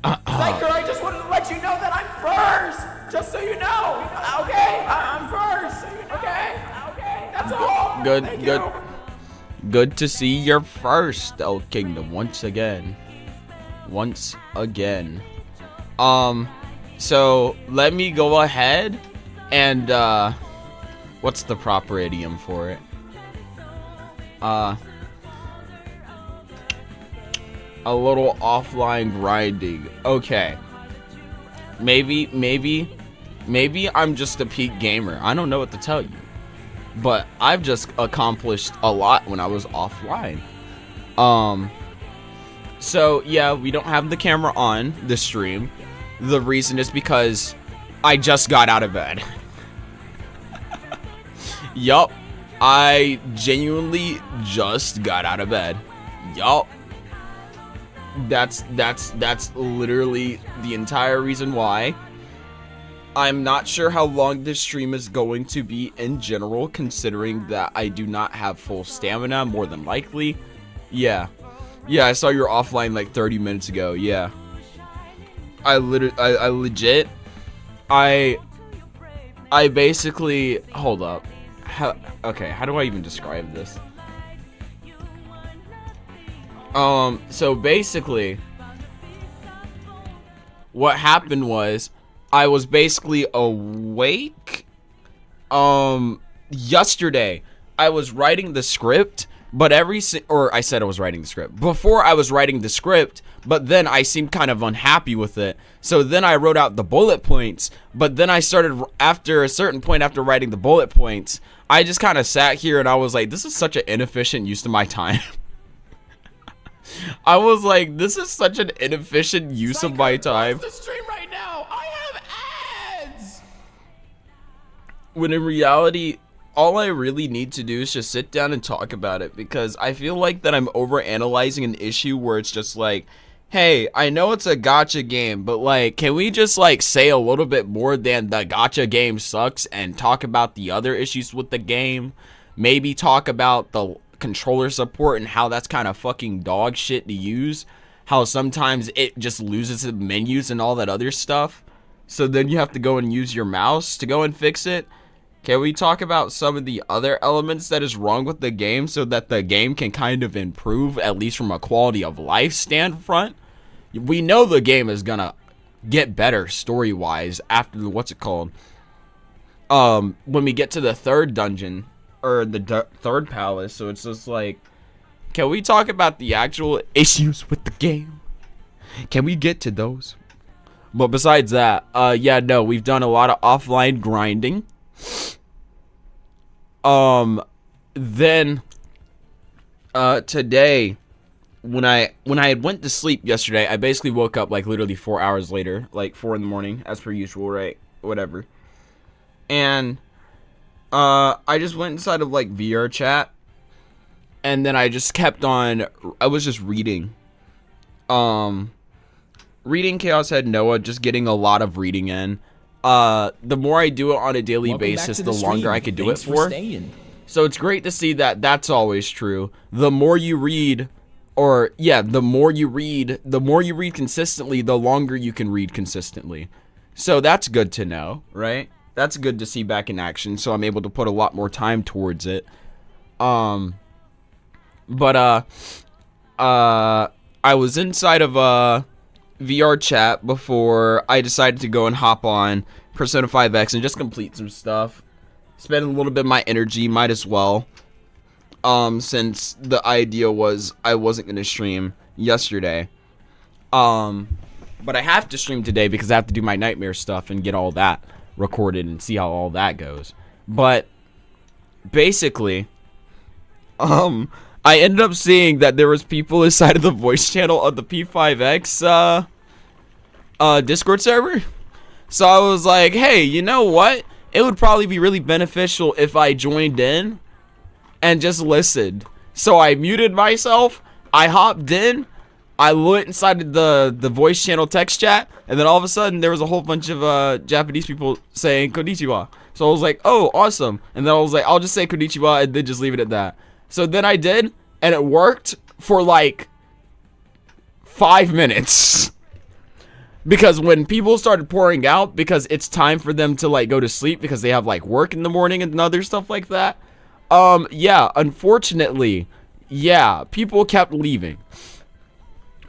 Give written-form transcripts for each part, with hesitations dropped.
Psyker, I just wanted to let you know that I'm first! Just so you know! Okay? I'm first! Okay? Okay? That's all! Thank you. Good to see you're first, El Kingdom, once again. So let me go ahead and, what's the proper idiom for it? A little offline grinding. Okay. Maybe I'm just a peak gamer. I don't know what to tell you. But I've just accomplished a lot when I was offline. So yeah, we don't have the camera on the stream. The reason is because I just got out of bed. Yup. I genuinely just got out of bed. Yup. That's literally the entire reason why. I'm not sure how long this stream is going to be in general, considering that I do not have full stamina, more than likely. Yeah, I saw you're offline like 30 minutes ago. Yeah. I basically, hold up. How do I even describe this? So basically, what happened was, I was basically awake, yesterday. I was writing the script, but I said I was writing the script. Before I was writing the script, but then I seemed kind of unhappy with it. So then I wrote out the bullet points, but then I started, after a certain point after writing the bullet points, I just kind of sat here and I was like, this is such an inefficient use of my time. I was like, this is such an inefficient use of my time. The stream right now. I have ads. When in reality, all I really need to do is just sit down and talk about it, because I feel like that I'm overanalyzing an issue where it's just like, hey, I know it's a gacha game, but like, can we just like say a little bit more than the gacha game sucks and talk about the other issues with the game? Maybe talk about the controller support and how that's kind of fucking dog shit to use. How sometimes it just loses the menus and all that other stuff. So then you have to go and use your mouse to go and fix it. Can we talk about some of the other elements that is wrong with the game so that the game can kind of improve, at least from a quality of life standpoint? We know the game is gonna get better story-wise after the, when we get to the third dungeon, or the third palace. So it's just like, can we talk about the actual issues with the game? Can we get to those? But besides that, yeah, no, we've done a lot of offline grinding. Then today, when I had went to sleep yesterday, I basically woke up like literally 4 hours later, like 4 in the morning, as per usual, right? Whatever. And I just went inside of like VR chat, and then I just kept on, I was just reading Chaos Head Noah, just getting a lot of reading in. The more I do it on a daily basis, the longer I could do it for. So it's great to see that that's always true. The more you read, the more you read consistently, the longer you can read consistently. So that's good to know, right? That's good to see back in action, so I'm able to put a lot more time towards it. I was inside of VR chat before I decided to go and hop on Persona 5X and just complete some stuff. Spend a little bit of my energy, might as well. Since the idea was I wasn't going to stream yesterday. But I have to stream today because I have to do my nightmare stuff and get all that recorded and see how all that goes. But basically, I ended up seeing that there was people inside of the voice channel of the P5X Discord server. So I was like, hey, you know what? It would probably be really beneficial if I joined in and just listened. So I muted myself, I hopped in, I went inside the voice channel text chat, and then all of a sudden there was a whole bunch of Japanese people saying konnichiwa. So I was like, oh, awesome. And then I was like, I'll just say konnichiwa and then just leave it at that. So then I did, and it worked for like 5 minutes. Because when people started pouring out, because it's time for them to like go to sleep because they have like work in the morning and other stuff like that. Yeah, unfortunately, yeah, people kept leaving.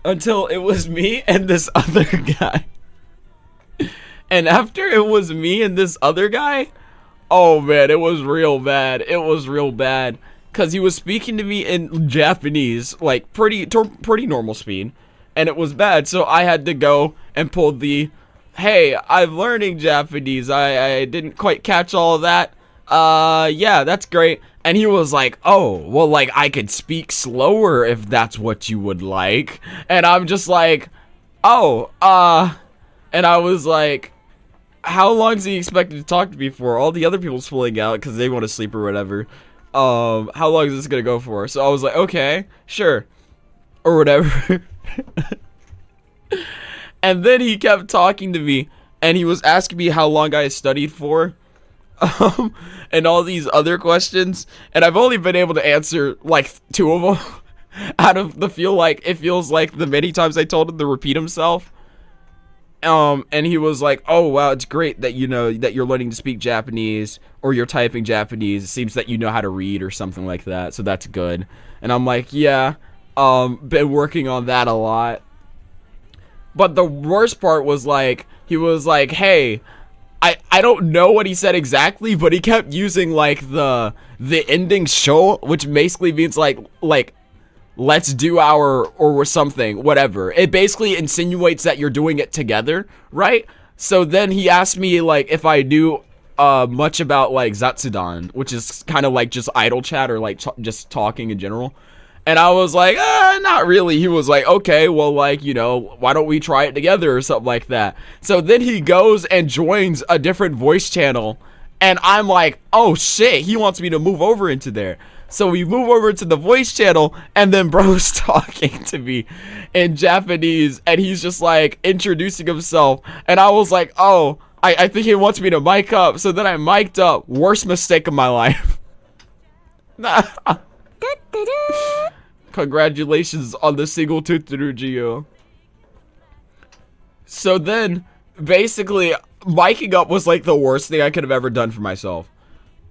Until it was me and this other guy. And after it was me and this other guy, oh man, it was real bad. It was real bad. Because he was speaking to me in Japanese, like pretty normal speed. And it was bad, so I had to go and pull the, hey, I'm learning Japanese. I didn't quite catch all of that. Yeah, that's great. And he was like, oh, well, like, I could speak slower if that's what you would like. And I'm just like, oh, and I was like, how long is he expected to talk to me for? All the other people's pulling out because they want to sleep or whatever. How long is this gonna go for? So I was like, okay, sure. Or whatever. And then he kept talking to me, and he was asking me how long I studied for, and all these other questions, and I've only been able to answer like 2 of them out of the it feels like the many times I told him to repeat himself. And he was like, oh wow, it's great that you know that you're learning to speak Japanese, or you're typing Japanese. It seems that you know how to read or something like that, so that's good. And I'm like, yeah, been working on that a lot. But the worst part was like, he was like, hey, I don't know what he said exactly, but he kept using like the ending show, which basically means like let's do our or something, whatever. It basically insinuates that you're doing it together, right? So then he asked me like if I knew much about like Zatsudan, which is kind of like just idle chat or like just talking in general. And I was like, not really. He was like, okay, well, like, you know, why don't we try it together or something like that. So then he goes and joins a different voice channel. And I'm like, oh, shit, he wants me to move over into there. So we move over to the voice channel, and then bro's talking to me in Japanese. And he's just like introducing himself. And I was like, oh, I think he wants me to mic up. So then I mic'd up. Worst mistake of my life. Congratulations on the single Tuturu Geo. So then, basically, miking up was like the worst thing I could have ever done for myself.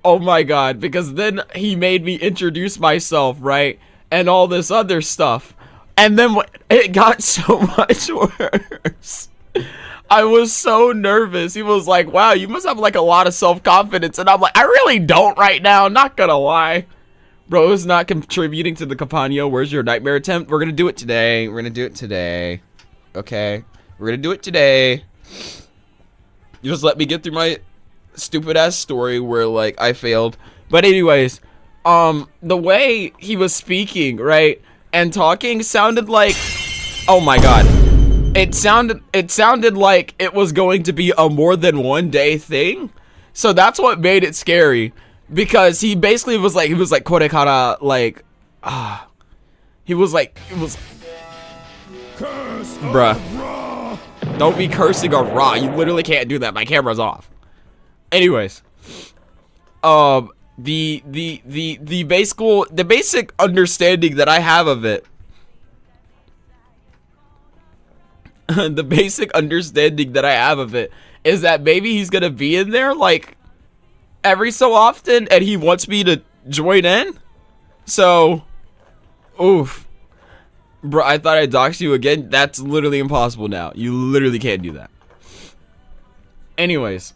Oh my god, because then he made me introduce myself, right? And all this other stuff. And then it got so much worse. I was so nervous. He was like, wow, you must have like a lot of self-confidence. And I'm like, I really don't right now, not gonna lie. Bro is not contributing to the Campagno. Where's your nightmare attempt? We're gonna do it today. We're gonna do it today. Okay. We're gonna do it today. You just let me get through my stupid ass story where like I failed. But anyways, the way he was speaking, right, and talking sounded like, oh my god. It sounded like it was going to be a more than one day thing. So that's what made it scary. Because he basically was like, korekara, like, he was bruh, don't be cursing on Raw. You literally can't do that. My camera's off. Anyways, the basic understanding that I have of it, the basic understanding that I have of it is that maybe he's gonna be in there, like, every so often, and he wants me to join in. So, oof, bro, I thought I'd dox you again. That's literally impossible now. You literally can't do that. Anyways,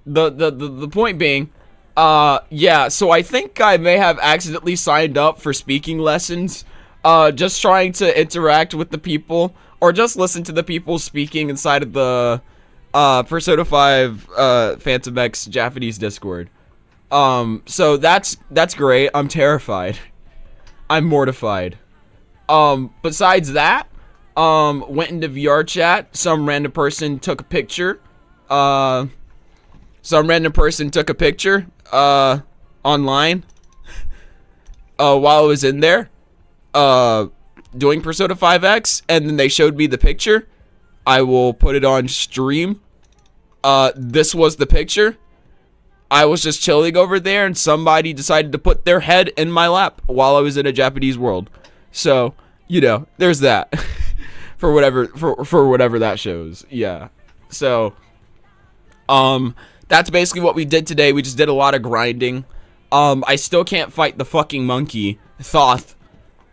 the point being, yeah, so I think I may have accidentally signed up for speaking lessons, just trying to interact with the people, or just listen to the people speaking inside of the Persona 5 Phantom X Japanese Discord. So that's great. I'm terrified. I'm mortified. Besides that, went into VR chat. Some random person took a picture. Online. while I was in there doing Persona 5X, and then they showed me the picture. I will put it on stream. This was the picture. I was just chilling over there, and somebody decided to put their head in my lap while I was in a Japanese world. So, you know, there's that. for whatever that shows. Yeah. So, that's basically what we did today. We just did a lot of grinding. I still can't fight the fucking monkey, Thoth.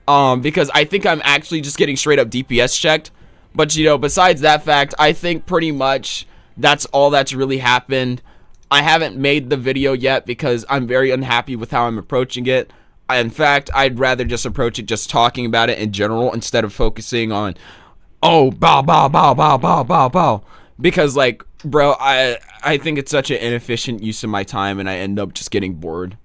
Because I think I'm actually just getting straight up DPS checked. But, you know, besides that fact, I think pretty much that's all that's really happened. I haven't made the video yet because I'm very unhappy with how I'm approaching it. In fact, I'd rather just approach it just talking about it in general instead of focusing on, oh, bow, bow, bow, bow, bow, bow, bow. Because, like, bro, I think it's such an inefficient use of my time and I end up just getting bored.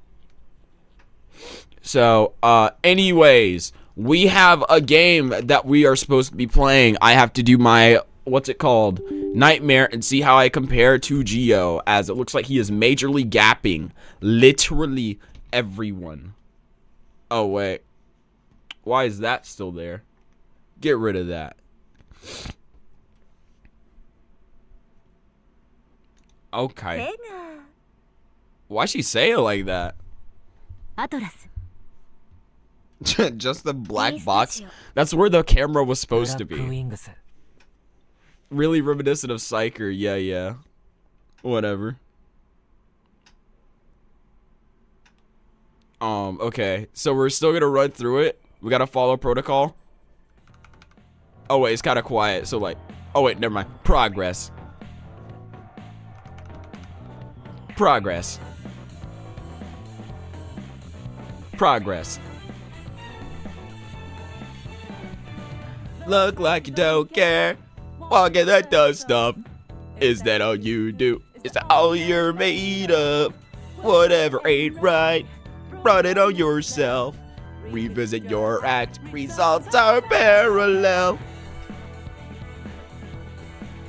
So, anyways, we have a game that we are supposed to be playing. I have to do my, what's it called, Nightmare, and see how I compare to Geo, as it looks like he is majorly gapping literally everyone. Oh, wait. Why is that still there? Get rid of that. Okay. Why'd she say it like that? Just the black box. That's where the camera was supposed to be. Really reminiscent of Psyker. Yeah. Whatever. Okay. So we're still gonna run through it. We gotta follow protocol. Oh wait, it's kinda quiet. So like, oh wait, never mind. Progress. Progress. Look like you don't care. Walking that dust up. Is that all you do? Is that all you're made of? Whatever ain't right, run it on yourself. Revisit your act, results are parallel.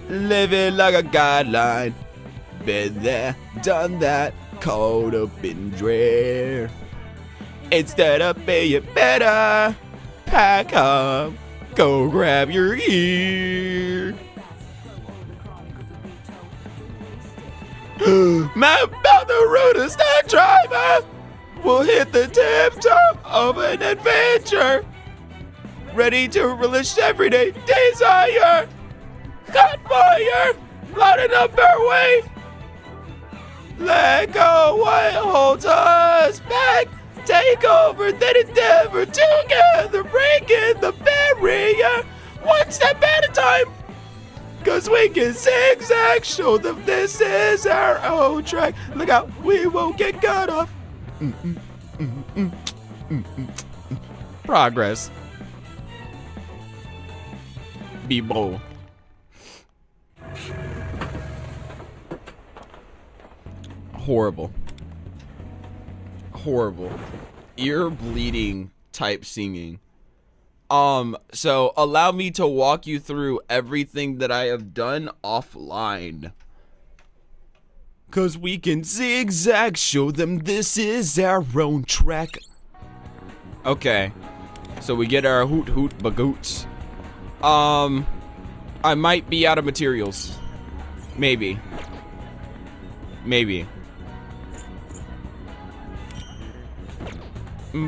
Living like a guideline. Been there, done that, caught up in dread. Instead of being better, pack up, go grab your gear. Map out the road and start driving. We'll hit the tip top of an adventure. Ready to relish everyday desire. Got fire, lighting up our way. Let go what holds us back. Take over, then endeavor together, breaking the barrier. One step at a time. Cause we can zigzag, show them this is our own track. Look out, we won't get cut off. Progress. Be bold. Horrible. Ear bleeding type singing. So allow me to walk you through everything that I have done offline. Cause we can zigzag, show them this is our own track. Okay. So we get our hoot hoot bagoots. I might be out of materials. Maybe. So,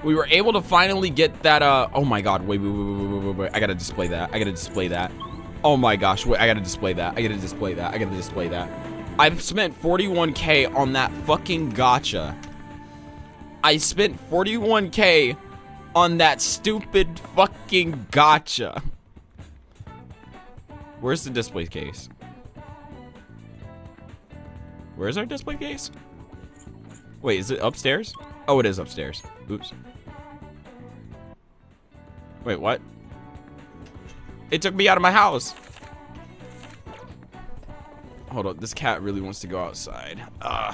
we were able to finally get that, oh my god, wait, I gotta display that, oh my gosh, wait, I gotta display that, I've spent 41k on that fucking gacha. I spent 41k on that stupid fucking gacha. Where's the display case? Where's our display case? Wait, is it upstairs? Oh, it is upstairs. Oops. Wait, what? It took me out of my house. Hold on, this cat really wants to go outside. Ugh.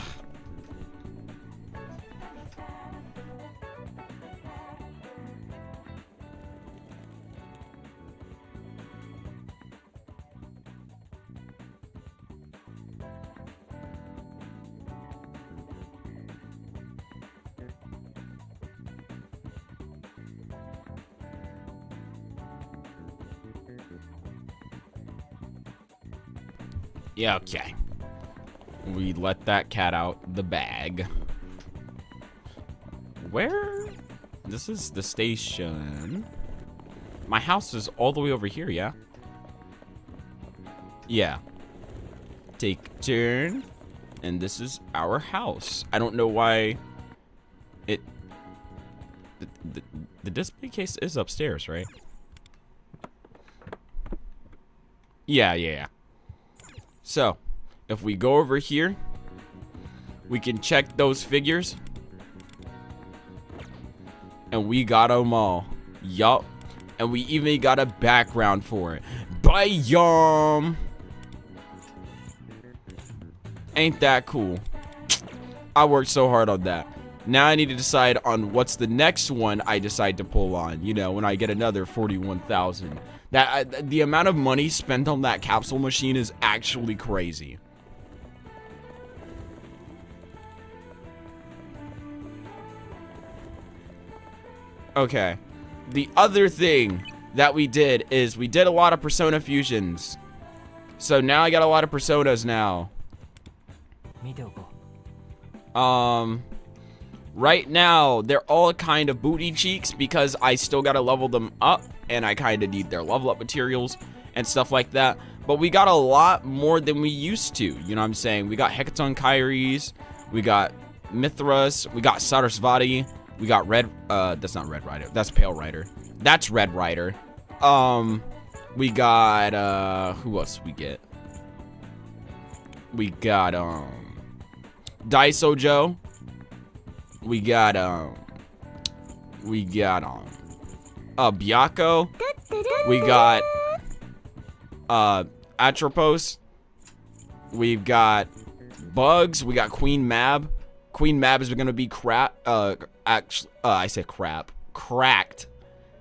Yeah, okay. We let that cat out the bag. Where? This is the station. My house is all the way over here, yeah? Yeah. Take a turn. And this is our house. I don't know why it... The display case is upstairs, right? Yeah. So, if we go over here, we can check those figures. And we got them all. Yup. And we even got a background for it. Bam! Ain't that cool? I worked so hard on that. Now I need to decide on what's the next one I decide to pull on. You know, when I get another 41,000. The amount of money spent on that capsule machine is actually crazy. Okay. The other thing that we did is we did a lot of persona fusions. So now I got a lot of personas now. Right now, they're all kind of booty cheeks because I still gotta level them up and I kind of need their level up materials and stuff like that. But we got a lot more than we used to, you know what I'm saying? We got Hecaton Kairis, we got Mithras, we got Sarasvati, we got that's not Red Rider, that's Pale Rider. That's Red Rider. We got, who else we get? We got, Daisojo. We got Byakko. We got Atropos. We've got Bugs. We got Queen Mab. Queen Mab is gonna be cracked.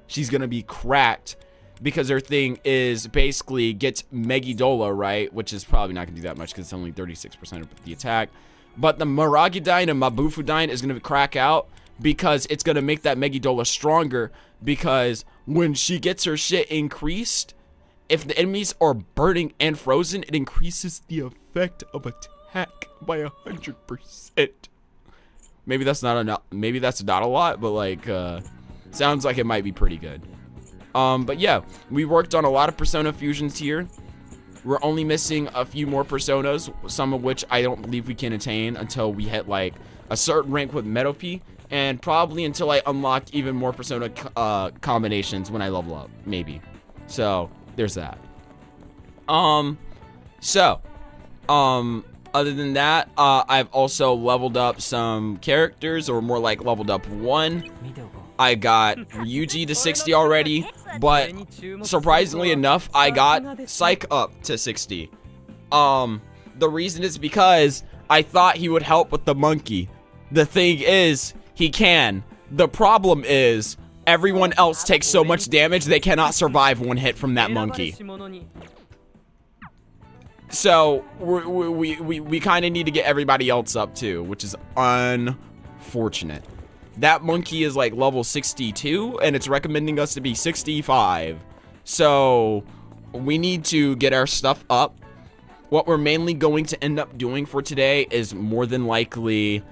She's gonna be cracked because her thing is basically gets Megidola, right? Which is probably not gonna do that much because it's only 36% of the attack. But the Maragidine and Mabufudine is going to crack out because it's going to make that Megidola stronger because when she gets her shit increased, if the enemies are burning and frozen, it increases the effect of attack by 100%. Maybe that's not a lot, but like, sounds like it might be pretty good. But yeah, we worked on a lot of persona fusions here. We're only missing a few more personas, some of which I don't believe we can attain until we hit like a certain rank with Medopi, and probably until I unlock even more persona combinations when I level up, maybe. So there's that. Other than that, I've also leveled up some characters, or more like leveled up one. I got Ryuji to 60 already, but surprisingly enough, I got Psych up to 60. The reason is because I thought he would help with the monkey. The thing is, he can. The problem is, everyone else takes so much damage they cannot survive one hit from that monkey. So, we kind of need to get everybody else up too, which is unfortunate. That monkey is like level 62, and it's recommending us to be 65. So, we need to get our stuff up. What we're mainly going to end up doing for today is more than likely,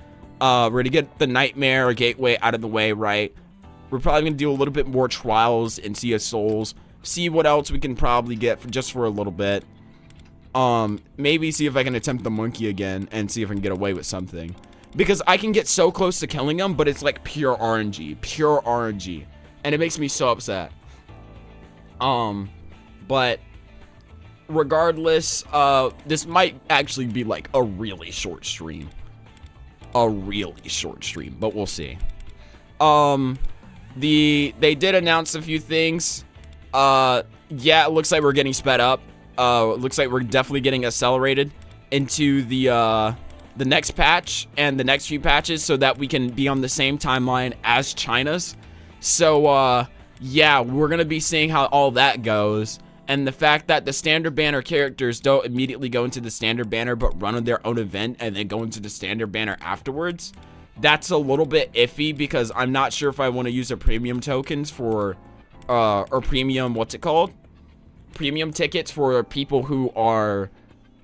we're going to get the Nightmare Gateway out of the way, right? We're probably going to do a little bit more trials in Sea of Souls. See what else we can probably get just for a little bit. Maybe see if I can attempt the monkey again and see if I can get away with something. Because I can get so close to killing him, but it's like pure RNG. And it makes me so upset. But regardless, this might actually be like a really short stream. But we'll see. They did announce a few things. Yeah, it looks like we're getting sped up. It looks like we're definitely getting accelerated into the next patch and the next few patches so that we can be on the same timeline as China's. So, yeah, we're going to be seeing how all that goes. And the fact that the standard banner characters don't immediately go into the standard banner but run on their own event and then go into the standard banner afterwards, that's a little bit iffy because I'm not sure if I want to use a premium tokens for, or premium, premium tickets for people who are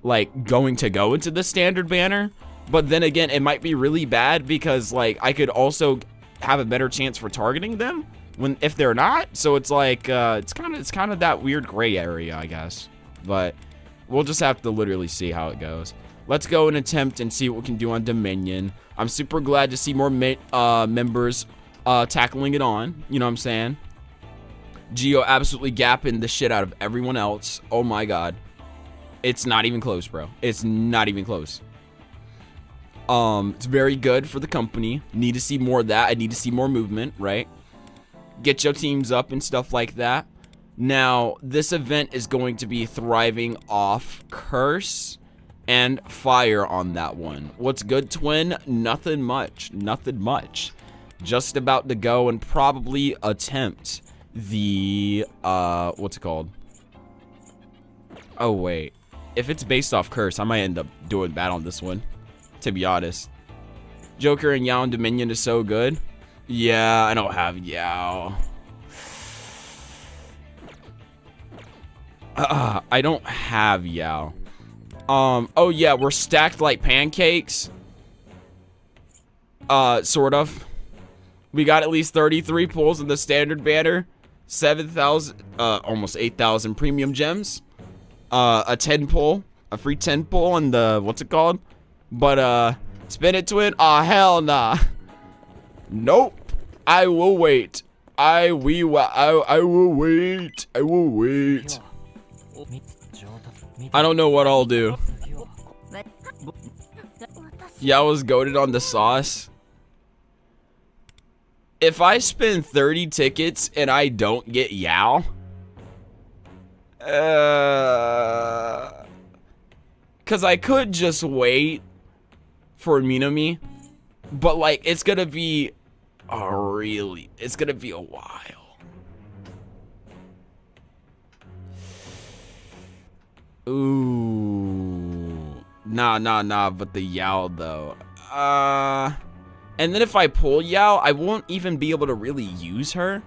like going to go into the standard banner. But then again, it might be really bad because like I could also have a better chance for targeting them if they're not. So it's like it's kind of that weird gray area, I guess. But we'll just have to literally see how it goes. Let's go and attempt and see what we can do on Dominion. I'm super glad to see more members tackling it on. You know what I'm saying? Geo absolutely gapping the shit out of everyone else. Oh my god. It's not even close, bro. It's not even close. It's very good for the company. Need to see more of that. I need to see more movement, right? Get your teams up and stuff like that. Now, this event is going to be thriving off Curse and Fire on that one. What's good, Twin? Nothing much. Nothing much. Just about to go and probably attempt the, what's it called? Oh, wait. If it's based off Curse, I might end up doing bad on this one, to be honest. Joker and Yao and Dominion is so good. Yeah, I don't have Yao. I don't have Yao. Oh yeah, we're stacked like pancakes. Sort of. We got at least 33 pulls in the standard banner. 7,000, almost 8,000 premium gems. A 10 pull, a free 10 pull on the, what's it called? But, spin it, Twin. Aw, hell nah. Nope. I will wait. I will wait. I will wait. I don't know what I'll do. Yao was goated on the sauce. If I spend 30 tickets and I don't get Yao, cause I could just wait for Minami, but like it's gonna be it's gonna be a while. Ooh, nah, but the Yao though. And then if I pull Yao, I won't even be able to really use her.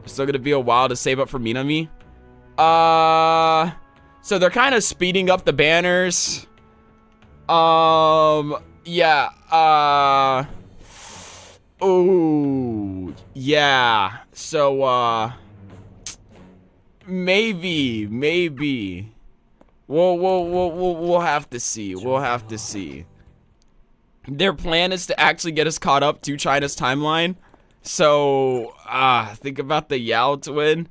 Still gonna be a while to save up for Minami. So they're kind of speeding up the banners. Yeah. Ooh, yeah. So, maybe. We'll have to see. We'll have to see. Their plan is to actually get us caught up to China's timeline. So, think about the Yao twin.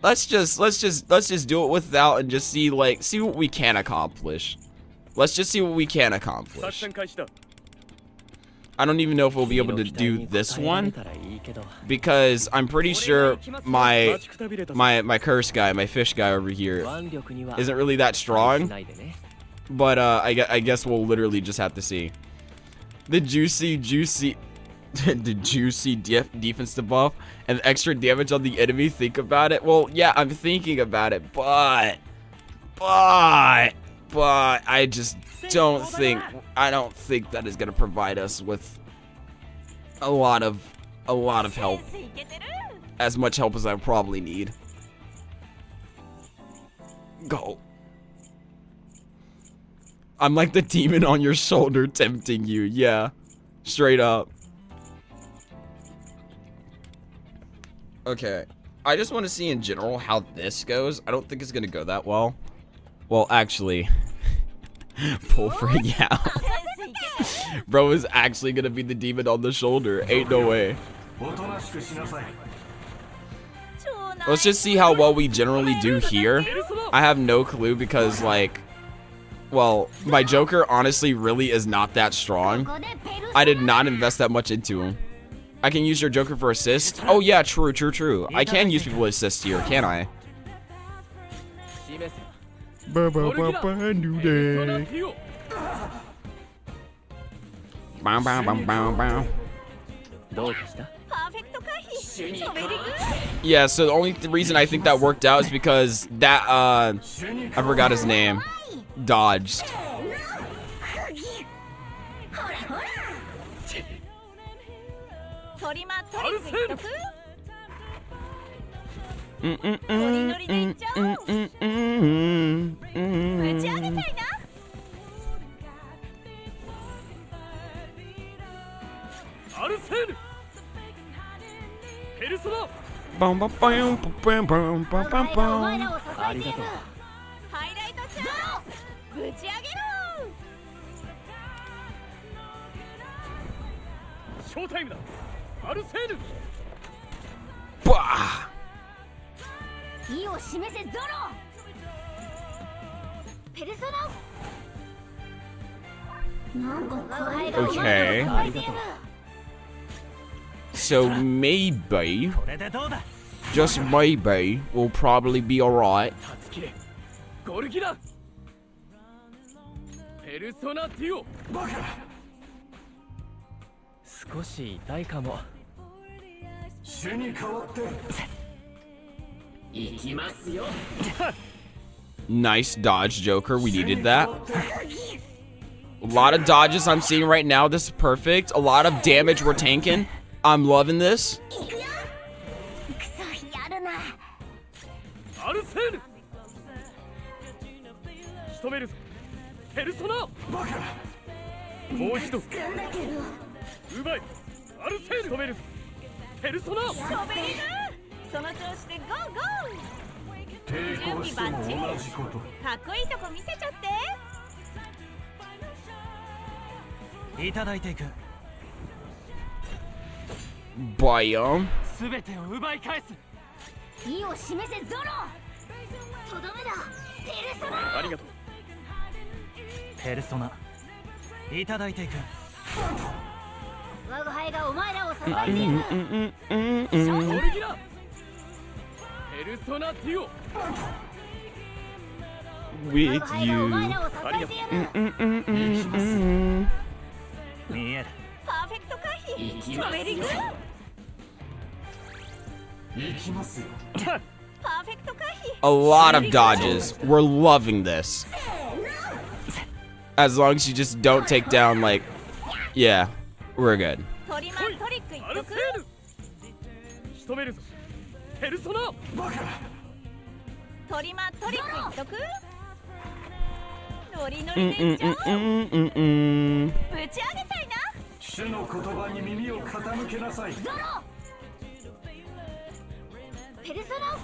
Let's just do it without and just see what we can accomplish. Let's just see what we can accomplish. I don't even know if we'll be able to do this one because I'm pretty sure my curse guy, my fish guy over here isn't really that strong. But I guess we'll literally just have to see. The juicy the juicy defense debuff and extra damage on the enemy. Think about it. Well, yeah, I'm thinking about it, but I just don't think that is gonna provide us with a lot of help. As much help as I probably need. Go. I'm like the demon on your shoulder tempting you. Yeah. Straight up. Okay. I just want to see in general how this goes. I don't think it's going to go that well. Well, actually. Pull for Yao. Bro is actually going to be the demon on the shoulder. Ain't no way. Let's just see how well we generally do here. I have no clue because, like, well, my Joker honestly really is not that strong. I did not invest that much into him. I can use your Joker for assist. Oh yeah, true. I can use people with assist here, can I? Yeah, so the only reason I think that worked out is because that, I forgot his name, dodged. トリマトリック言っとく？ノリノリでいっちゃおう。ぶち上げたいな。アルセーヌペルソナバンバンバンバンバンバンバンおバン。前らを支えている。ハイライトチャンス。ぶち上げろ。ショータイムだ。アルセーヌバ意を示せゾロ。ペルソナ。なんか後輩がお前らを支えている。 So maybe, これでどうだ。 just maybe, we'll probably be alright. タツキレゴルギラペルソナデュオバカ少し痛いかも。主に代わって行きますよ。 Nice dodge, Joker. We needed that. A lot of dodges I'm seeing right now. This is perfect. A lot of damage we're tanking. I'm loving this. 行くよ。クソやるな。アルセーヌ仕留めるぞ。ペルソナバカもう一度奪い。アルセーヌ仕留めるぞ。ペルソナ飛べる。その調子でゴーゴー。準備バッチリ。かっこいいとこ見せちゃって。いただいていく。 Bam. すべてを奪い返す。意を示せゾロ。とどめだ。ペルソナ。ありがとう。ペルソナいただいていく。我が輩がお前らを支えている。ゴルギラペルソナデュオ With 我が輩がお前 you. らを支えている。見える。パーフェクト回避。止めるよ。行きますよ。パーフェクト回避。 A lot of dodges. We're loving this. As long as you just don't take down, like, yeah, we're good. トリマトリック言っとく？仕留めるぞ。ペルソナバカトリマトリック言っとく？ノリノリでいっちゃおう。ぶち上げたいな。主の言葉に耳を傾けなさい。ゾロ。ペルソナ。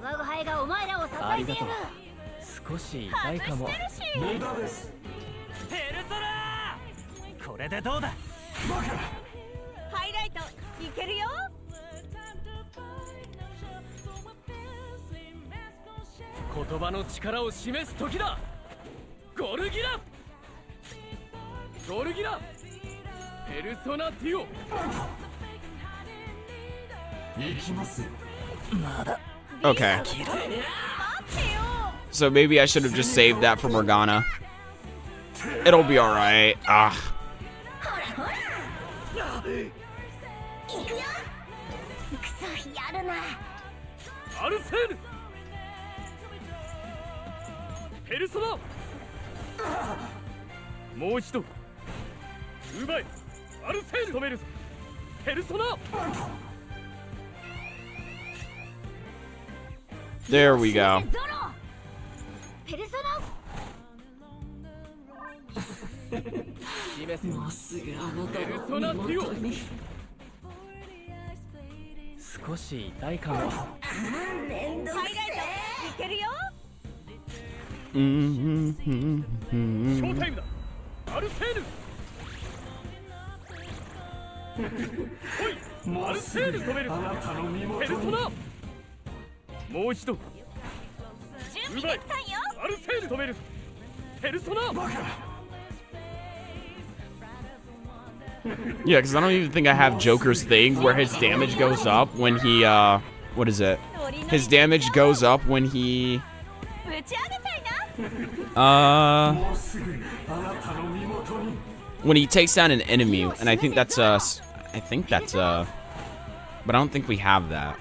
我が輩がお前らを支えている。少し痛いかも。外してるし。無駄です。ペルソナこれでどうだ。バカハイライトいけるよ。言葉の力を示す時だ。ゴルギラゴルギラペルソナデュオ行きますよ。まだ Okay. 待ってよ。 So maybe I should have just saved that for Morgana. It'll be alright. Ah. ほらほら。行くよ。クソやるな。アルセーヌペルソナもう一度奪い。アルセーヌ止めるぞ。ペルソナ There we go. ゾロ。ペルソナ。もうすぐあなたペルソナデュオ少し痛いかも。ハイライトいけるよ。ショータイムだ。アルセーヌアルセーヌ止めるぞ。ペルソナもう一度準備できたんよ。アルセーヌ止めるぞ。ペルソナ Yeah, because I don't even think I have Joker's thing where his damage goes up when he, what is it? His damage goes up when he, ぶち上げたいな。when he takes down an enemy, and I think that's, but I don't think we have that.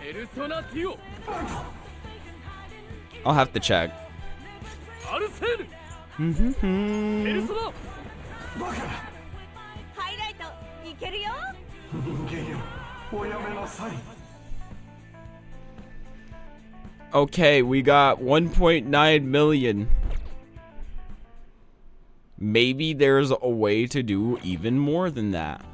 ペルソナデュオ I'll have to check. アルセーヌペルソナハイライトいけるよ。 Okay, we got 1.9 million. Maybe there's a way to do even more than that.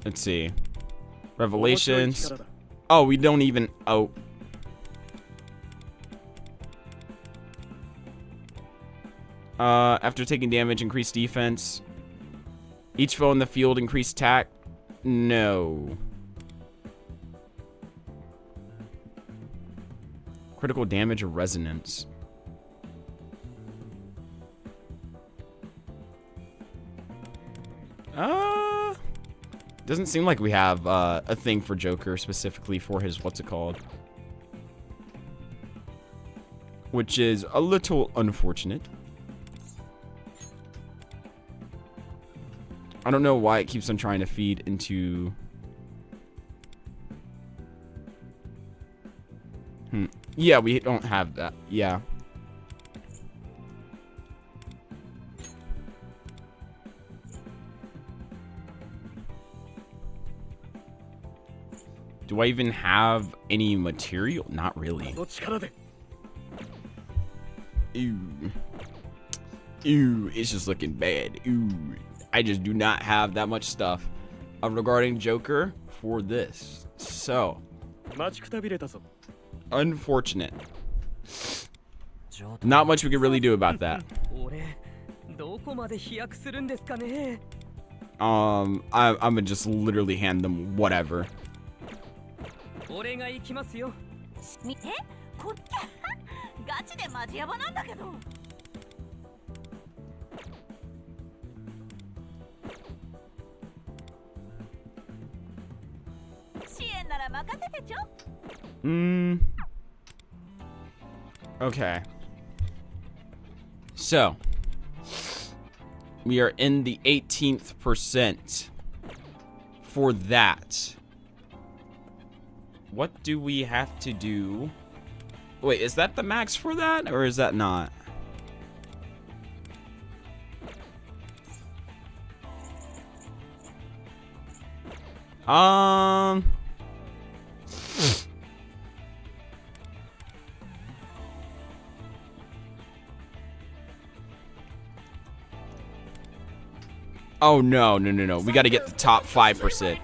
Let's see. Revelations. Oh, we don't even. Oh. After taking damage, increase defense. Each foe in the field increase attack. No. Critical damage or resonance. Doesn't seem like we have a thing for Joker specifically for his what's it called, which is a little unfortunate. I don't know why it keeps on trying to feed into. Yeah, we don't have that. Yeah. Do I even have any material? Not really. Ew. Ew, it's just looking bad. Ew. I just do not have that much stuff regarding Joker for this. So, unfortunate. Not much we can really do about that. I'm gonna just literally hand them whatever. 俺が行きますよ。こガチでマジヤバなんだけど。支援なら任せてちょ。Okay. So, we are in the 18th percent for that. What do we have to do? Wait, is that the max for that, or is that not? Oh no. We got to get the top 5%.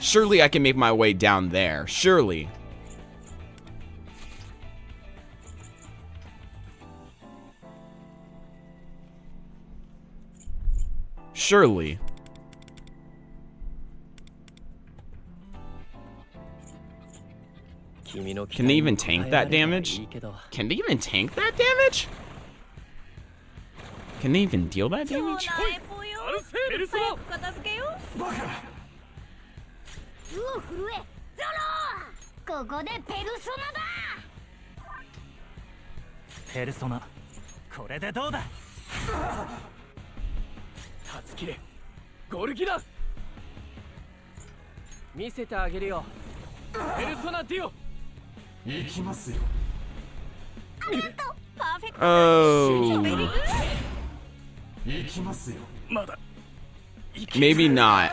Surely I can make my way down there. Surely. Surely. Can they even tank that damage? Can they even tank that damage? Can they even deal that damage? Persona. これでどうだ。立ち切れ。ゴルギだ。見せてあげるよ。ペルソナディオ。行きますよ。Oh. Maybe not.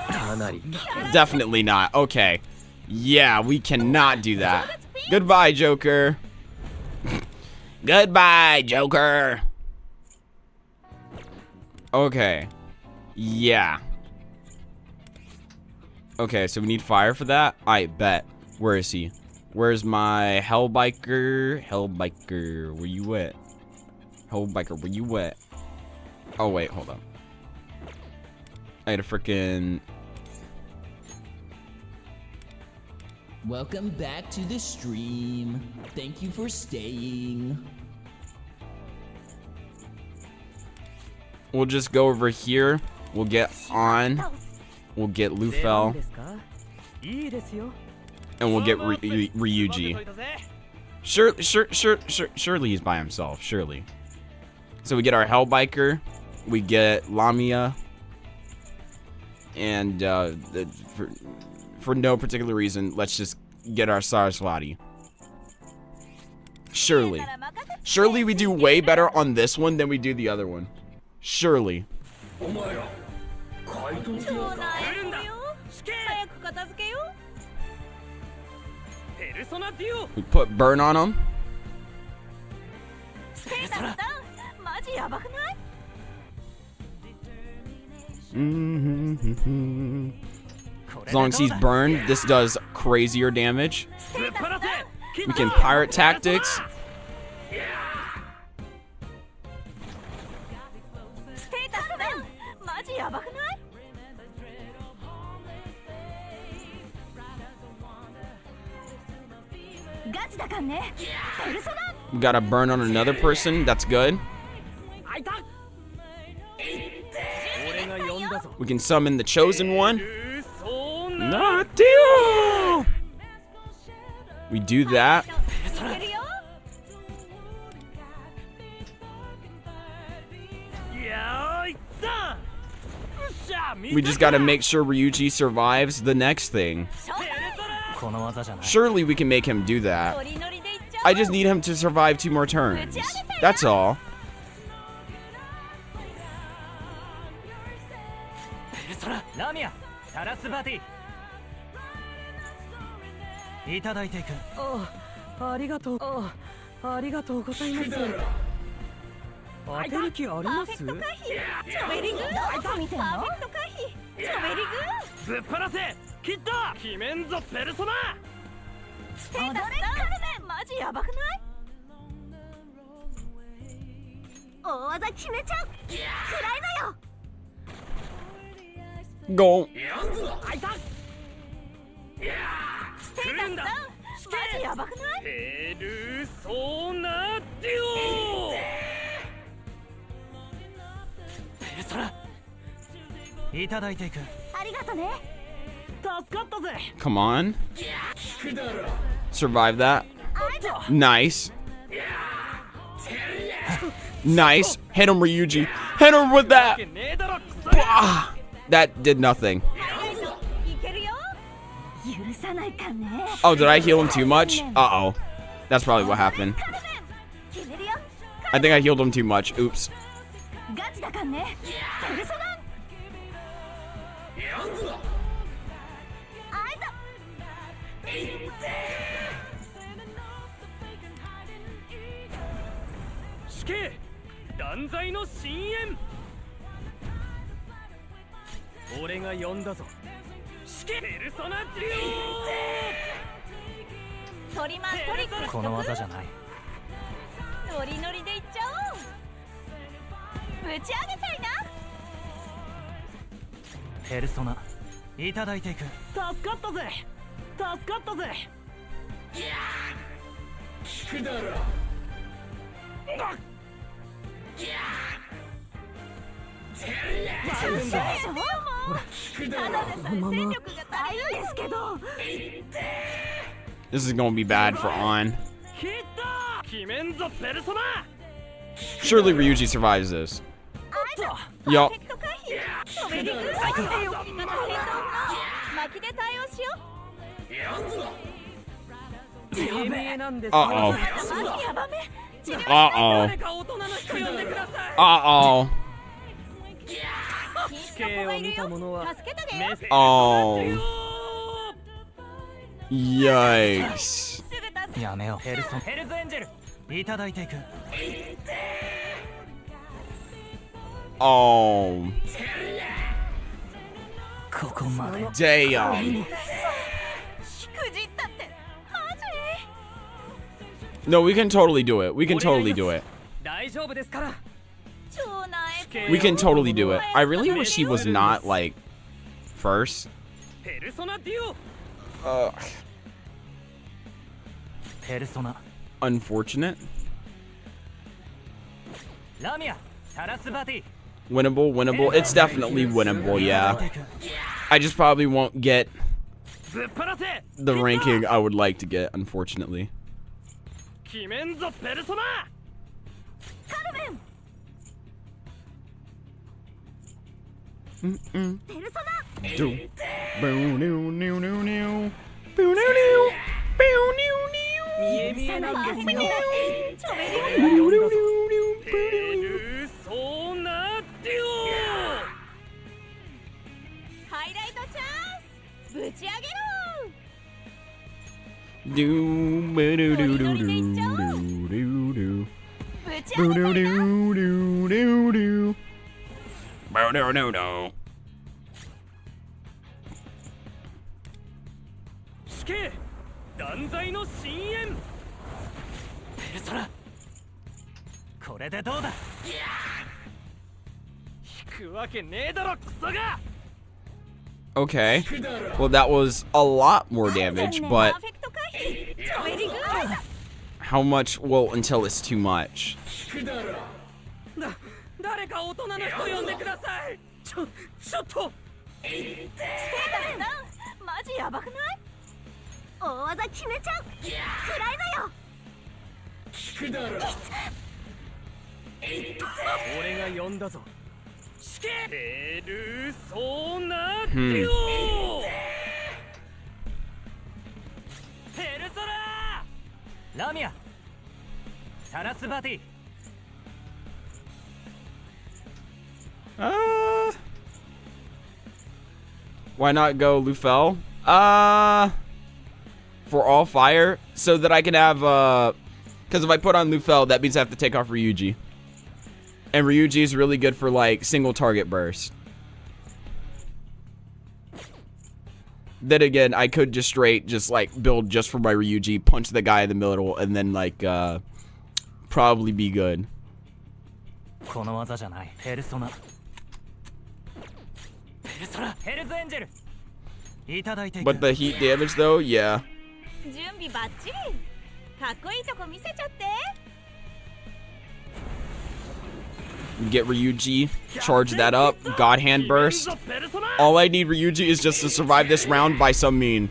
Definitely not. Okay. Yeah, we cannot do that. Goodbye, Joker. Goodbye, Joker. Okay. Yeah. Okay, so we need fire for that? I bet. Where is he? Where's my Hellbiker? Hellbiker, where you at? Hellbiker, where you at? Oh, wait, hold up. I had a freaking... Welcome back to the stream. Thank you for staying. We'll just go over here. We'll get on. We'll get Lufel. And we'll get Ryuji. Surely he's by himself. Surely. So we get our Hellbiker, we get Lamia, and for no particular reason, let's just get our Saraswati. Surely. Surely we do way better on this one than we do the other one. Surely. 超なえよ早く片付けよペルソナデュオ We put burn on him. ステータスダウンマジやばくない As long as he's burned, this does crazier damage. ステータスダウン We can pirate tactics. ステータスダウンマジやばくないガチだかんねペルソナ We got a burn on another person. That's good. 俺が呼んだぞ We can summon the chosen one. そんな Not deal. We do that. いけるよやーいったうっしゃ We just gotta make sure Ryuji survives the next thing. ショータイムこの技じゃない Surely we can make him do that. ノリノリでいっちゃおう I just need him to survive 2 more turns. That's all. ペルソナラミアサラスバティいただいていくありがとうありがとうございます当てる気ありパーますフェクト回避チョベリグどこ見てんのパーフェクト回避チョベリグぶっ放せ切った決めんぞペルソナステータスダウンマジやばくない大技決めちゃう暗いのよ Go. ステータスダウンマジやばくないペルソナデュオペルソナいただいていくありがとね助かったぜ Come on. Survive that. Nice. Nice. Hit him, Ryuji. Hit him with that. ねえだろクソ Ah, that did nothing. いけるよ許さないかんね Oh, did I heal him too much? Uh-oh. That's probably what happened. 決めるよ I think I healed him too much. Oops. ガチだかんねペルソナあいた死刑断罪の深淵俺が呼んだぞ死刑ペルソナデュトリマントリックオこの技じゃないノリノリでいっちゃおうぶち上げたいなペルソナいただいていく助かったぜ助かったぜ聞くだろただでさえ戦力が足りるんですけど This is gonna be bad for On. 切った決めんぞペルソナ Surely Ryuji survives this. Yup. パーフェクト回避チョベリグ味方戦闘の巻きで対応しようてめえなんです Uh-oh. マジやばめ治療 Uh-oh. 誰か大人の人呼んでください Uh-oh. 禁止の子がいるよ助けてあげよ Oh. Yikes. すぐ助けやめようヘルズエンジェルいただいていく Oh. ここまで Damn. しくじったってマジ No, we can totally do it. We can totally do it. 大丈夫ですから 超なえ We can totally do it. I really wish he was not, like, first. ペルソナデュオ Uh, ペルソナ unfortunate. ラミアサラスバティ Winnable, winnable. It's definitely winnable, yeah. I just probably won't get ぶっ放せ the ranking I would like to get, unfortunately. 決めんぞペルソナ。カルメン ペルソナ 見え見えなんですよ。ペルソナデュハイライトチャンスぶち上げろ Do ba do do do do do do do. ぶち上げたいな Do do do do. Ba do do do. 死刑断罪の深淵。ペルソナこれでどうだ。引くわけねえだろクソが。 Okay. Well, that was a lot more damage, パ but ーフェクト回避ベリーグッ how much? Well, until it's too much. 誰か大人の人呼んでください。ちょっと。ステータスダウンマジやばくない大技決めちゃうフライだよ俺が呼んだぞ。死刑ペルソナデュオ。ペルソナラミアサラスバティ。Why not go Lufel? For all fire, so that I can have because if I put on Lufel, that means I have to take off Ryuji. And Ryuji is really good for like single target burst. Then again, I could just like build just for my Ryuji, punch the guy in the middle, and then like probably be good. この技じゃないペルソナ。ペルソナヘルズエンジェル。いただいていく。 But the heat damage though, yeah. 準備バッチリかっこいいとこ見せちゃって Get Ryuji, charge that up, God Hand Burst. All I need Ryuji is just to survive this round by some mean.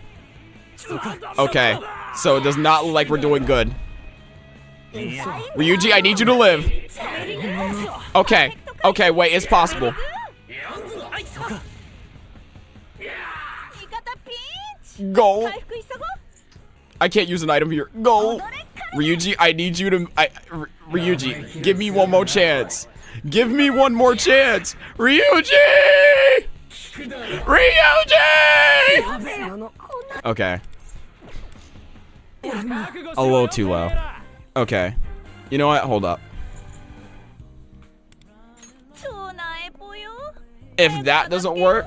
Okay, so it does not look like we're doing good. Ryuji, I need you to live. Okay, okay, wait, it's possible. 味方ピンチ Go. 回復急ご I can't use an item here. Go. Ryuji, I need you to... Ryuji, give me one more chance. Give me one more chance. Ryuji! Ryuji! Okay. A little too low. Okay. You know what? Hold up. 超なエポよ If that doesn't work,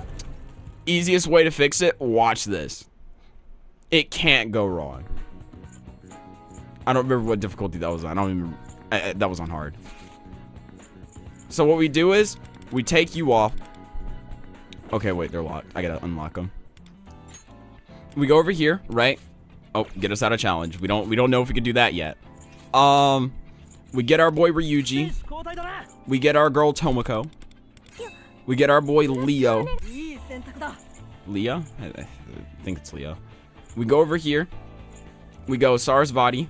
easiest way to fix it, watch this. It can't go wrong. I don't remember what difficulty that was on. I don't even... that was on hard. So what we do is, we take you off. Okay, wait, they're locked. I gotta unlock them. We go over here, right? Oh, get us out of challenge. We don't know if we can do that yet. We get our boy Ryuji. We get our girl Tomoko. We get our boy Leo. いい選択だ Leo? I think it's Leo. We go over here. We go Sarasvati.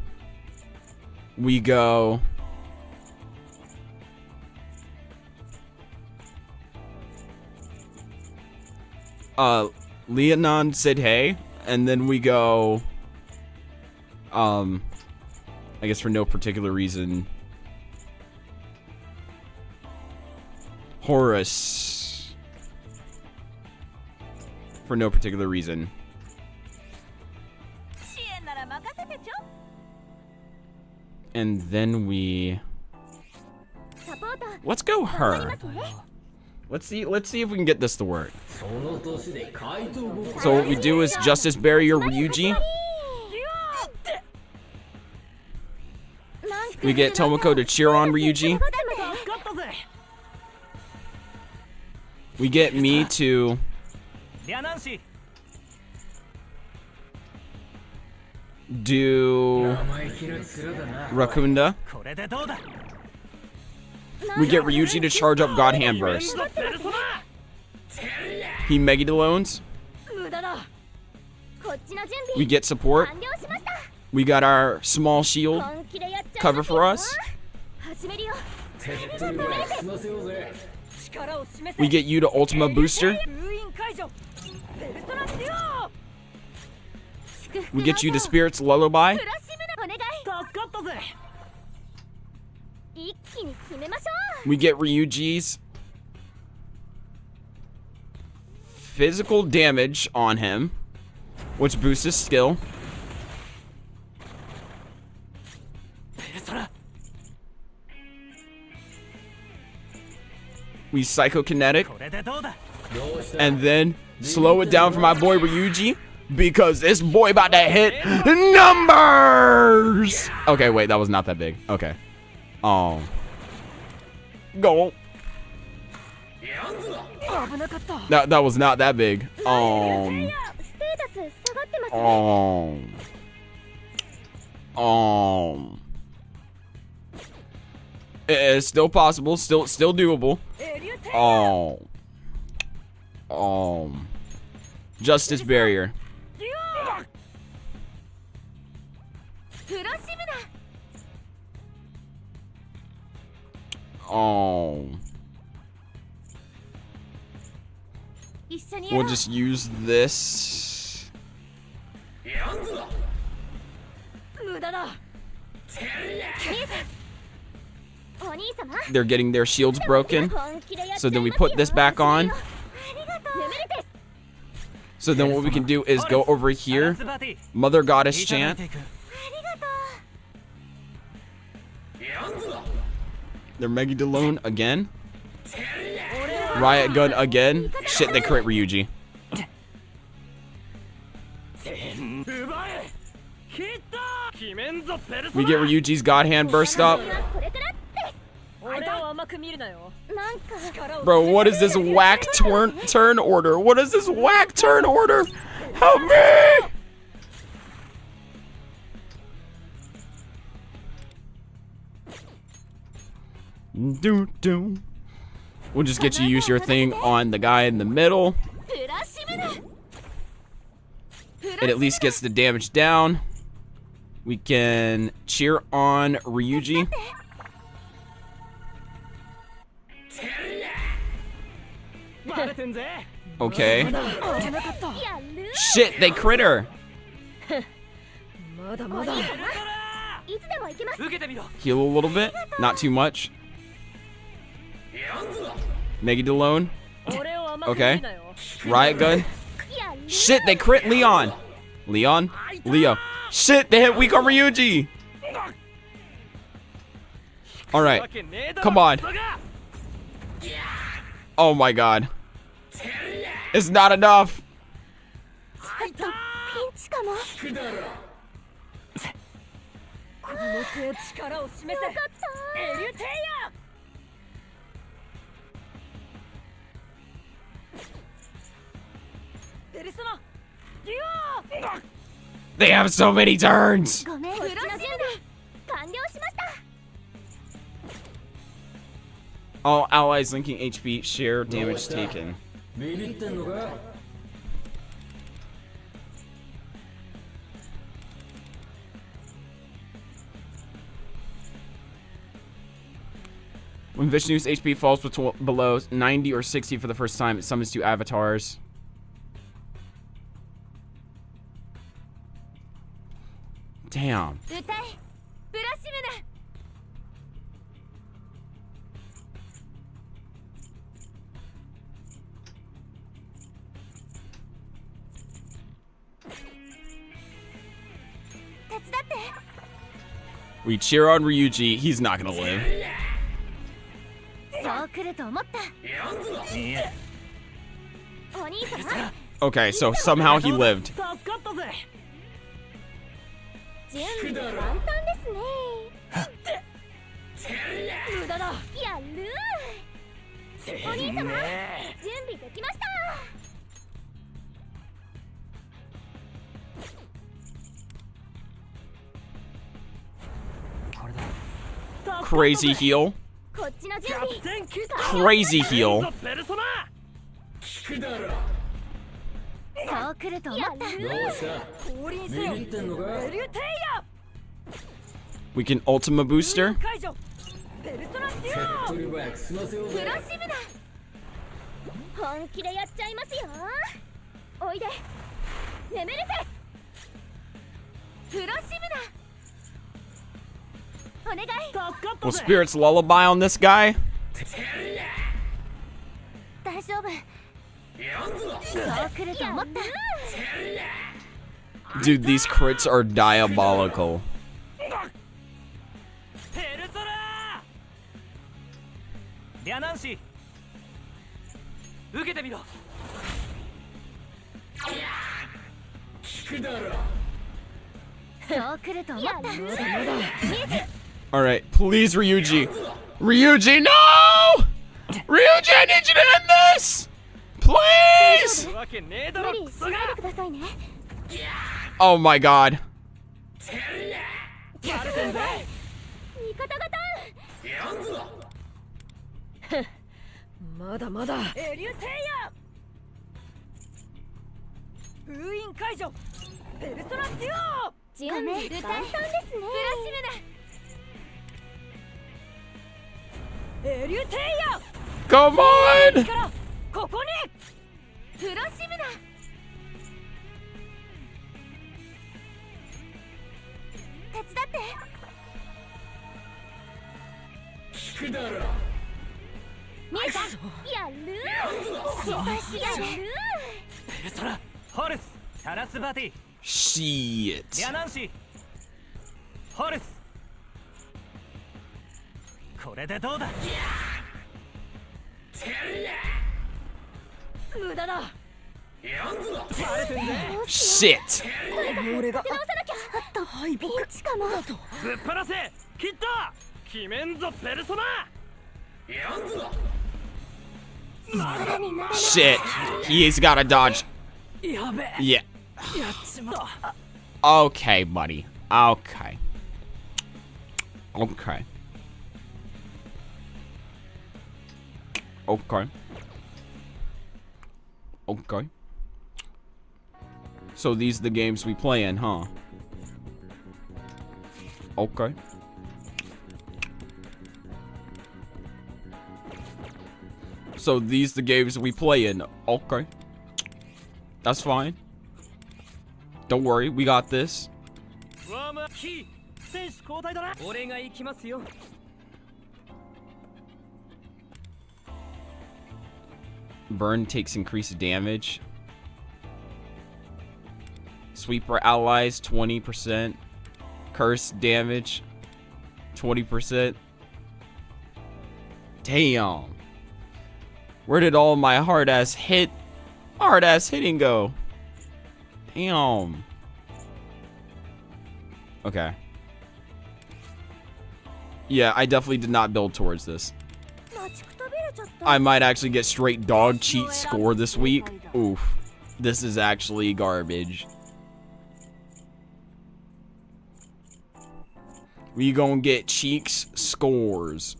We go... Leonon said hey, and then we go... I guess for no particular reason... Horus. For no particular reason. 支援なら任せてちょ And then we... サポート Let's go 頑張り her. ますね Let's see if we can get this to work. So what we do is Justice Barrier Ryuji. We get Tomoko to cheer on Ryuji. We get me to リアナンシー do Rakunda. これでどうだ。 We get Ryuji to charge up God Hand Burst. ペルソナ He Megidalones. 無駄だこっちの準備 We get support. 完了しました We got our small shield cover for us. We get you to Ultima Booster. We get you to Spirit's Lullaby. We get Ryuji's physical damage on him, which boosts his skill. We Psychokinetic. And then slow it down for my boy Ryuji, because this boy about to hit numbers. Okay, wait, that was not that big. Okay. Oh. Go. That was not that big. It's still possible, still doable. Justice Barrier. We'll just use this. They're getting their shields broken. So then we put this back on. So then what we can do is go over here. Mother Goddess chant. They're Mega Delone again. Riot Gun again. Shit, they crit Ryuji. We get Ryuji's God Hand burst up. Bro, what is this whack turn order? What is this whack turn order? Help me! We'll just get you to use your thing on the guy in the middle. It at least gets the damage down. We can cheer on Ryuji. Okay. Shit, they crit her. Heal a little bit, not too much. Mega Delone. Okay. Riot Gun. Shit, they crit Leon. Leo. Shit, they hit weak on Ryuji. Alright. Come on. Oh my god. It's not enough. They have so many turns. All allies linking HP share damage taken. When Vishnu's HP falls below 90 or 60 for the first time, it summons 2 avatars. Damn. We cheer on Ryuji. He's not gonna live. Okay, so somehow he lived. Crazy heal. Crazy heal. We can Ultima Booster. 解除ペルソナデュオプロシブだ本気でやっちゃいますよおいでネメルテスプロシブだお願い Will Spirits Lullaby on this guy? 大丈夫そう来ると思った Dude, these crits are diabolical. ペルソナリャナンシ受けてみろそう来ると思った Alright, please, Ryuji. Ryuji, no! Ryuji, I need you to end this! Please! わけねえだ無ろ理しないでくださいね Oh my god. 味方々まだまだエリュテイヤ封印解除ペルソナデュオ準備ルタンさんですねプラシムだエリュテイヤ Come on! からここにプロシムだ手伝って聞くだろミカやる心配しやるペルソナホルスサラスバティ Shit. リャナンシホルスこれでどうだ無駄だ Shit. 俺が直さなきゃあと敗北ピンチかもぶっ放せ切った決めんぞペルソナ Shit. He's got to dodge. やべ Yeah. やっちまった Okay, buddy. Okay. Okay. Okay. Okay. So these are the games we play in, huh? Okay. So these the games we play in. Okay. That's fine. Don't worry, we got this. ワーマーキー選手交代だな俺が行きますよ Burn takes increased damage. Sweeper allies 20%. Curse damage 20%. Damn. Where did all my hard ass hitting go? Damn. Okay. Yeah, I definitely did not build towards this. 待ちくたびれちゃった I might actually get straight dog cheat score this week. Oof. This is actually garbage. We gonna get Cheeks scores.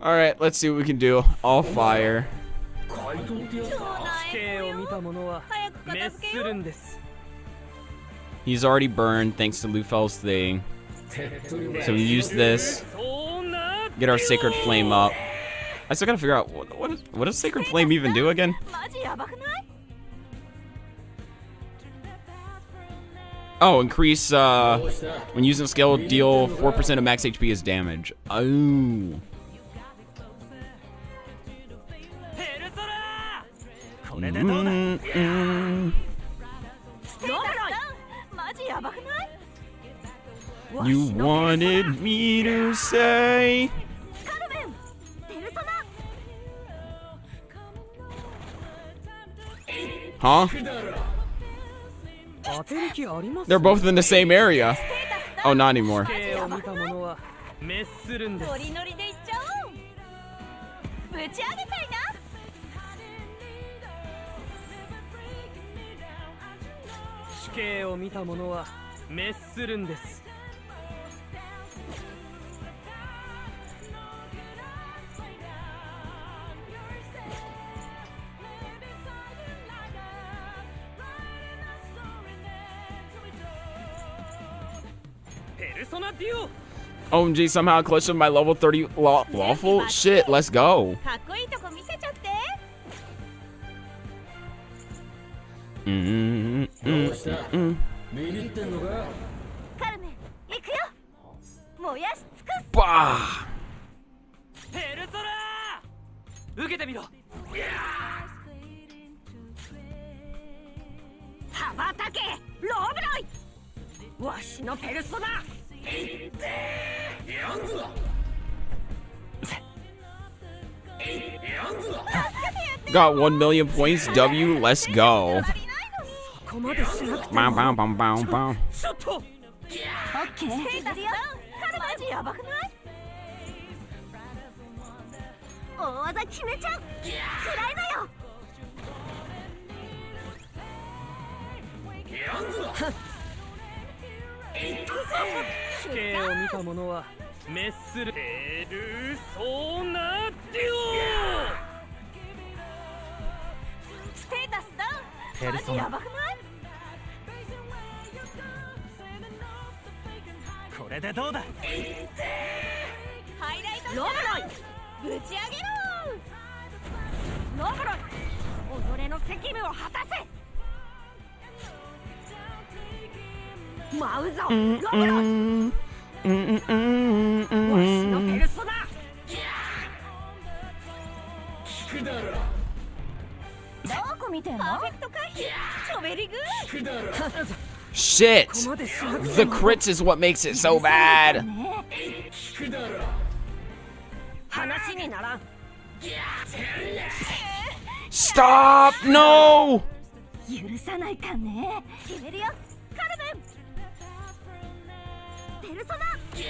Alright, let's see what we can do. All fire. 死刑を見た者は滅するんです He's already burned thanks to Lufel's thing. So we use this. そうな Get our Sacred Flame up. I still gotta figure out what does Sacred Flame even do again? マジやばくない Oh, increase when using a skill, deal 4% of max HP as damage. Oh. ペルソナこれでどうだ マジやばくない You wanted me to say. カルメンペルソナ Huh? 当てる気あります They're both in the same area. Oh, not anymore. 死刑を見た者は滅するんですノリノリでいっちゃおうぶち上げたいな死刑を見た者は滅するんですルソナデュオ OMG somehow clutched with my level 30 lawful? Shit, let's go. かっこいいとこ見せちゃって。カルメン、行くよ。燃やし尽くす。Bah! ペルソナ受けてみろ。羽ばたけ、ローブロイ。わしのペルソナ。Got 1 million points. W, let's go. ここまでしなくても。 Bow, bow, bow, bow, bow. ショット。オッケー。ステータスダウン。カルマジやばくない？大技決めちゃう。暗いのよ。死刑を見た者は滅する。ペルソナデュステータスダウン。ペルソナマジやばくない？オこれでどうだ。ハイライトローブロイ。ぶち上げろ。ローブロイ。己の責務を果たせ。舞うぞ。ローブロイ。わしのペルソナ。どこ見てんの？パーフェクト回避。チョベリグー。 Shit! The crits is what makes it so bad. 話にならん。 Stop! No! 許さないかね。決めるよ。カルメン。ペルソナ。準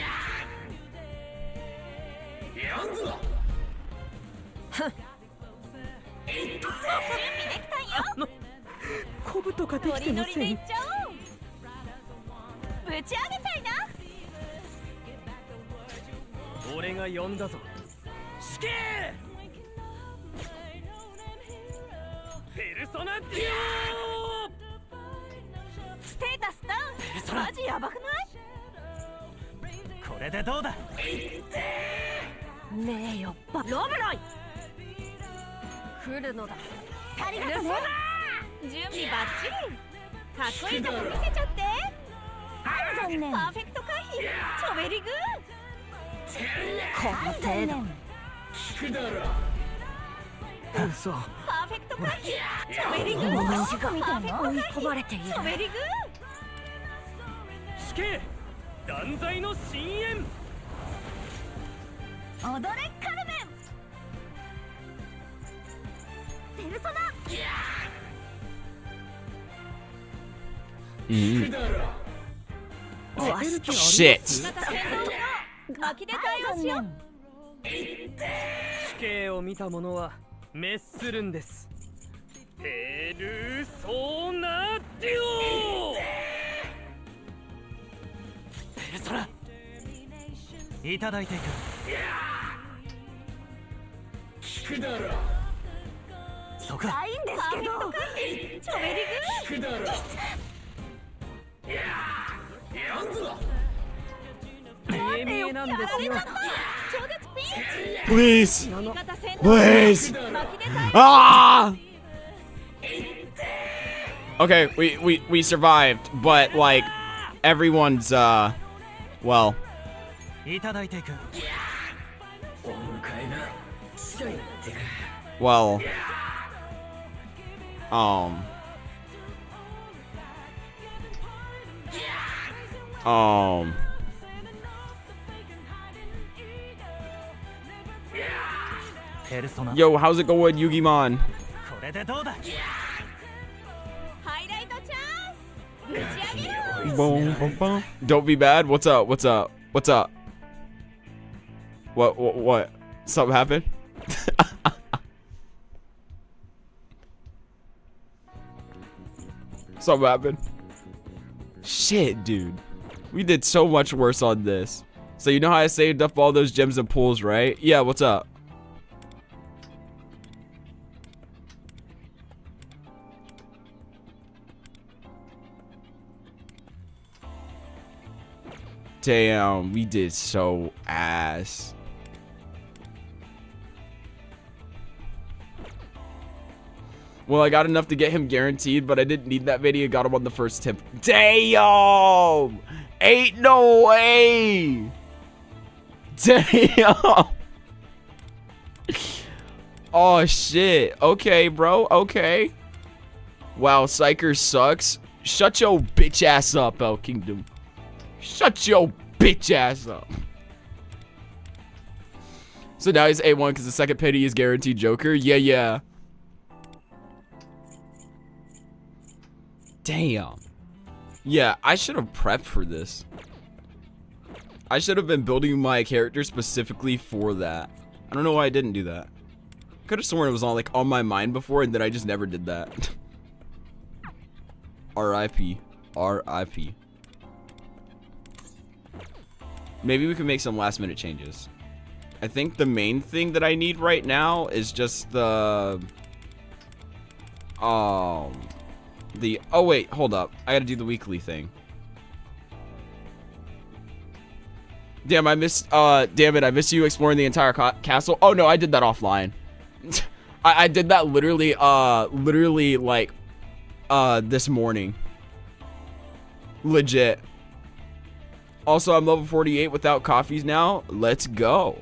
備できたんよ。コブとかでノリノリでいっちゃおう。ぶち上げたいな。俺が呼んだぞ。死刑。ペルソナデュステータスダウン。マジやばくない？オこれでどうだ。名誉ばロブロイ。来るのだ。ありがとね。準備バッチリ。かっこいいとこ見せちゃって。残念。パーフェクト回避。チョベリグー。この程度。嘘。パーフェクト回避。チョベリグー。どこ見てんの？追い込まれている。チョベリグ死刑。断罪の深淵。ー。踊れカルメン。ペルソナ。Shit. 巻きで対応しよう。死刑を見た者は滅するんです。ペルソナデュオ。ペルソナいただいていく。そうか。いいんですけど。チョベリグー。見え見えなんですよ。超絶ピンチ。 Please. 味方戦闘。 Please. 巻きで対応。 Ah! Okay, we survived, but like everyone's well. いただいていく。 Well.ペルソナ。 Yo, how's it going, Yugimon? これでどうだ。ハイライトチャンス。ぶち上げろ。 Boom, boom, boom. Don't be bad. What's up? What's up? What's up? What? Something happened? Something happened. Shit, dude. We did so much worse on this. So you know how I saved up all those gems and pools, right? Yeah, what's up? Damn, we did so ass. Well, I got enough to get him guaranteed, but I didn't need that video. Got him on the first tip. Damn! Ain't no way! Damn! Oh, shit. Okay, bro. Okay. Wow, Psyker sucks. Shut your bitch ass up, El Kingdom. Shut your bitch ass up. So now he's A1 because the second pity is guaranteed Joker. Yeah. Damn. Yeah, I should have prepped for this. I should have been building my character specifically for that. I don't know why I didn't do that. Could have sworn it was on my mind before, and then I just never did that. R.I.P. R.I.P. Maybe we can make some last minute changes. I think the main thing that I need right now is just the oh wait, hold up. I gotta do the weekly thing. Damn, I missed damn it, I missed you exploring the entire castle. Oh no, I did that offline. I did that literally like this morning. Legit. Also, I'm level 48 without coffees now. Let's go.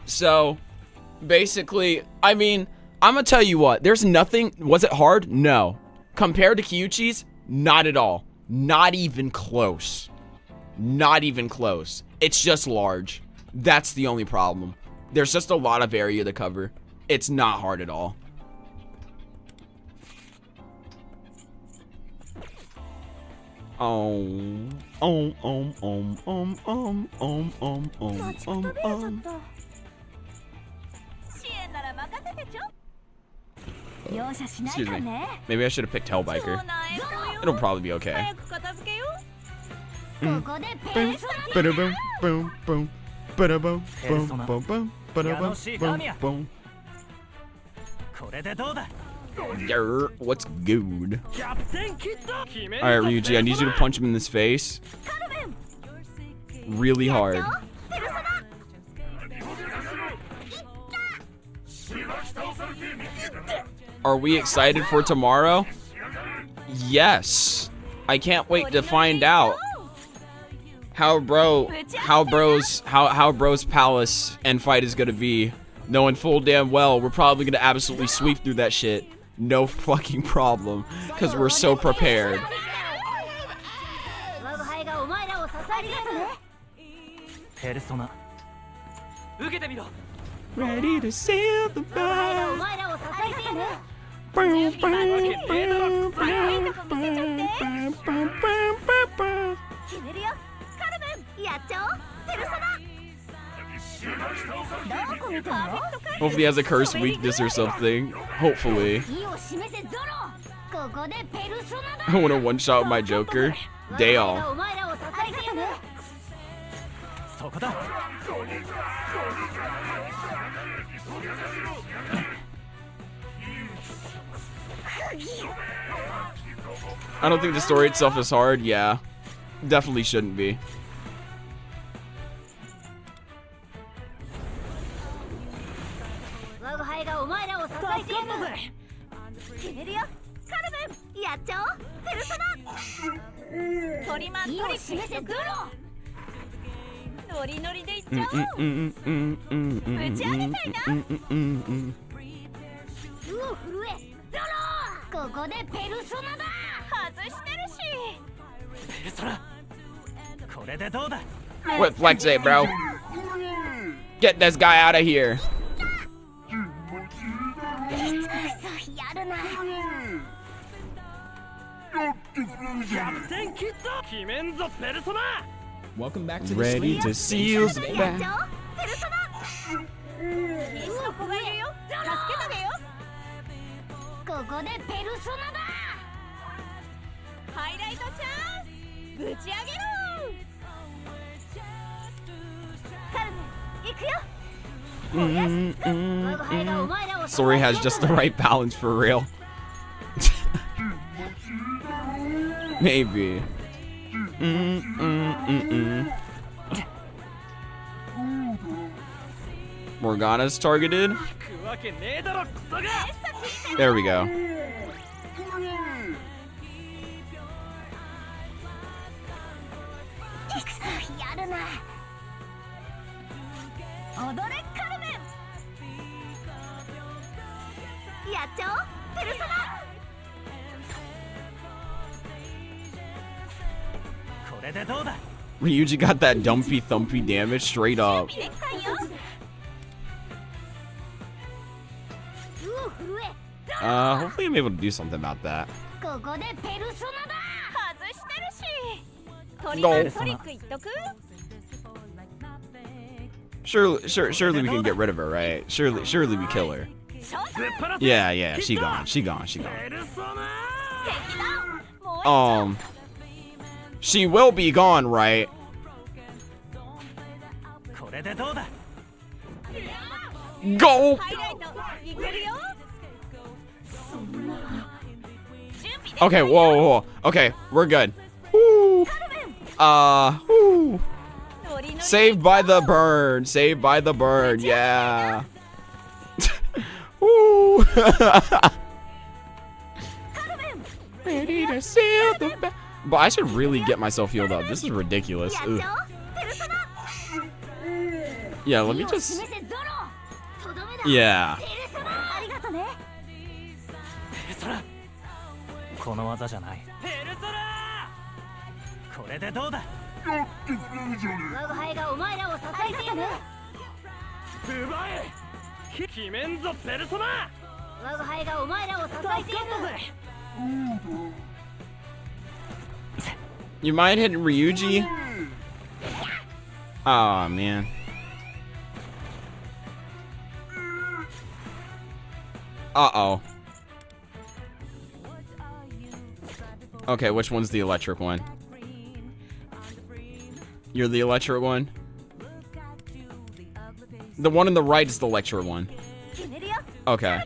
So, basically, I mean, I'm gonna tell you what. There's nothing. Was it hard? No. Compared to Kyuchi's, not at all. Not even close. Not even close. It's just large. That's the only problem. There's just a lot of area to cover. It's not hard at all. Excuse me. Maybe I should have picked Hellbiker. It'll probably be okay. What's good? Alright, Ryuji, I need you to punch him in this face. Really hard. Are we excited for tomorrow? Yes. I can't wait to find out how bro's palace and fight is gonna be, knowing full damn well we're probably gonna absolutely sweep through that shit. No fucking problem, because we're so prepared. Ready to sail the boat. Hopefully he has a cursed weakness or something. Hopefully. I want to one-shot my Joker. Dale. I don't think the story itself is hard. Yeah. Definitely shouldn't be. What flex it, bro? Get this guy out of here. Welcome back to the Ready to seal the back. Story has just the right balance for real. Maybe. Morgana's targeted. 行くわけねえだろクソが There we go. やるな踊れカルメンやっちゃおうペルソナ これでどうだ Ryuji got that dumpy thumpy damage straight up. でっかいようお震え Hopefully I'm able to do something about that. ここでペルソナだ外してるしトリ No. ック言っとく Surely we can get rid of her, right? Surely we kill her. ショータイム Yeah, she gone. ペルソナ 敵だもう She will be gone, right? これでどうだ Go! ハイライトいけるよそんな準備で Okay, whoa. Okay, we're good. Woo. Woo. Saved by the burn. Yeah. Woo. Ready to seal the ba- But I should really get myself healed up. This is ridiculous. やっ Ugh. ちゃおうペルソナ Yeah, let me 意を just. 示せゾロとどめだ Yeah. ペルソナありがとねペルソナこの技じゃないペルソナこれでどうだ 我が輩がお前らを支えている奪え決めんぞペルソナ 我が輩がお前らを支えている You mind hitting Ryuji? Oh man. Uh-oh. Okay, which one's the electric one? You're the electric one? The one on the right is the electric one. 決めるよ Okay.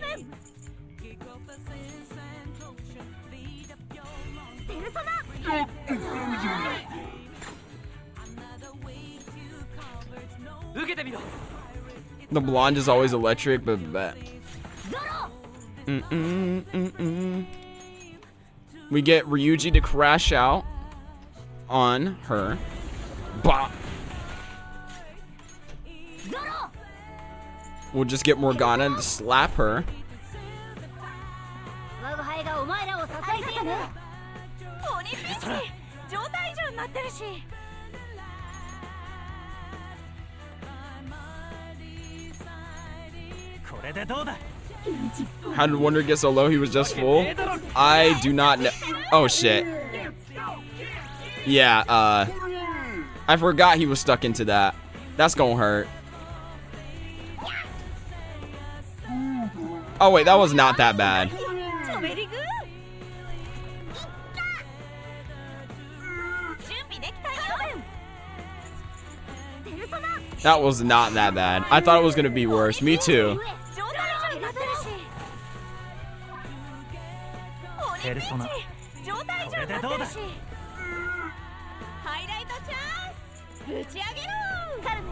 ペルソナ 受けてみろ The blonde is always electric, but... ゾロ We get Ryuji to crash out on her. Bah. ゾロ We'll just get Morgana to slap her. 我が輩がお前らを支えている鬼ピッチ状態異常になってるし これでどうだ How did Wonder get so low? He was just full? I do not know. Oh, shit. Yeah, I forgot he was stuck into that. That's gonna hurt. Oh, wait, that was not that bad. チョベリグ準備できたよペルソナ That was not that bad. I thought it was gonna be worse. Me too. 状態異常になってるしペルソナ状態異常になってるしハイライトチャンスぶち上げろカルメン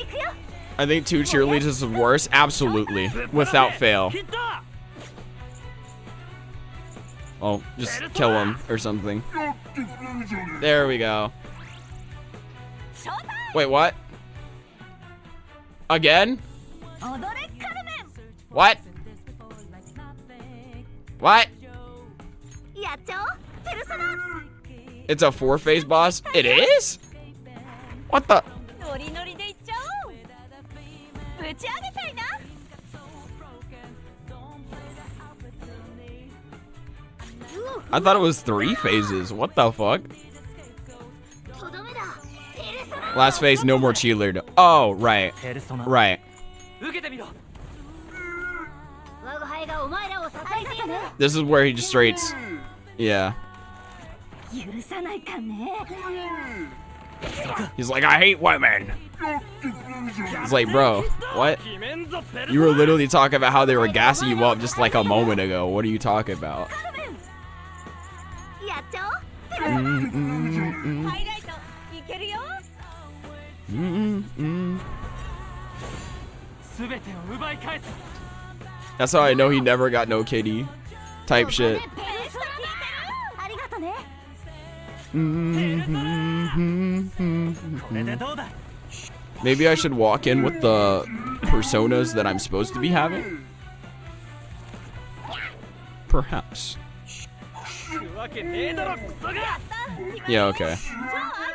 行くよ I think 2 cheerleaders is worse. Absolutely. Without fail. 切った Oh, just kill him or something. There we go. ショータイム Wait, what? Again? 踊れカルメ What? What? ンやっちゃおうペルソナ It's a 4-phase boss? It is? What the? ノリノリでいっちゃおうぶち上げちゃいな I thought it was 3 phases. What the fuck? とどめだペルソナ Last phase, no more cheerleader. Oh, right. ペルソナ Right. 受けてみろ我が輩がお前らを支えている This is where he just straights. Yeah. 許さないかね He's like, I hate women. It's like, bro, what? 決めんぞペルソナ You were literally talking about how they were gassing you up just like a moment ago. What are you talking about? やっちゃおうペハイライトいけるよ。全てを奪い返す。 That's how I know he never got no kitty type shit. ありがとね。これでどうだ。 Maybe I should walk in with the personas that I'm supposed to be having? Perhaps. 行くわけねえだろクソが。 Yeah, okay. 超あ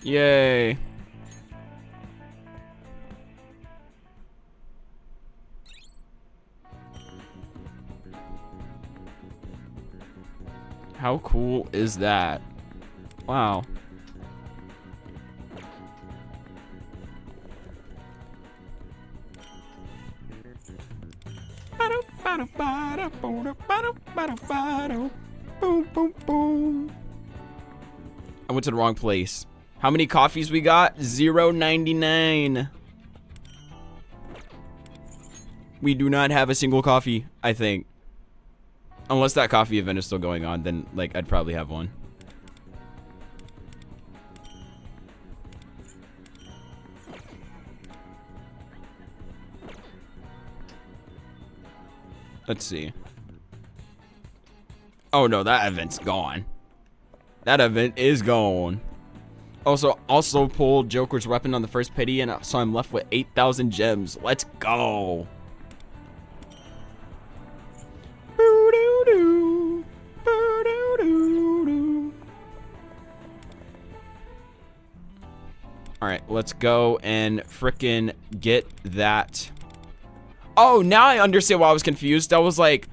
げ。 Yay. How cool is that? Wow. I went to the wrong place. How many coffees we got? 0.99. We do not have a single coffee, I think. Unless that coffee event is still going on, then like I'd probably have one. Let's see. Oh no, that event's gone. That event is gone. Also pulled Joker's weapon on the first pity, and so I'm left with 8,000 gems. Let's go. Boo-doo-doo. Boo-doo-doo-doo. All right, let's go and frickin' get that. Oh, now I understand why I was confused. I was like,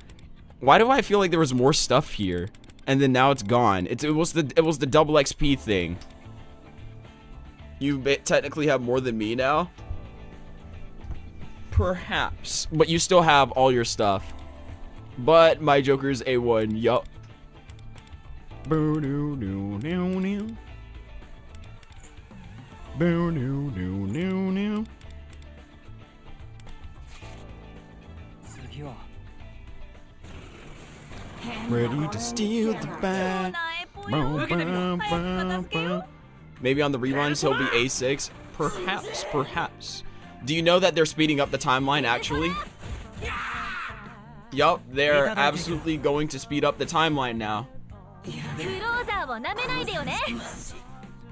why do I feel like there was more stuff here? And then now it's gone. It was the double XP thing. You technically have more than me now. Perhaps, but you still have all your stuff. But my Joker's A1. Yup. Boo doo doo doo doo. Boo doo doo doo doo. Ready to steal the bag. Maybe on the reruns he'll be A6. Perhaps, perhaps. Do you know that they're speeding up the timeline actually? Yup, they're absolutely going to speed up the timeline now.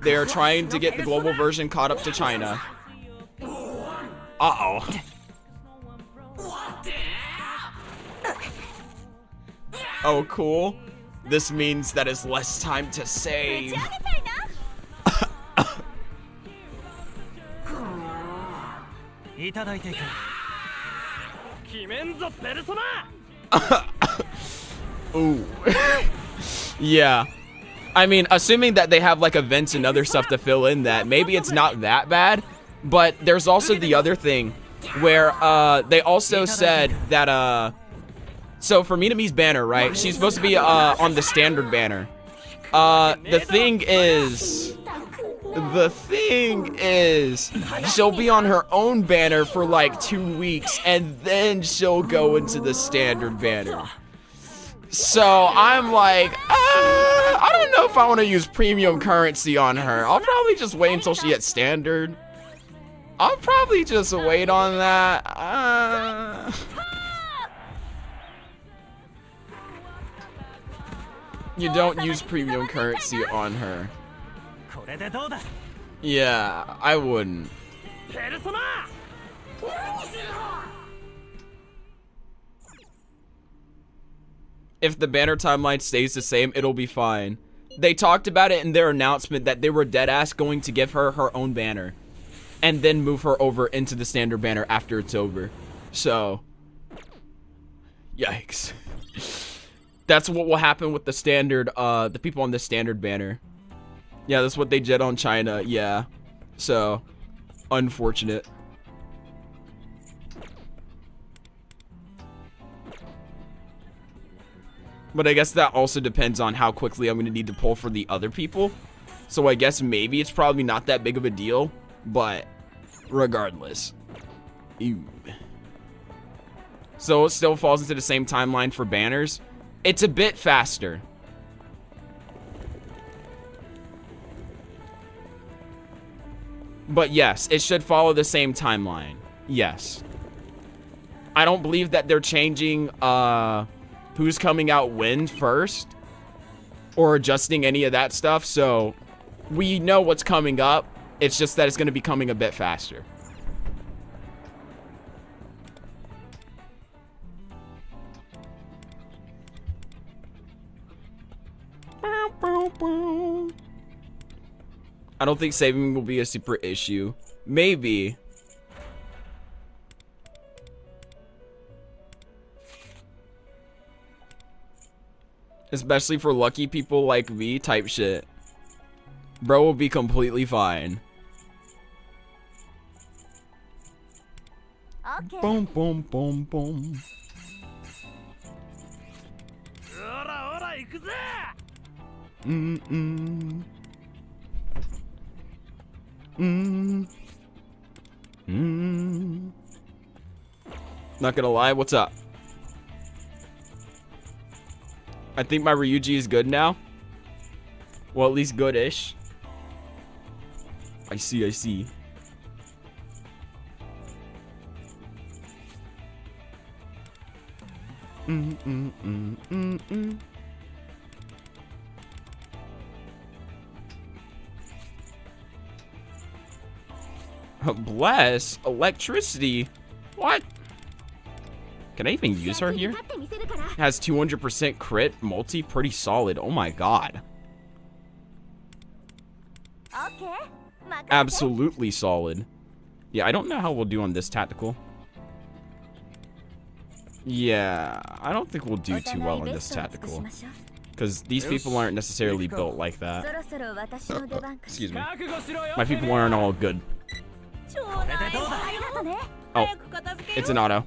They're trying to get the global version caught up to China. Uh-oh. Oh, cool. This means that it's less time to save. Ooh. Yeah. I mean, assuming that they have like events and other stuff to fill in that, maybe it's not that bad. But there's also the other thing where they also said that so for Minami's banner, right? She's supposed to be on the standard banner. The thing is she'll be on her own banner for like 2 weeks and then she'll go into the standard banner. So I'm like, I don't know if I want to use premium currency on her. I'll probably just wait until she hits standard. I'll probably just wait on that. You don't use premium currency on her. Yeah, I wouldn't. If the banner timeline stays the same, it'll be fine. They talked about it in their announcement that they were deadass going to give her her own banner and then move her over into the standard banner after it's over. So, yikes. That's what will happen with the standard, the people on the standard banner. Yeah, that's what they did on China, yeah. So, unfortunate. But I guess that also depends on how quickly I'm going to need to pull for the other people. So I guess maybe it's probably not that big of a deal, but regardless. Ew. So it still falls into the same timeline for banners. It's a bit faster. But yes, it should follow the same timeline. Yes. I don't believe that they're changing who's coming out when first or adjusting any of that stuff. So we know what's coming up. It's just that it's going to be coming a bit faster. I don't think saving will be a super issue. Maybe. Especially for lucky people like me type shit. Bro will be completely fine. Okay. Boom, boom, boom, boom. Mm-mm. Not gonna lie, what's up? I think my Ryuji is good now. Well, at least good-ish. I see, I see. Bless electricity. What? Can I even use her here? Has 200% crit, multi, pretty solid. Oh my god. Okay. Absolutely solid. Yeah, I don't know how we'll do on this tactical. Yeah, I don't think we'll do too well on this tactical. Because these people aren't necessarily built like that. Excuse me. My people aren't all good. Oh, it's an auto.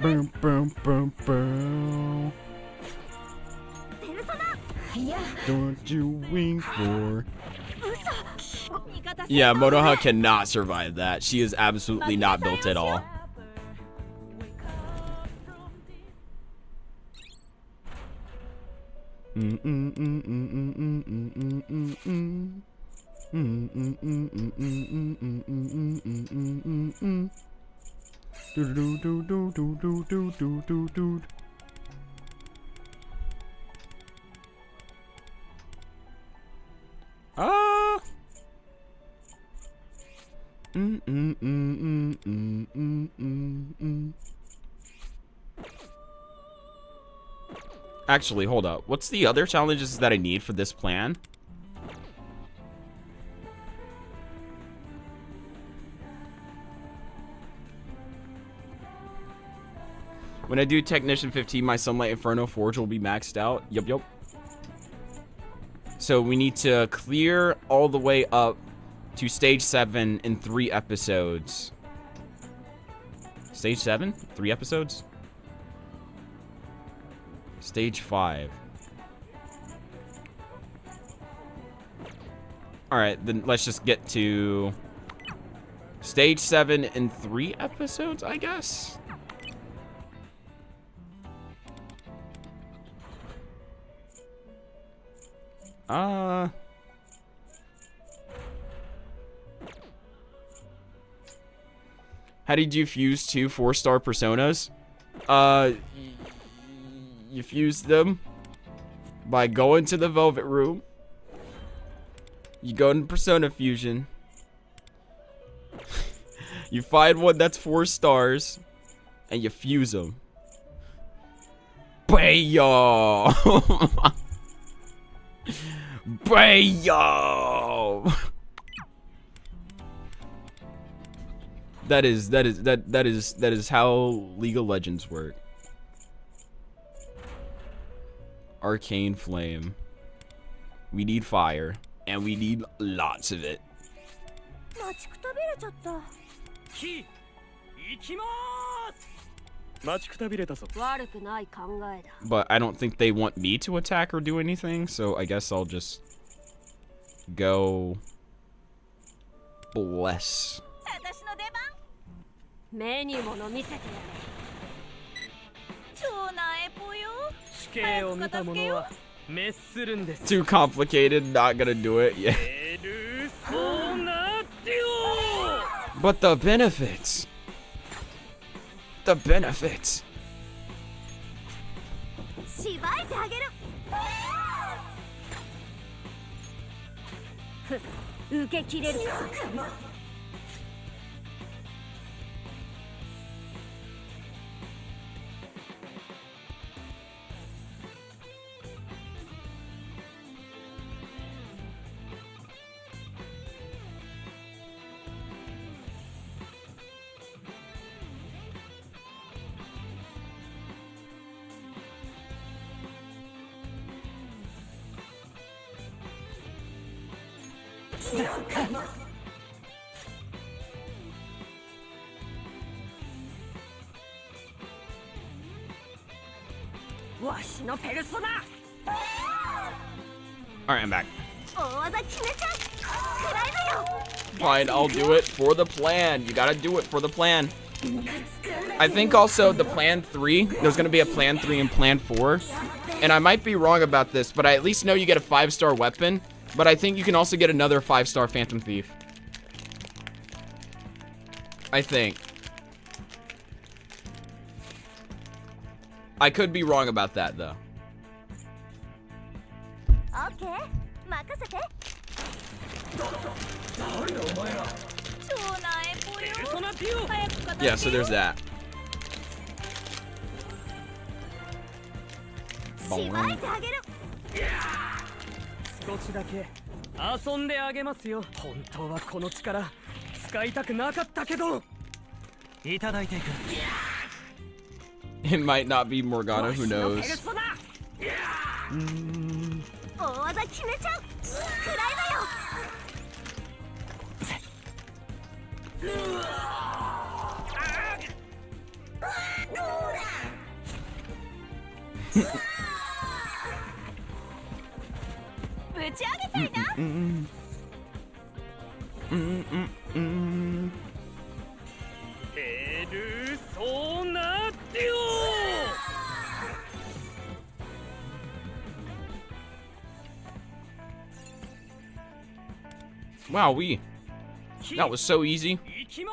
Boom, boom, boom, boom. Don't you wink for? Yeah, Monoha cannot survive that. She is absolutely not built at all. Actually, hold up. What's the other challenges that I need for this plan? When I do Technician 15, my Sunlight Inferno Forge will be maxed out. Yup. So we need to clear all the way up to stage 7 in 3 episodes. Stage 7? 3 episodes? Stage 5. Alright, then let's just get to stage 7 in 3 episodes, I guess? How did you fuse 2 4-star personas? You fuse them by going to the Velvet Room. You go into Persona Fusion. You find one that's 4 stars, and you fuse them. Bayo! Bayo! That is how League of Legends work. Arcane Flame. We need fire, and we need lots of it. 待ちくたびれたぞ。悪くない考えだ。 But I don't think they want me to attack or do anything, so I guess I'll just go bless. 私の出番。目に物見せてやれ。超なえぽよ。死刑を見た者は滅するんです。 Too complicated, not gonna do it. Yeah. ペルソナデュ But the benefits. The benefits. しばいてあげる。ふ、受け切れるか。わしのペルソナ。 Alright, I'm back. 大技決めちゃう。くらいだよ。 Fine, I'll do it for the plan. You gotta do it for the plan. I think also the plan 3, there's gonna be a plan 3 and plan 4. And I might be wrong about this, but I at least know you get a 5-star weapon. But I think you can also get another 5-star Phantom Thief. I think. I could be wrong about that though. オッケー、任せて。超なえぽよ。ペルソナデュ早く片付け Yeah, so there's that. しばいてあげる。少しだけ遊んであげますよ。本当はこの力使いたくなかったけど。いただいていく。 It might not be Morgana, who ペル knows. ソナ。大技決めちゃう。くらいだよ。 ぶち上げたいな。ペルソナデュ Wow, that was so easy. いきま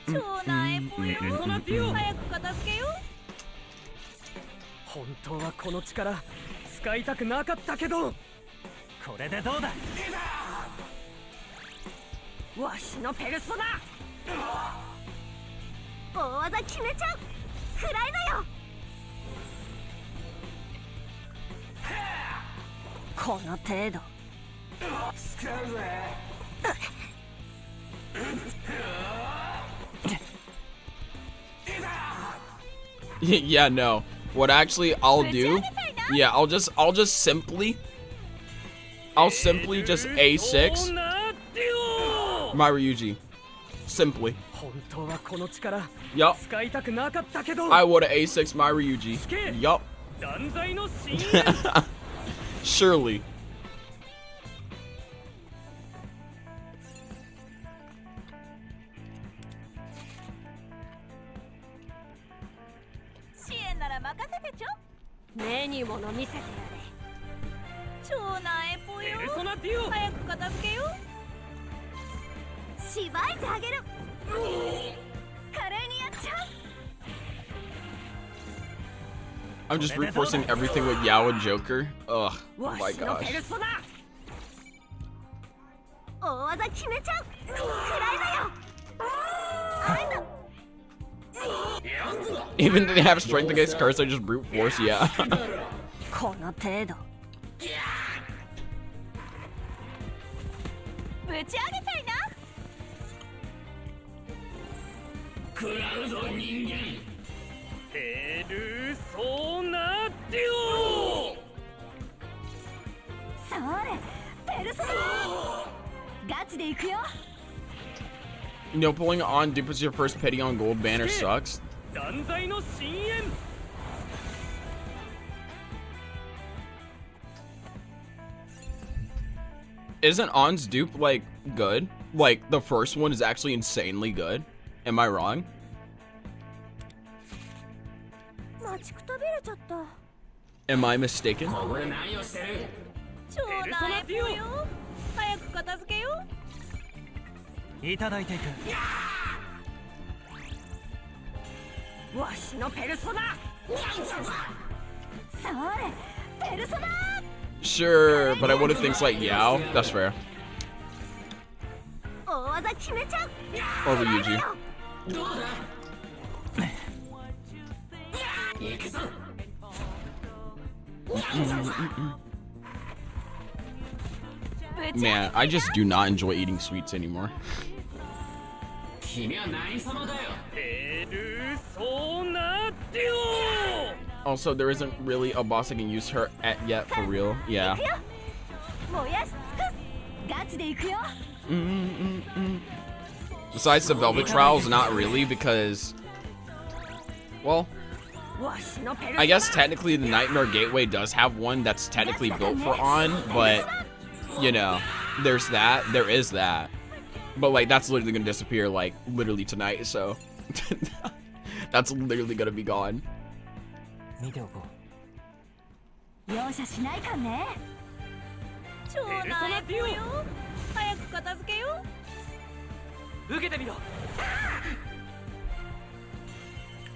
超なえぽよ。早く片付けよ。本当はこの力使いたくなかったけど。これでどうだ。わしのペルソナ。大技決めちゃう。くらいだよ。この程度。 Yeah, no. What actually I'll do? Yeah, I'll simply just A6 my Ryuji. Simply. 本当はこの力 Yup. 使いたくなかったけど。 I would have A6 my Ryuji. Yup. 断罪の深淵。 Surely. 支援なら任せてちょ。目に物見せてやれ。超なえぽよ。ペルソナデュオ。早く片付けよ。しばいてあげる。華麗にやっちゃう。 I'm just reinforcing everything with Yao and Joker. Ugh. Oh わ my しのペ gosh. ルソナ。大技決めちゃう。くらいだよ。あいだ。 Even if they have strength against curse, I just brute force, yeah. この程度。ぶち上げたいな。 ペルソナデュオ。それ、ペルソナ。ガチで行くよ。You know, pulling on dupe as your first pity on gold banner sucks. 断罪の深淵 Isn't On's dupe, like, good? Like, the first one is actually insanely good. Am I wrong? 待ちくたびれちゃった Am I mistaken? 超なえぽよ早く片付けよいただいていくわしのペルソナそれペルソナ Sure, but I would have thinks like Yao. That's fair. 大技決めちゃう Over Yuji. Man, I just do not enjoy eating sweets anymore. ペルソナデュオ Also, there isn't really a boss I can use her at yet for real. Yeah. 燃やし尽くすガチで行くよ Besides the Velvet Trials, not really, because, well, わしのペルソナ I guess technically the Nightmare Gateway does have one that's technically built for On, but, you know, there's that, there is that. But, like, that's literally gonna disappear, like, literally tonight, so that's literally gonna be gone. 見ておこ容赦しないかね超なえぽよ早く片付けよう受けてみろ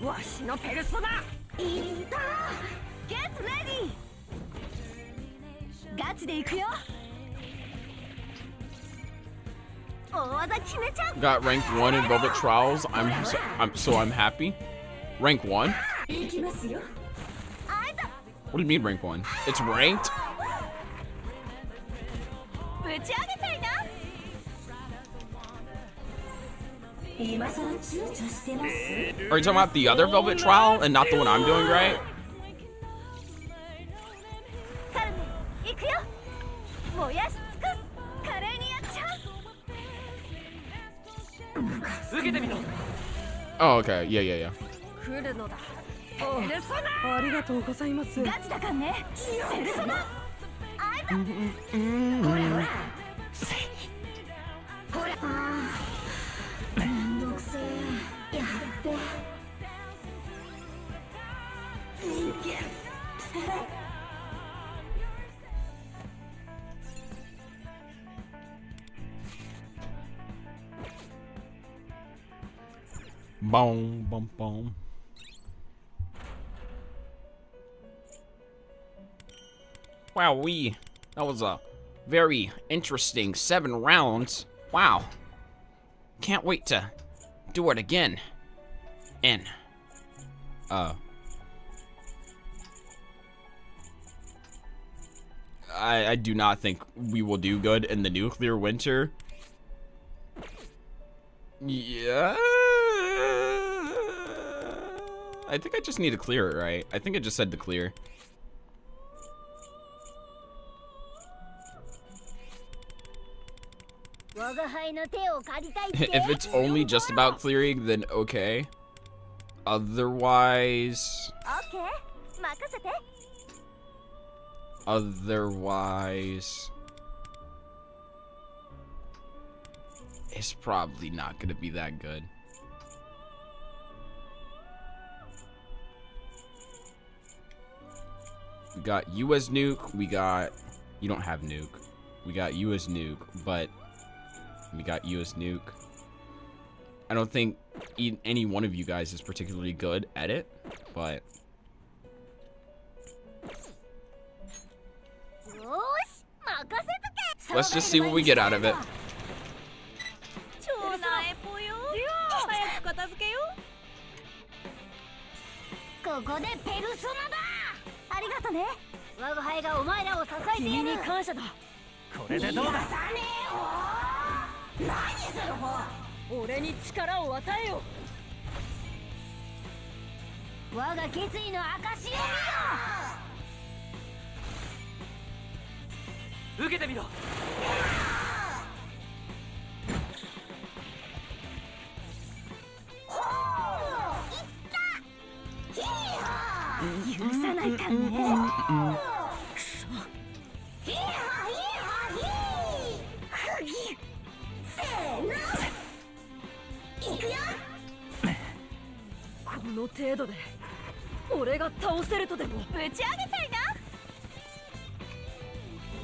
わしのペルソナいったゲットレディガチで行くよ大技決めちゃう Got rank 1 in Velvet Trials. I'm happy. Rank 1? 行きますよあいた What do you mean rank 1? It's ranked? ぶち上げちゃいな今さら躊躇してます Are you talking about the other Velvet Trial and not the one I'm doing, right? カルメ行くよ燃やし尽くす華麗にやっちゃう受けてみろ Oh, okay. Yeah. 来るのだペルソナありがとうございますガチだかんねペルソナあいたほらめんどくせえやってBoom, boom, boom. Wowee. That was a very interesting 7 rounds. Wow. Can't wait to do it again. And, I do not think we will do good in the nuclear winter. Yeah. I think I just need to clear it, right? I think I just said to clear. If it's only just about clearing, then okay. Otherwise... It's probably not gonna be that good. We got you as nuke, we got... You don't have nuke. We got you as nuke, but... We got you as nuke. I don't think any one of you guys is particularly good at it, but... Let's just see what we get out of it. 超なえぽよ早く片付けよここでペルソナだありがとね我が輩がお前らを支えている君に感謝だこれでどうだ何する方俺に力を与えよ我が決意の証を受けてみろの程度で俺が倒せるとでもぶち上げたいな。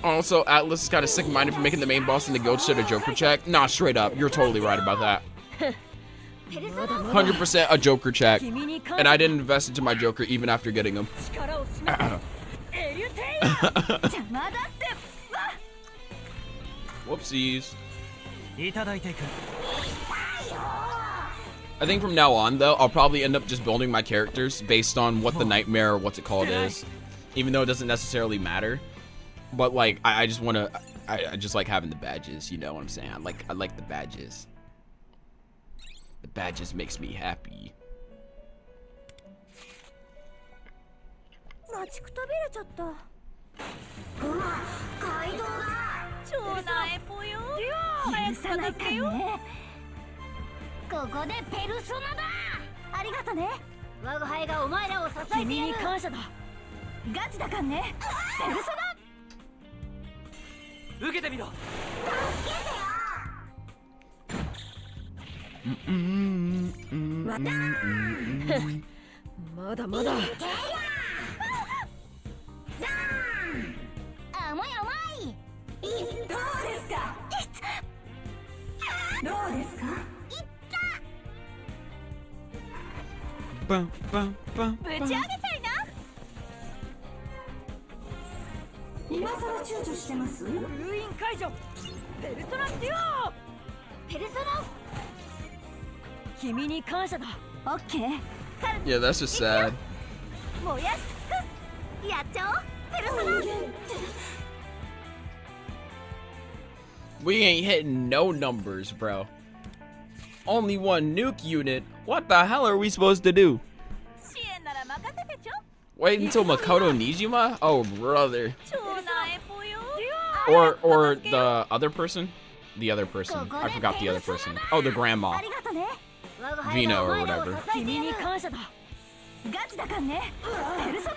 Also, Atlas is kind of sick-minded for making the main boss in the Goat Shit a Joker check. Nah, straight up. You're totally right about that. 100% a Joker check. And I didn't invest into my Joker even after getting him. 力を示せエリュテイヤ邪魔だってわ Whoopsies. いただいていく。 I think from now on, though, I'll probably end up just building my characters based on what the nightmare or what's it called is. Even though it doesn't necessarily matter. But, like, I just want to... I just like having the badges, you know what I'm saying? I like the badges. The badges makes me happy. 待ちくたびれちゃったうわ街道だ超なえぽよ早く片付けよここでペルソナだありがとね我が輩がお前らを支えてやる君に感謝だガチだかんねペルソナ受けてみろ。まだまだ甘い甘いどうですかどうですか Bum, bum, bum, ぶち上げたいな今さら躊躇してます封印解除ペルソナデュオペルソナ君に感謝だオッケー Yeah, that's just sad. 燃やし尽くすやっちゃおうペルソナ We ain't hitting no numbers, bro. Only one nuke unit? What the hell are we supposed to do? 支援なら任せてちょ Wait until Makoto Nijima? Oh, brother. 超なえぽよ Or the other person? The other person. I forgot the other person. Oh, the grandma. ありがとね Vino or whatever. 君に感謝だガチだかんねペルソナ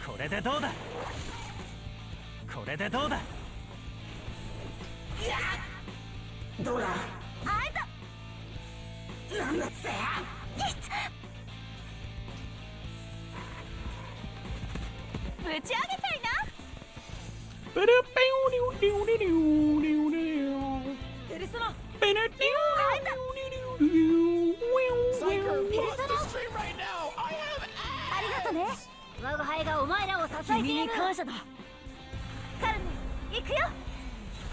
これでどうだ。これでどうだ。どうだあいたなんだってぶち上げたいなペルソナあいた Psycho, pause the stream right now. I have ありがとね我が輩がお前らを支えてやる君に感謝だカルネ行くよ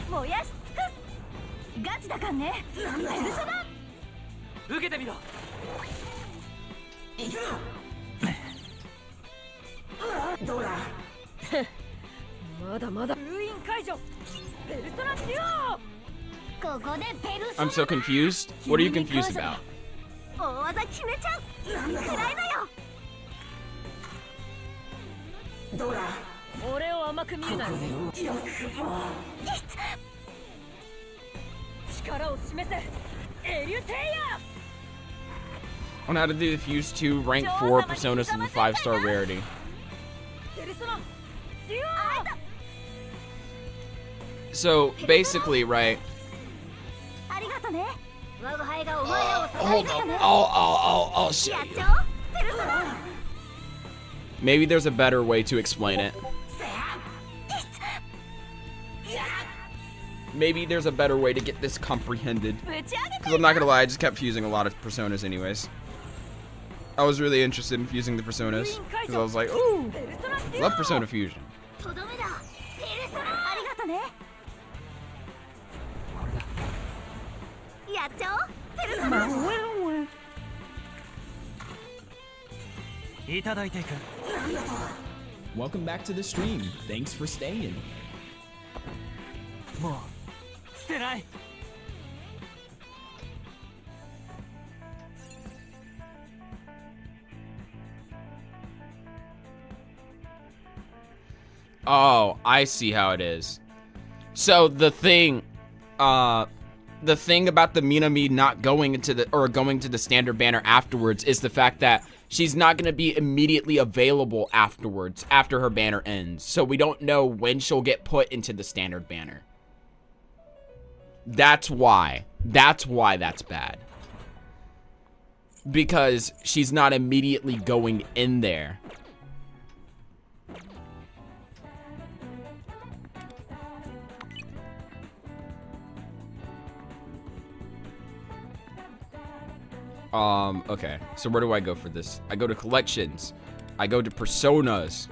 燃やし尽くすガチだかんねペルソナ受けてみろ。どうだまだまだ封印解除ペルソナデュオここでペルソナ I'm so confused. What are you confused about? 大技決めちゃうくらいだよどうだ俺を甘く見るなよ力を示せエリュテイヤ On how to do the Fuse 2 rank 4 personas with a 5-star rarity. ペルソナデュオ So basically, right? ありがとね我が輩がお前らを支え Hold て on. ね I'll show やっ you. ちゃおうペルソナ Maybe there's a better way to explain it. Maybe there's a better way to get this comprehended. ぶち上げ Because I'm not gonna lie, I just kept fusing a lot of personas anyways. I was really interested in fusing the personas. Because I was like, ooh, ペルソナデュオ love persona fusion. とどめだペルソナありがとねやっちゃおうペルソナいただいていく。 Welcome back to the stream. Thanks for staying. もう捨てない。 Oh, I see how it is. So the thing about the Minami not going into the standard banner afterwards is the fact that she's not going to be immediately available afterwards after her banner ends. So we don't know when she'll get put into the standard banner. That's why. That's why that's bad. because she's not immediately going in there. Okay. So where do I go for this? I go to collections. I go to personas.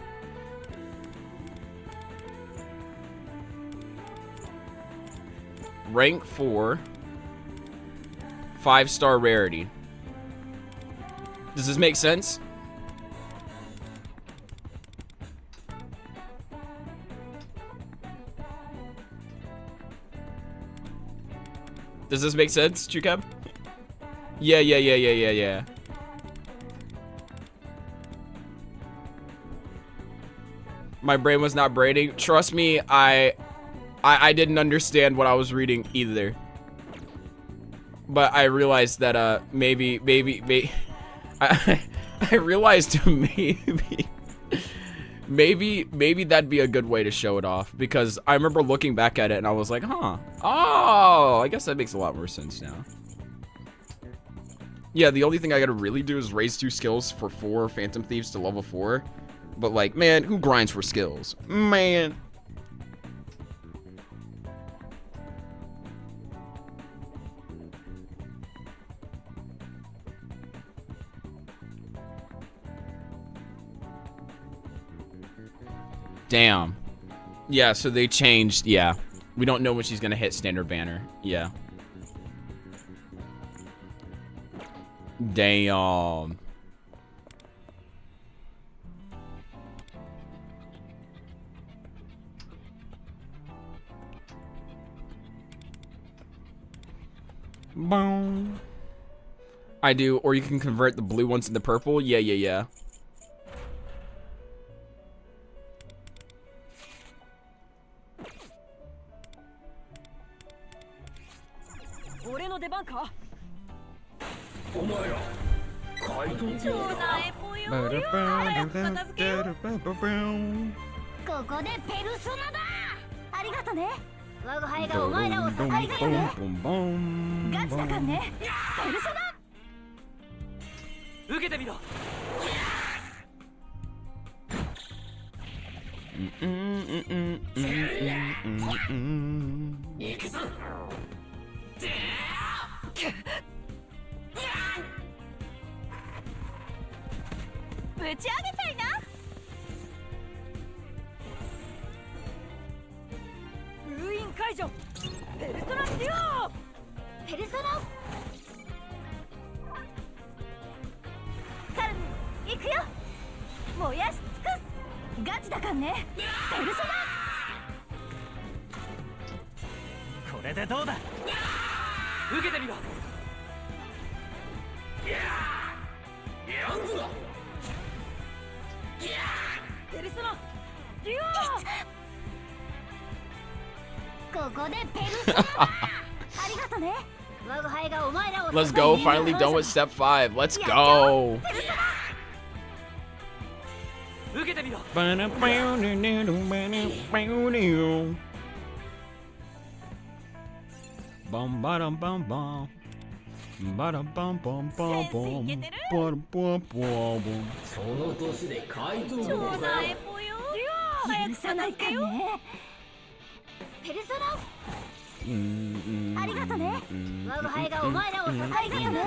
Rank 4. 5-star rarity. Does this make sense? Does this make sense, Chukab? Yeah. My brain was not braiding. Trust me, I didn't understand what I was reading either. But I realized that maybe I realized maybe that'd be a good way to show it off, because I remember looking back at it and I was like, huh. Oh, I guess that makes a lot more sense now. Yeah, the only thing I gotta really do is raise 2 skills for 4 Phantom Thieves to level 4. But like, man, who grinds for skills? Man. Damn. Yeah, so they changed, yeah. We don't know when she's gonna hit standard banner. Yeah. Damn. Boom. I do, or you can convert the blue ones into purple. Yeah. 俺の出番か。お前ら怪盗ちょうだいぽよ。早く片付けよう。ここでペルソナだ。ありがとね。我が輩がお前らを支えてるね。ガチだからね。ペルソナ。受けてみろ。行くぞ。ぶち上げたいな。封印解除。ペルソナデュオ。ペルソナ。カルム行くよ。燃やし尽くす。ガチだからね。ペルソナ。これでどうだ。受けてみろ。やんぞ。ペルソナデュオ。ここでペルソナ。ありがとね。我が輩がお前らを。Let's go. Finally done with step 5. Let's go. 受けてみろ。Bum bum bum bum. Bum bum bum bum bum. Bum bum bum. その年で怪盗ちょうだいぽよ。許さないかね。ペルソナ。ありがとね。我が輩がお前らを支えてるね。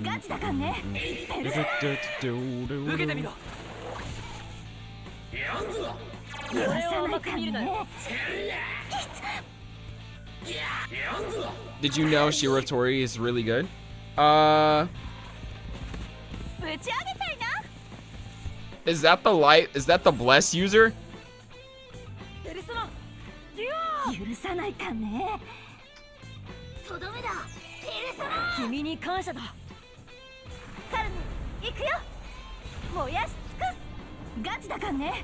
ガチだからね。ペルソナ。受けてみろ。やんぞ。許さないかね。Did you know Shiratori is really good? Is that the light? Is that the bless user? 許さないかね。とどめだ。ペルソナ。君に感謝だ。カルム行くよ。燃やし尽くす。ガチだからね。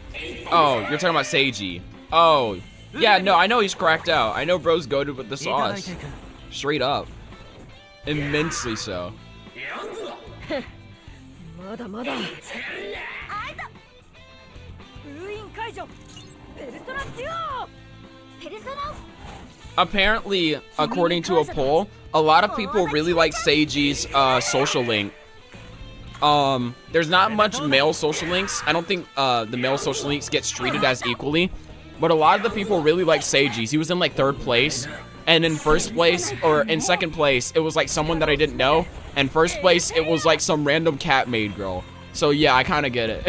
Oh, you're talking about Seiji. Oh. Yeah, no, I know he's cracked out. I know bro's goated with the sauce. Straight up. Immensely so. まだまだ。あいた。封印解除。ペルソナデュオ。Apparently, according to a poll, a lot of people really like Seiji's social link. There's not much male social links. I don't think the male social links get treated as equally, but a lot of the people really like Seiji's. He was in like 3rd place, and in 1st place, or in 2nd place, it was like someone that I didn't know, and 1st place, it was like some random cat maid girl. So yeah, I kind of get it.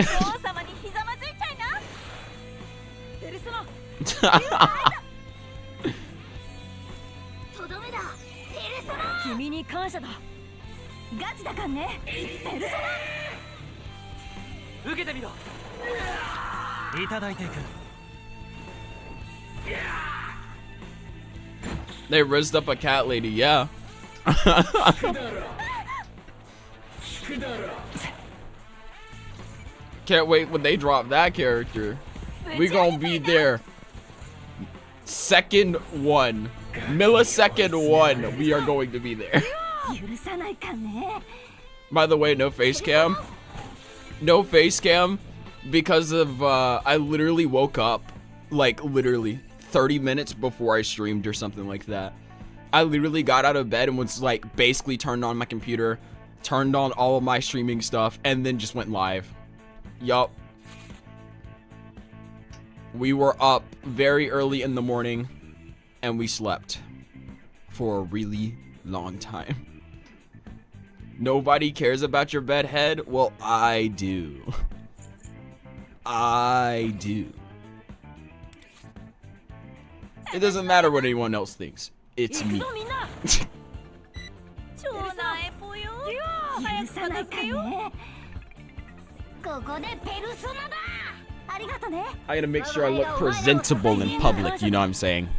They rizzed up a cat lady, yeah. Can't wait when they drop that character. We gonna be there. Second 1. Millisecond 1. We are going to be there. By the way, no face cam. No face cam because of I literally woke up like literally 30 minutes before I streamed or something like that. I literally got out of bed and was like basically turned on my computer, turned on all of my streaming stuff, and then just went live. Yup. We were up very early in the morning and we slept for a really long time. Nobody cares about your bedhead? Well, I do. I do. It doesn't matter what anyone else thinks. It's me. I gotta make sure I look presentable in public, you know what I'm saying?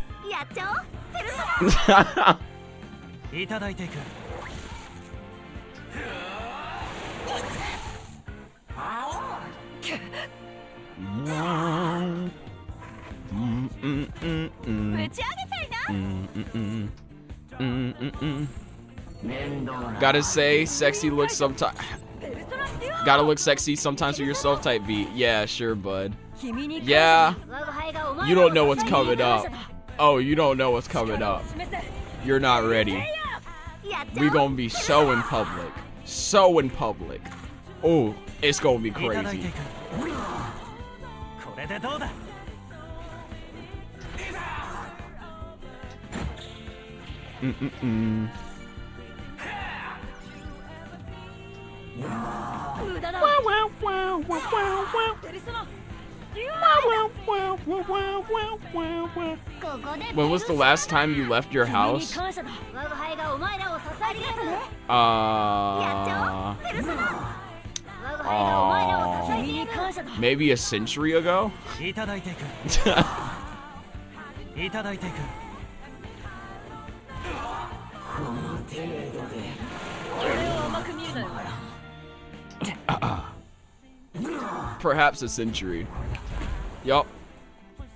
Gotta say, sexy looks sometimes. Gotta look sexy sometimes with your self-type beat. Yeah, sure, bud. Yeah. You don't know what's coming up. Oh, you don't know what's coming up. You're not ready. We gonna be so in public. So in public. Oh, it's gonna be crazy. When was the last time you left your house? Maybe a century ago? Perhaps a century. Yup.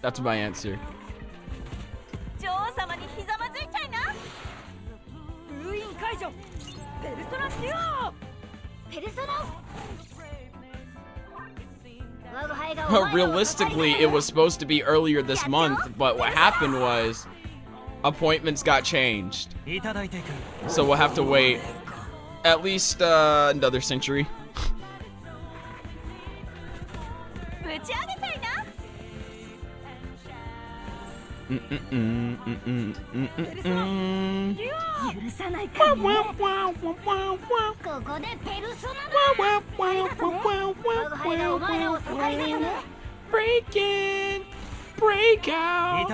That's my answer. Realistically, it was supposed to be earlier this month, but what happened was appointments got changed. So we'll have to wait at least another century. Break in, break out.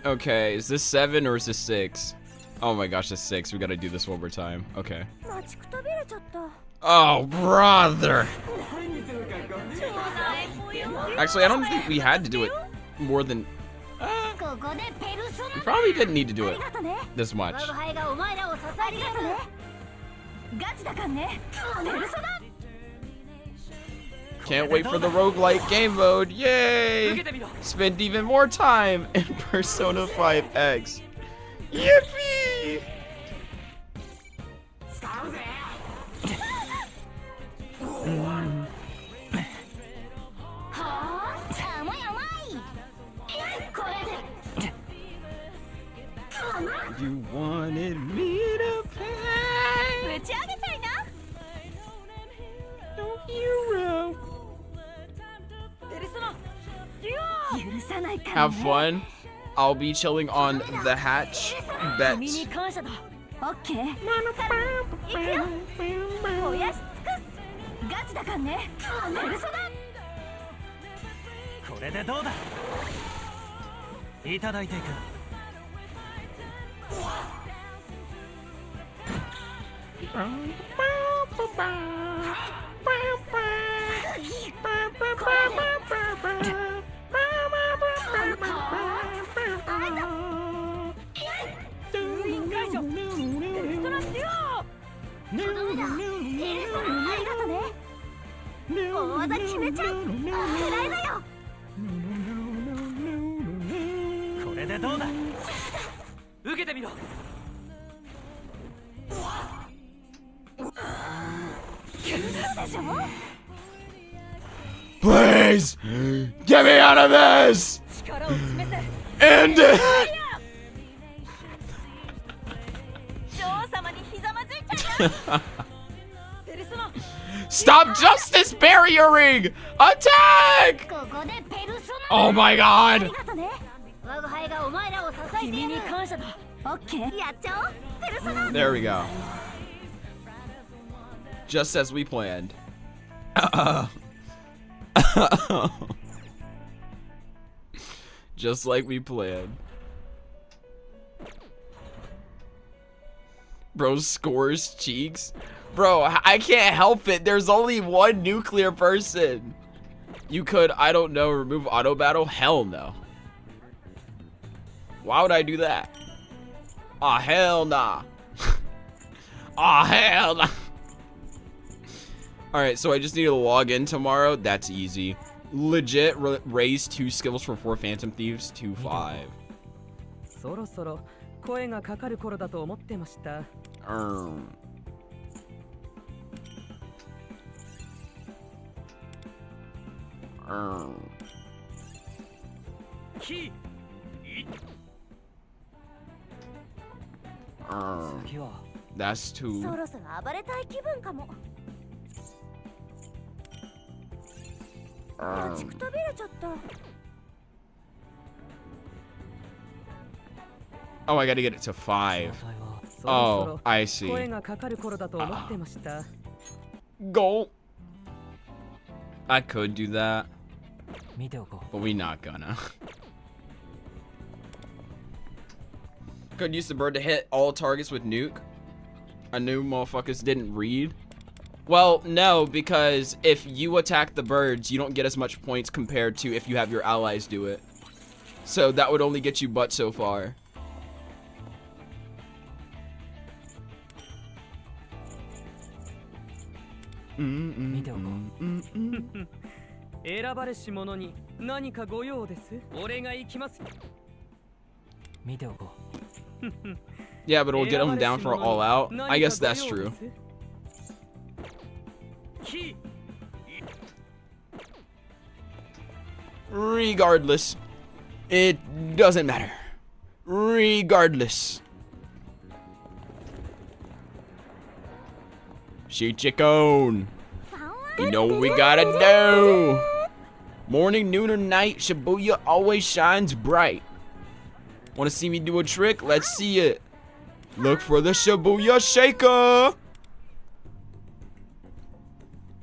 Okay, is this 7 or is this 6? Oh my gosh, it's 6. We gotta do this one more time. Okay. Oh, brother. Actually, I don't think we had to do it more than... You probably didn't need to do it this much. Can't wait for the roguelike game mode. Yay! Spend even more time in Persona 5X. Yippee! You wanted me to pay. ぶち上げちゃいな No hero. ペルソナ許さないから Have fun. I'll be chilling on the hatch. 君に Bet. 感謝だオッケー行くよ燃やし尽くすガチだからねペルソナこれでどうだいただいていく 大技決めちゃう狙いだよこれでどうだ受けてみろ Please! Get me out of this! 力を示せ End it! 女王様にひざまずいちゃいなペルソナ Stop justice barriering! Attack! ここでペルソナ Oh my あ god! りがとね我が輩がお前らを支えている君に感謝だオッケーやっちゃおうペルソナ There we go. Just as we planned. Just like we planned. Bro scores cheeks. Bro, I can't help it. There's only one nuclear person. You could, I don't know, remove auto battle? Hell no. Why would I do that? Aw, hell nah. Aw, hell nah. Alright, so I just need to log in tomorrow. That's easy. Legit raise 2 skills for 4 Phantom Thieves to 5. そろそろ声がかかる頃だと思ってました。That's 2. そろそろ暴れたい気分かも家畜飛びれちゃった Oh, I gotta get it to 5. Oh, I see. 声がかかる頃だと思ってました。Go. I could do that, 見ておこ but we not gonna. Could use the bird to hit all targets with nuke. I knew motherfuckers didn't read. Well, no, because if you attack the birds, you don't get as much points compared to if you have your allies do it. So that would only get you but so far. Mm-mm. 見ておこ選ばれし者に何かご用です。俺が行きます。見ておこ Yeah, but it'll get them down for all out. I guess that's true. Regardless, it doesn't matter. Regardless. Shichikone. You know what we gotta do. Morning, noon, or night, Shibuya always shines bright. Wanna see me do a trick? Let's see it. Look for the Shibuya Shaker.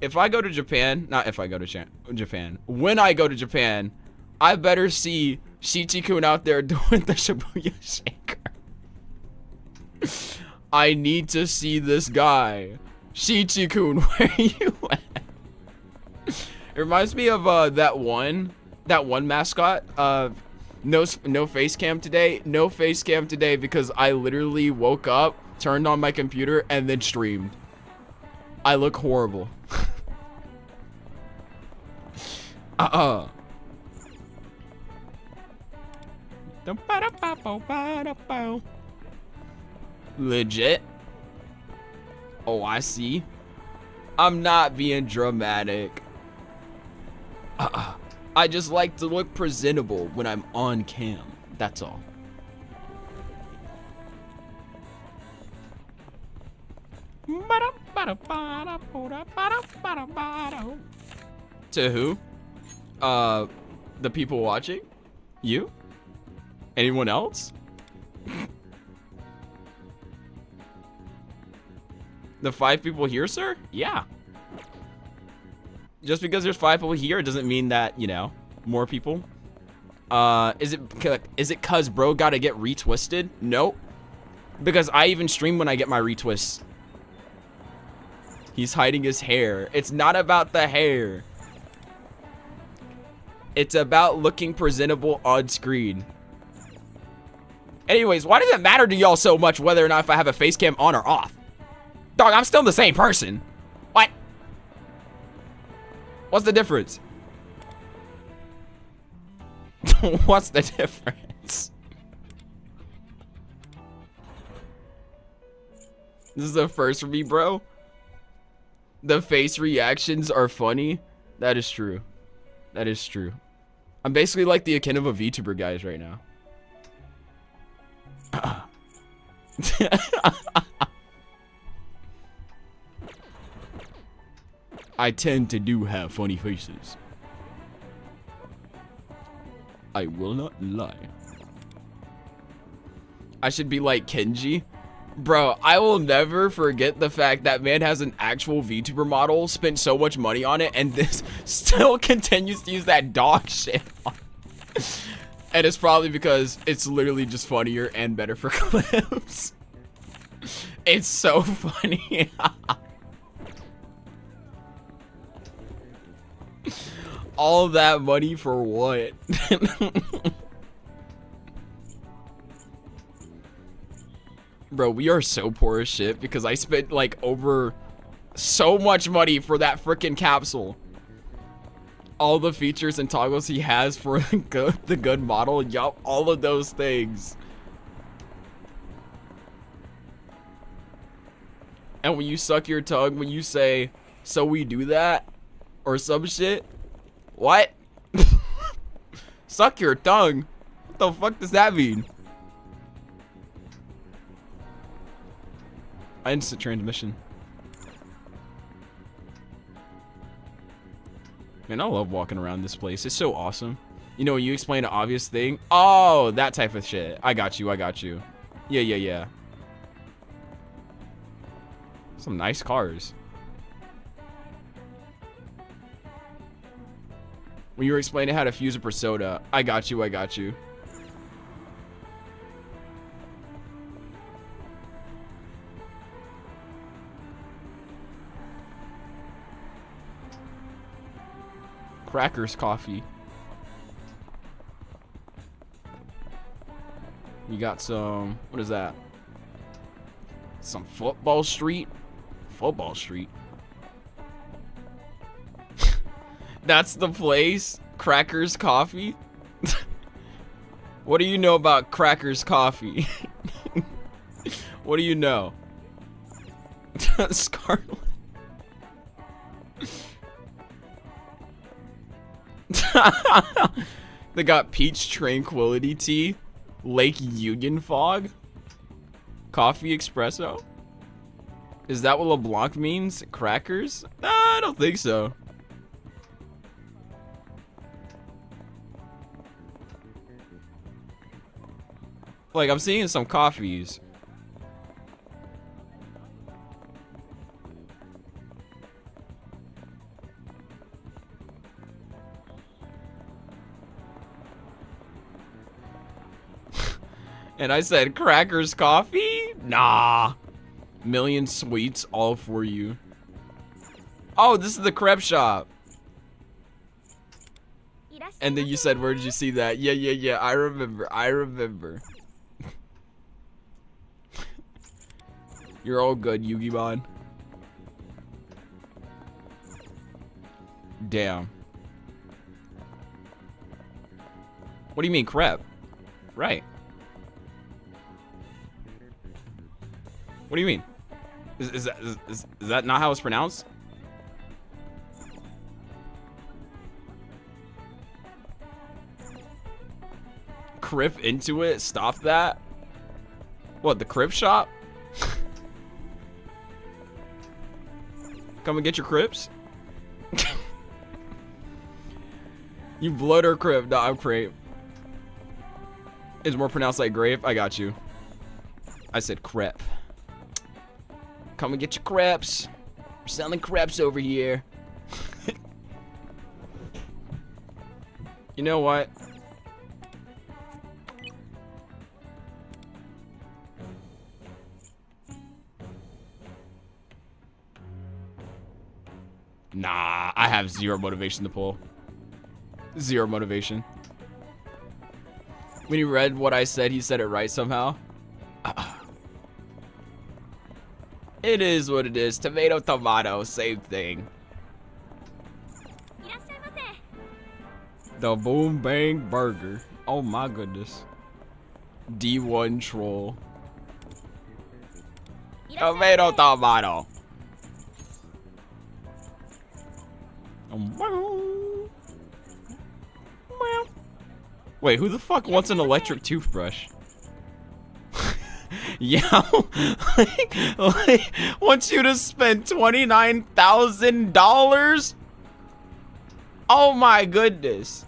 If I go to Japan, not if I go to Japan, when I go to Japan, I better see Shichikun out there doing the Shibuya Shaker. I need to see this guy. Shichikun, where you at? It reminds me of that one mascot. No face cam today. No face cam today because I literally woke up, turned on my computer, and then streamed. I look horrible. Legit. Oh, I see. I'm not being dramatic. I just like to look presentable when I'm on cam. That's all. To who? The people watching? You? Anyone else? The 5 people here, sir? Yeah. Just because there's 5 people here doesn't mean that, you know, more people. Is it cause bro gotta get retwisted? Nope. Because I even stream when I get my retwists. He's hiding his hair. It's not about the hair. It's about looking presentable on screen. Anyways, why does it matter to y'all so much whether or not if I have a face cam on or off? Dog, I'm still the same person. What? What's the difference? What's the difference? This is the first for me, bro. The face reactions are funny. That is true. That is true. I'm basically like the akin of a VTuber guys right now. I tend to do have funny faces. I will not lie. I should be like Kenji. Bro, I will never forget the fact that man has an actual VTuber model, spent so much money on it, and this still continues to use that dog shit on. And it's probably because it's literally just funnier and better for clips. It's so funny. All that money for what? Bro, we are so poor as shit because I spent like over so much money for that freaking capsule. All the features and toggles he has for the good model. Yup, all of those things. And when you suck your tongue, when you say, so we do that? Or some shit? What? Suck your tongue? What the fuck does that mean? Instant transmission. Man, I love walking around this place. It's so awesome. You know, when you explain an obvious thing. Oh, that type of shit. I got you. I got you. Yeah, yeah, yeah. Some nice cars. When you were explaining how to fuse a Persona. I got you. I got you. Crackers coffee. You got some, what is that? Some Football Street? Football Street. That's the place? Crackers coffee? What do you know about Crackers coffee? What do you know? Scarlet. They got Peach Tranquility Tea, Lake Union Fog, Coffee Espresso. Is that what LeBlanc means? Crackers? Nah, I don't think so. Like, I'm seeing some coffees. And I said, Crackers coffee? Nah. Million sweets all for you. Oh, this is the crepe shop. And then you said, where did you see that? Yeah. I remember. You're all good, Yu-Gi-Mon. Damn. What do you mean, crap? Right. What do you mean? Is that not how it's pronounced? Crip into it? Stop that? What, the crip shop? Come and get your crips? You blood or crip? No, I'm crepe. It's more pronounced like grape. I got you. I said crep. Come and get your crepes. We're selling crepes over here. You know what? Nah, I have zero motivation to pull. Zero motivation. When he read what I said, he said it right somehow. It is what it is. Tomato, tomato, same thing. The Boom Bang Burger. Oh my goodness. D1 troll. Tomato, tomato. Wait, who the fuck wants an electric toothbrush? Yeah, like, wants you to spend $29,000? Oh my goodness.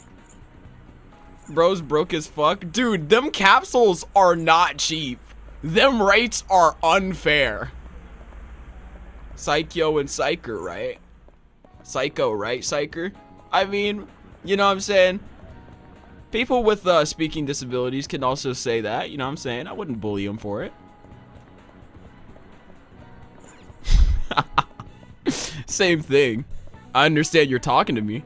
Bro's broke as fuck. Dude, them capsules are not cheap. Them rates are unfair. Psycho and Psyker, right? Psycho, right, Psyker? I mean, you know what I'm saying? People with speaking disabilities can also say that, you know what I'm saying? I wouldn't bully them for it. Same thing. I understand you're talking to me.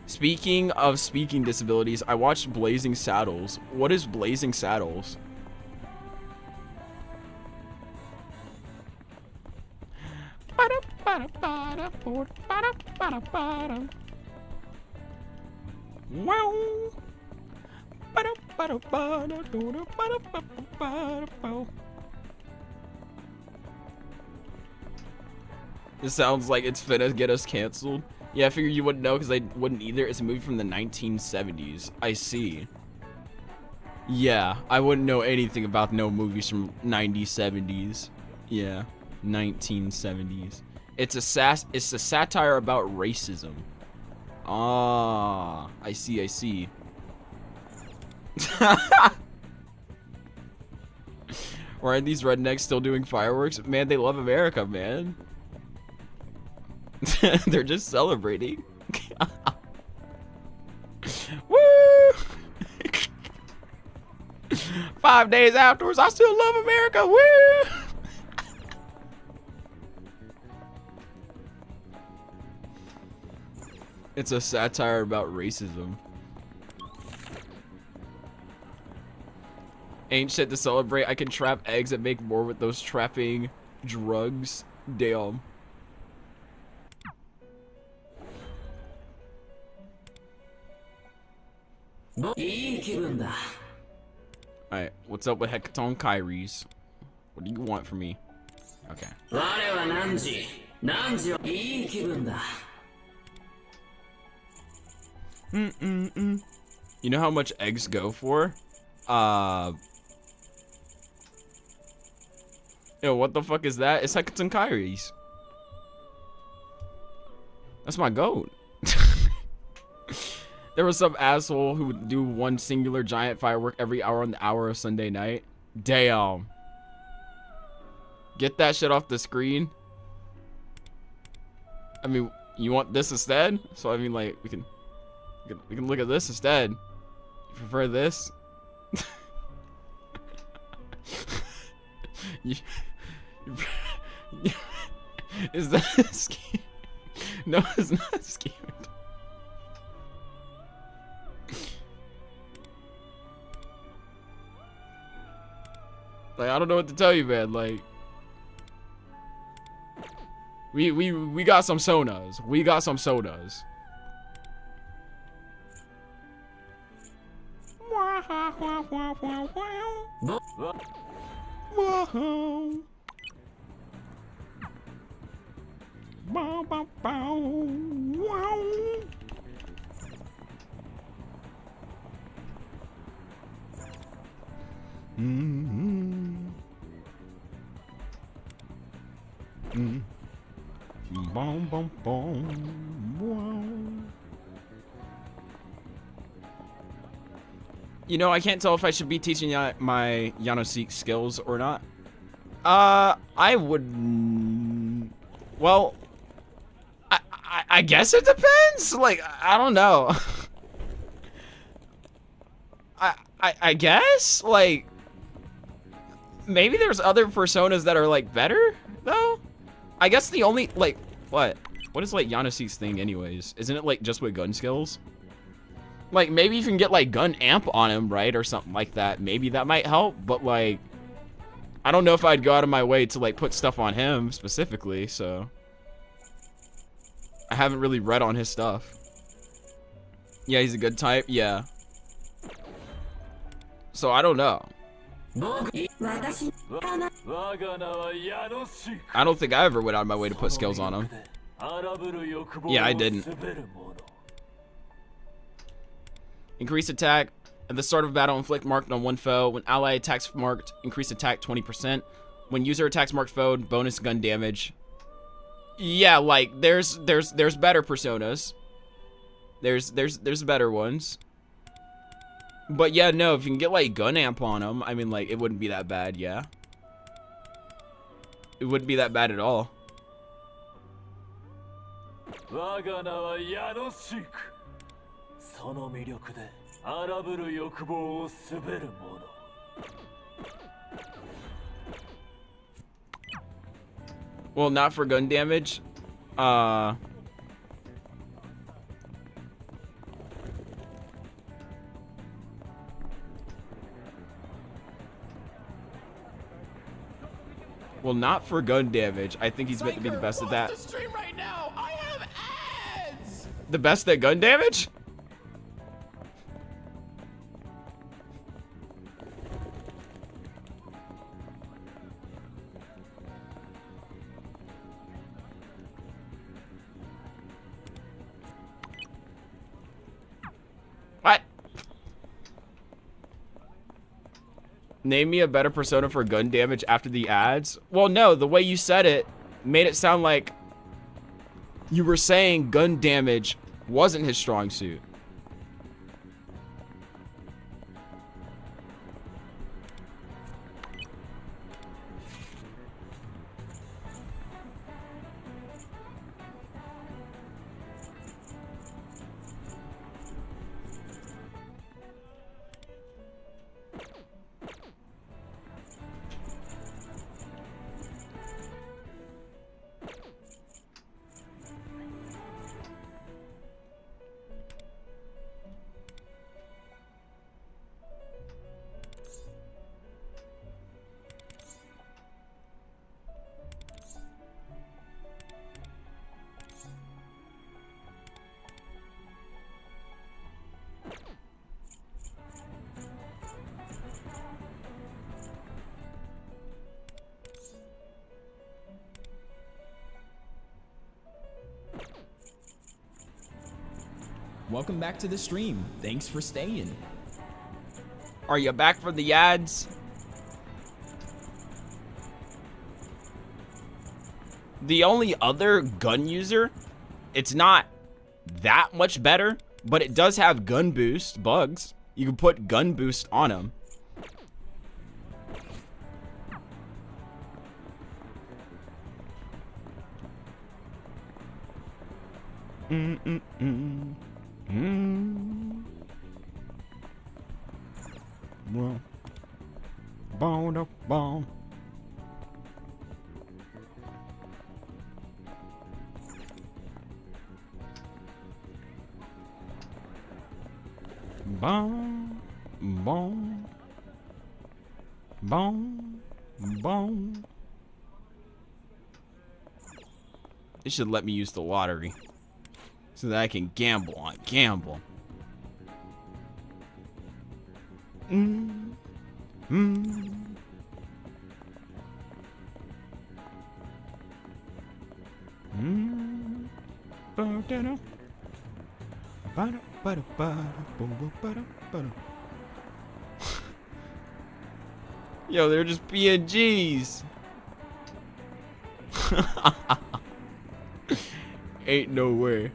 Speaking of speaking disabilities, I watched Blazing Saddles. What is Blazing Saddles? This sounds like it's finna get us canceled. Yeah, I figured you wouldn't know because I wouldn't either. It's a movie from the 1970s. I see. Yeah, I wouldn't know anything about no movies from 90s, 70s. Yeah, 1970s. It's a satire about racism. Ah, I see. Or are these rednecks still doing fireworks? Man, they love America, man. They're just celebrating. Woo! 5 days outdoors, I still love America. Woo! It's a satire about racism. Ain't shit to celebrate. I can trap eggs and make more with those trapping drugs. Damn. Alright, what's up with Hecaton Kyries? What do you want from me? Okay. You know how much eggs go for? Yo, what the fuck is that? It's Hecaton Kyries. That's my goat. There was some asshole who would do one singular giant firework every hour on the hour of Sunday night. Damn. Get that shit off the screen. I mean, You want this instead? So I mean, like, we can look at this instead. You prefer this? Is that skewed? No, it's not skewed. Like, I don't know what to tell you, man. Like, we got some sonas. We got some sodas. Whoa. Bow, bow, bow. Wow. Boom, boom, boom. Wow. You know, I can't tell if I should be teaching my Yanoseek skills or not. I would. Well, I guess it depends. Like, I don't know. I guess, like, maybe there's other personas that are, like, better, though? I guess the only, like, what is, like, Yanoseek's thing anyways? Isn't it, like, just with gun skills? Like, maybe you can get, like, gun amp on him, right, or something like that. Maybe that might help, but, like, I don't know if I'd go out of my way to, like, put stuff on him specifically, so I haven't really read on his stuff. Yeah, he's a good type, yeah. So I don't know. I don't think I ever went out of my way to put skills on him. Yeah, I didn't. Increase attack at the start of battle, inflict marked on one foe. When ally attacks marked, increase attack 20%. When user attacks marked foe, bonus gun damage. Yeah, like there's better personas. There's better ones. But yeah, no, if you can get like gun amp on them, I mean, like, it wouldn't be that bad, yeah. It wouldn't be that bad at all. Well, not for gun damage. Well, not for gun damage. I think he's meant to be the best at that. The stream right now. I have ads. The best at gun damage? What? Name me a better persona for gun damage after the ads. Well, no, the way you said it made it sound like you were saying gun damage wasn't his strong suit. Welcome back to the stream. Thanks for staying. Are you back for the ads? The only other gun user, it's not that much better, but it does have gun boost bugs. You can put gun boost on him. Well, bone up, bone. Boom, boom, boom, boom. It should let me use the lottery so that I can gamble on gamble. Yo, they're just PNGs. Ain't no way.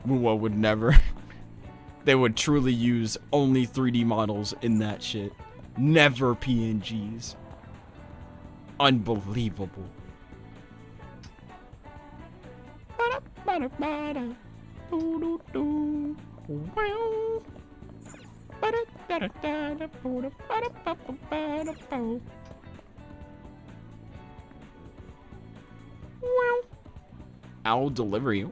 Moonwell would never. They would truly use only 3D models in that shit. Never PNGs. Unbelievable. Owl delivery.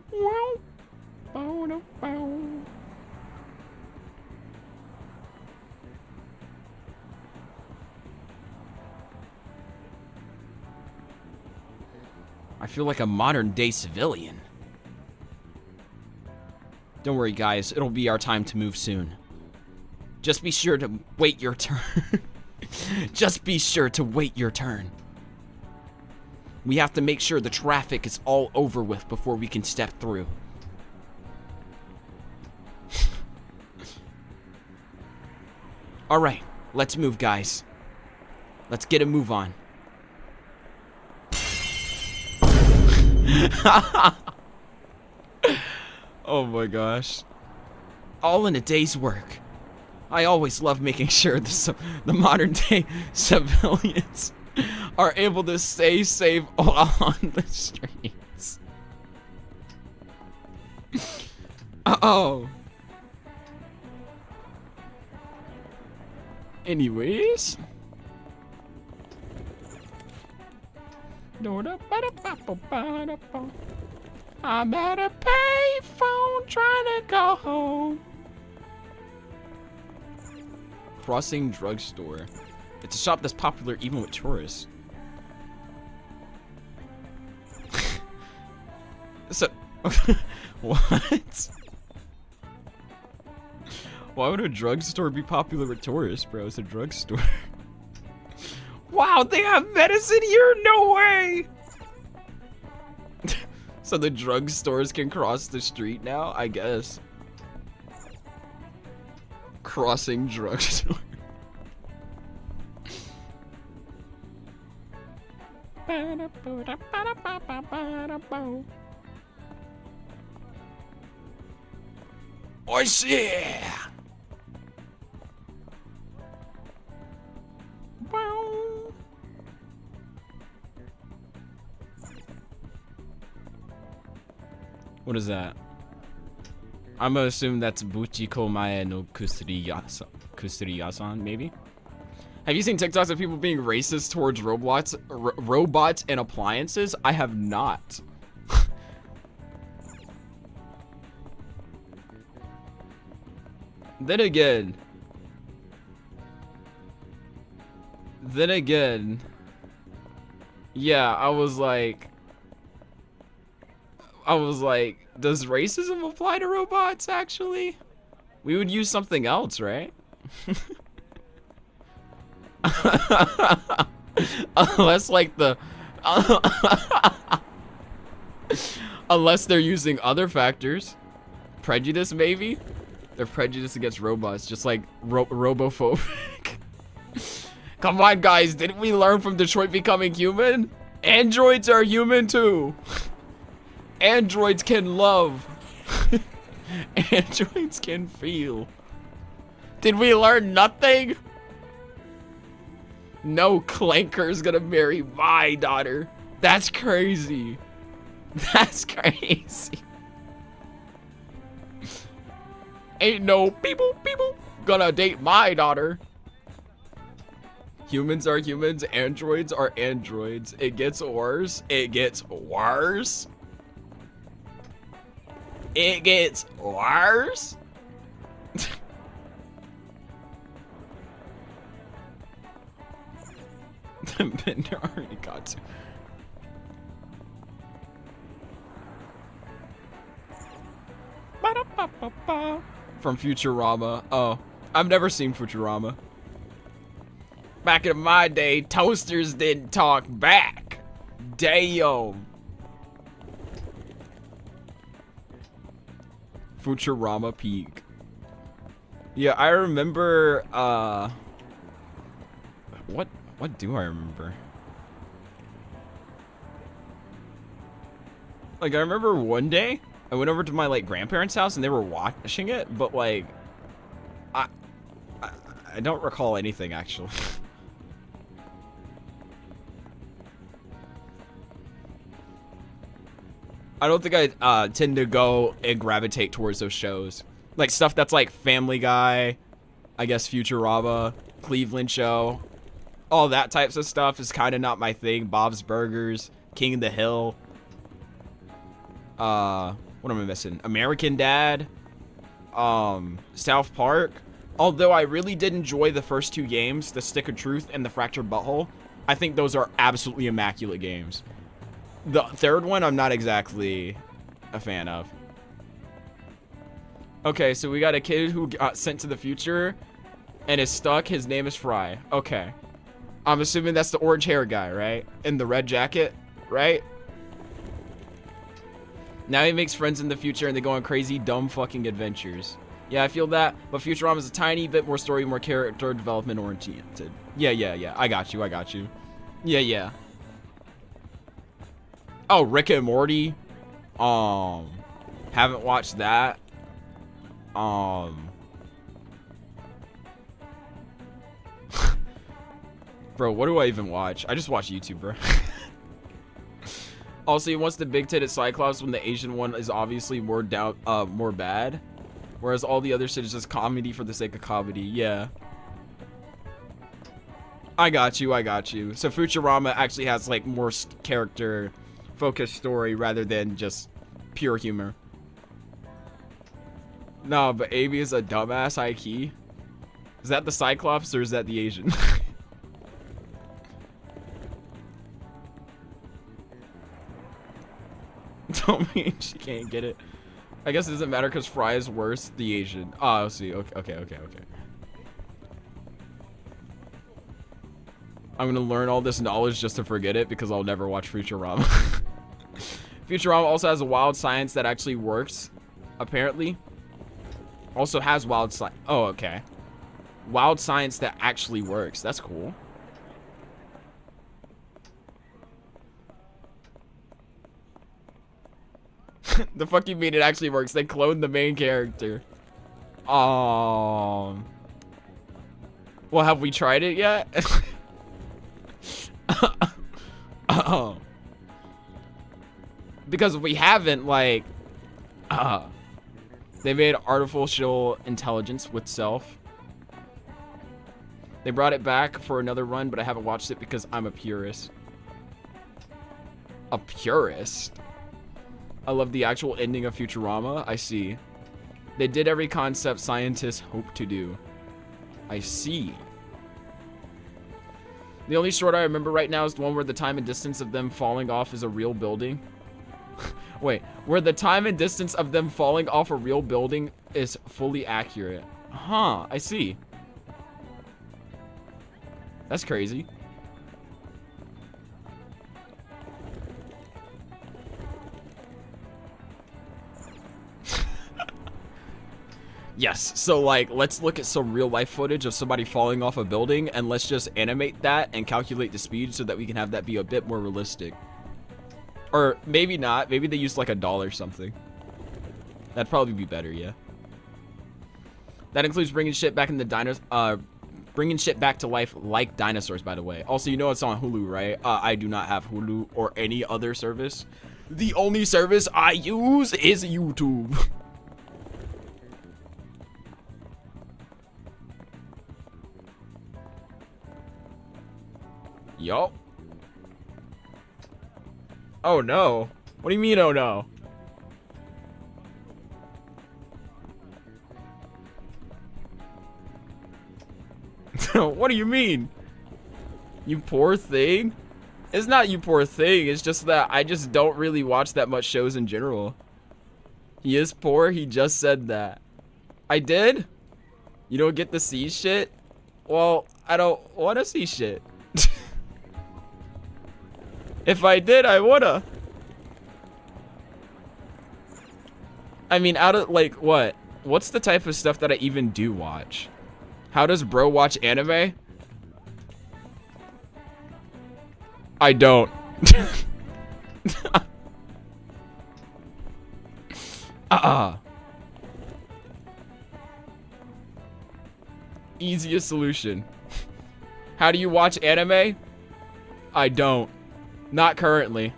I feel like a modern day civilian. Don't worry, guys. It'll be our time to move soon. Just be sure to wait your turn. Just be sure to wait your turn. We have to make sure the traffic is all over with before we can step through. Alright, let's move, guys. Let's get a move on. Oh my gosh. All in a day's work. I always love making sure the modern day civilians are able to stay safe on the streets. Uh-oh. Anyways. I'm at a payphone trying to go home. Crossing Drugstore. It's a shop that's popular even with tourists. So, what? Why would a drugstore be popular with tourists, bro? It's a drugstore. Wow, they have medicine here? No way! So the drugstores can cross the street now? I guess. Crossing drugstore. Oh shit! What is that? I'm gonna assume that's Buchiko Mae no Kusuriyasan, maybe? Have you seen TikToks of people being racist towards robots and appliances? I have not. Then again, yeah, I was like, does racism apply to robots, actually? We would use something else, right? Unless, like, unless they're using other factors. Prejudice, maybe? They're prejudiced against robots, just like robophobic. Come on, guys, didn't we learn from Detroit Becoming Human? Androids are human too. Androids can love. Androids can feel. Did we learn nothing? No clanker's gonna marry my daughter. That's crazy. That's crazy. Ain't no people gonna date my daughter. Humans are humans, androids are androids. It gets worse. It gets worse. It gets worse. Bender already got to. From Futurama. Oh, I've never seen Futurama. Back in my day, toasters didn't talk back. Damn. Futurama peak. Yeah, I remember, what do I remember? Like, I remember one day, I went over to my, like, grandparents' house and they were watching it, but, like, I don't recall anything, actually. I don't think I tend to go and gravitate towards those shows. Like, stuff that's, like, Family Guy, I guess Futurama, Cleveland Show. All that types of stuff is kind of not my thing. Bob's Burgers, King of the Hill. What am I missing? American Dad. South Park. Although I really did enjoy the first two games, The Stick of Truth and The Fractured Butthole. I think those are absolutely immaculate games. The third one, I'm not exactly a fan of. Okay, so we got a kid who got sent to the future and is stuck. His name is Fry. Okay. I'm assuming that's the orange hair guy, right? In the red jacket, right? Now he makes friends in the future and they go on crazy, dumb fucking adventures. Yeah, I feel that, but Futurama is a tiny bit more story, more character development oriented. Yeah. I got you. Yeah. Oh, Rick and Morty. Haven't watched that. Bro, what do I even watch? I just watch YouTube, bro. Also, he wants the big-titted Cyclops when the Asian one is obviously more bad. Whereas all the other shit is just comedy for the sake of comedy. Yeah. I got you. So Futurama actually has, like, more character-focused story rather than just pure humor. No, but Amy is a dumbass high key. Is that the Cyclops or is that the Asian? Don't mean she can't get it. I guess it doesn't matter because Fry is worse. The Asian. Oh, I see. Okay. I'm gonna learn all this knowledge just to forget it because I'll never watch Futurama. Futurama also has a wild science that actually works. Apparently. Also has wild science. Oh, okay. Wild science that actually works. That's cool. The fuck you mean it actually works? They cloned the main character. Well, have we tried it yet? Because if we haven't, like, they made artificial intelligence with self. They brought it back for another run, but I haven't watched it because I'm a purist. A purist? I love the actual ending of Futurama. I see. They did every concept scientists hope to do. I see. The only short I remember right now is the one where the time and distance of them falling off is a real building. Wait, where the time and distance of them falling off a real building is fully accurate. Huh, I see. That's crazy. Yes, so like, let's look at some real life footage of somebody falling off a building, and let's just animate that and calculate the speed so that we can have that be a bit more realistic. Or maybe not, maybe they used like a doll or something. That'd probably be better, yeah. That includes bringing shit back in the bringing shit back to life like dinosaurs, by the way. Also, you know it's on Hulu, right? I do not have Hulu or any other service. The only service I use is YouTube. Yup. Oh no. What do you mean, oh no? What do you mean? You poor thing? It's not you poor thing, it's just that I just don't really watch that much shows in general. He is poor, he just said that. I did? You don't get to see shit? Well, I don't want to see shit. If I did, I woulda. I mean, out of, like, what? What's the type of stuff that I even do watch? How does bro watch anime? I don't. Easiest solution. How do you watch anime? I don't. Not currently.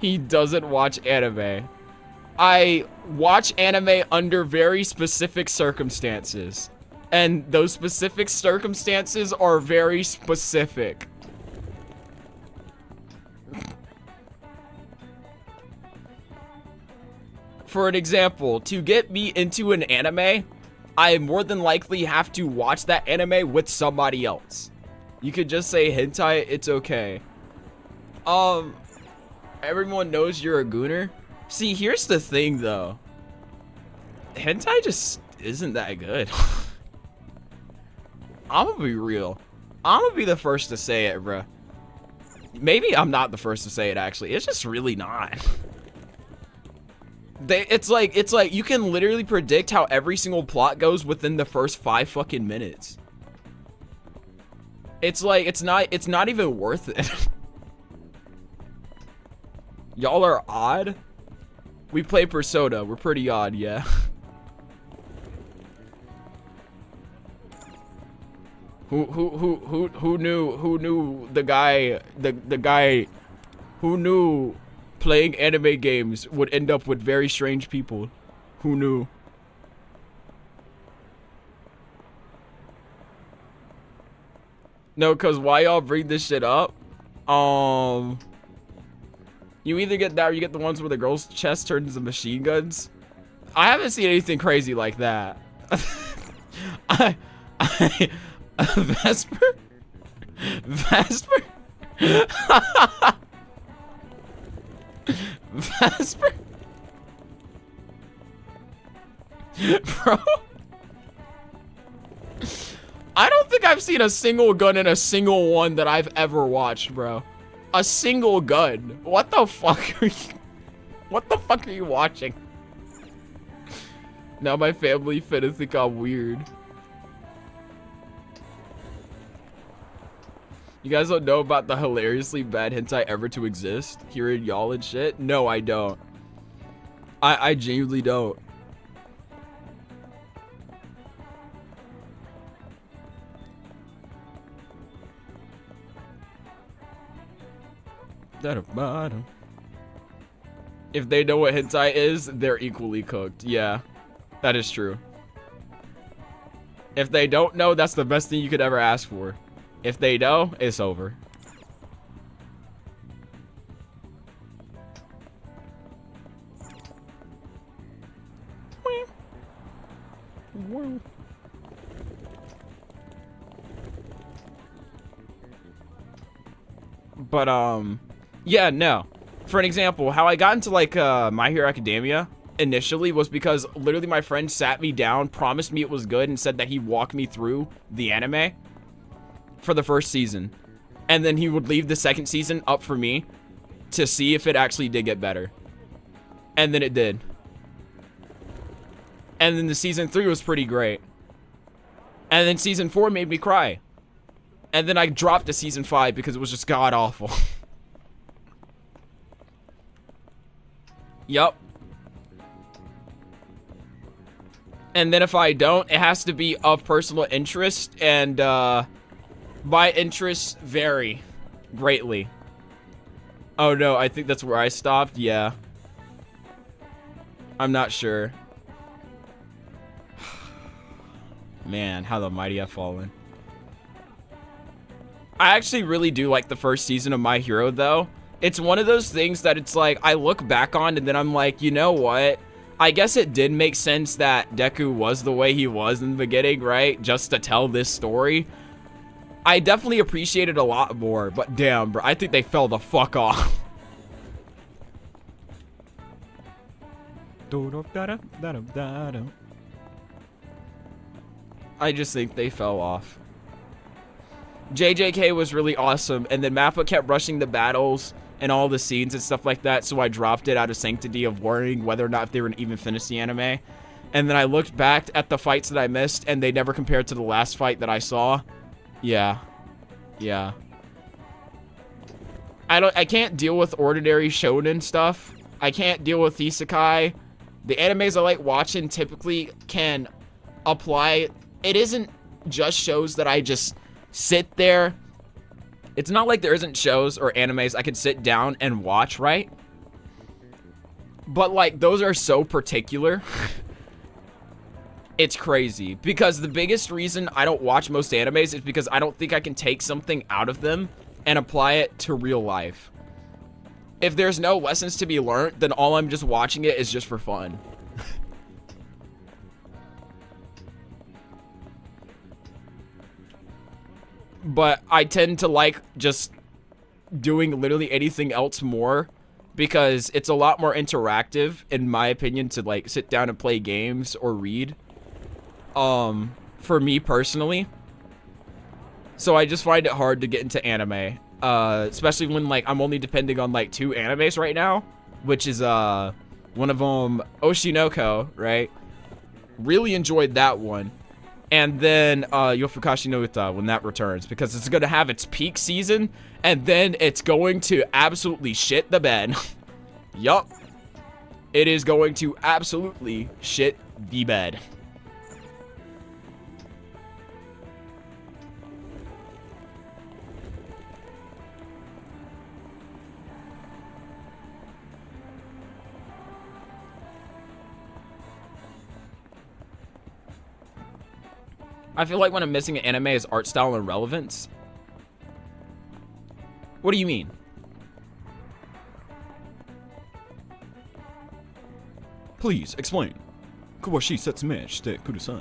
He doesn't watch anime. I watch anime under very specific circumstances. And those specific circumstances are very specific. For an example, to get me into an anime, I more than likely have to watch that anime with somebody else. You could just say hentai, it's okay. Everyone knows you're a gooner. See, here's the thing though. Hentai just isn't that good. I'm gonna be real. I'm gonna be the first to say it, bruh. Maybe I'm not the first to say it, actually. It's just really not. It's like you can literally predict how every single plot goes within the first 5 fucking minutes. It's like, it's not even worth it. Y'all are odd. We play Persona. We're pretty odd, yeah. Who knew the guy who knew playing anime games would end up with very strange people? Who knew? No, cause why y'all bring this shit up? You either get that or you get the ones where the girl's chest turns into machine guns. I haven't seen anything crazy like that. Vesper? Vesper? Vesper? Bro? I don't think I've seen a single gun in a single one that I've ever watched, bro. A single gun. What the fuck are you... What the fuck are you watching? Now my family finna think I'm weird. You guys don't know about the hilariously bad hentai ever to exist? Hearing y'all and shit? No, I don't. I genuinely don't. Bottom. If they know what hentai is, they're equally cooked. Yeah, that is true. If they don't know, that's the best thing you could ever ask for. If they know, it's over. But yeah, no. For an example, how I got into like My Hero Academia initially was because literally my friend sat me down, promised me it was good, and said that he'd walk me through the anime for the first season, and then he would leave the second season up for me to see if it actually did get better. And then it did. And then the season 3 was pretty great. And then season 4 made me cry. And then I dropped to season 5 because it was just god awful. Yup. And then if I don't, it has to be of personal interest, and my interests vary greatly. Oh no, I think that's where I stopped. Yeah. I'm not sure. Man, how the mighty have fallen. I actually really do like the first season of My Hero, though. It's one of those things that it's like, I look back on and then I'm like, you know what? I guess it did make sense that Deku was the way he was in the beginning, right? Just to tell this story. I definitely appreciate it a lot more, but damn, bro, I think they fell the fuck off. I just think they fell off. JJK was really awesome, and then Mappa kept rushing the battles and all the scenes and stuff like that, so I dropped it out of sanctity of worrying whether or not if they were even finish the anime. And then I looked back at the fights that I missed, and they never compared to the last fight that I saw. Yeah. Yeah. I can't deal with ordinary shonen stuff. I can't deal with isekai. The animes I like watching typically can apply. It isn't just shows that I just sit there. It's not like there isn't shows or animes I could sit down and watch, right? But like, those are so particular. It's crazy. Because the biggest reason I don't watch most animes is because I don't think I can take something out of them and apply it to real life. If there's no lessons to be learned, then all I'm just watching it is just for fun. But I tend to like just doing literally anything else more because it's a lot more interactive, in my opinion, to like sit down and play games or read. For me personally. So I just find it hard to get into anime. Especially when like I'm only depending on like 2 animes right now, which is one of them Oshinoko, right? Really enjoyed that one. And then Yofukashi no Uta when that returns, because it's going to have its peak season and then it's going to absolutely shit the bed. Yup. It is going to absolutely shit the bed. I feel like when I'm missing an anime is art style and relevance. What do you mean? Please explain. Kuwashi setsume shite kudasai.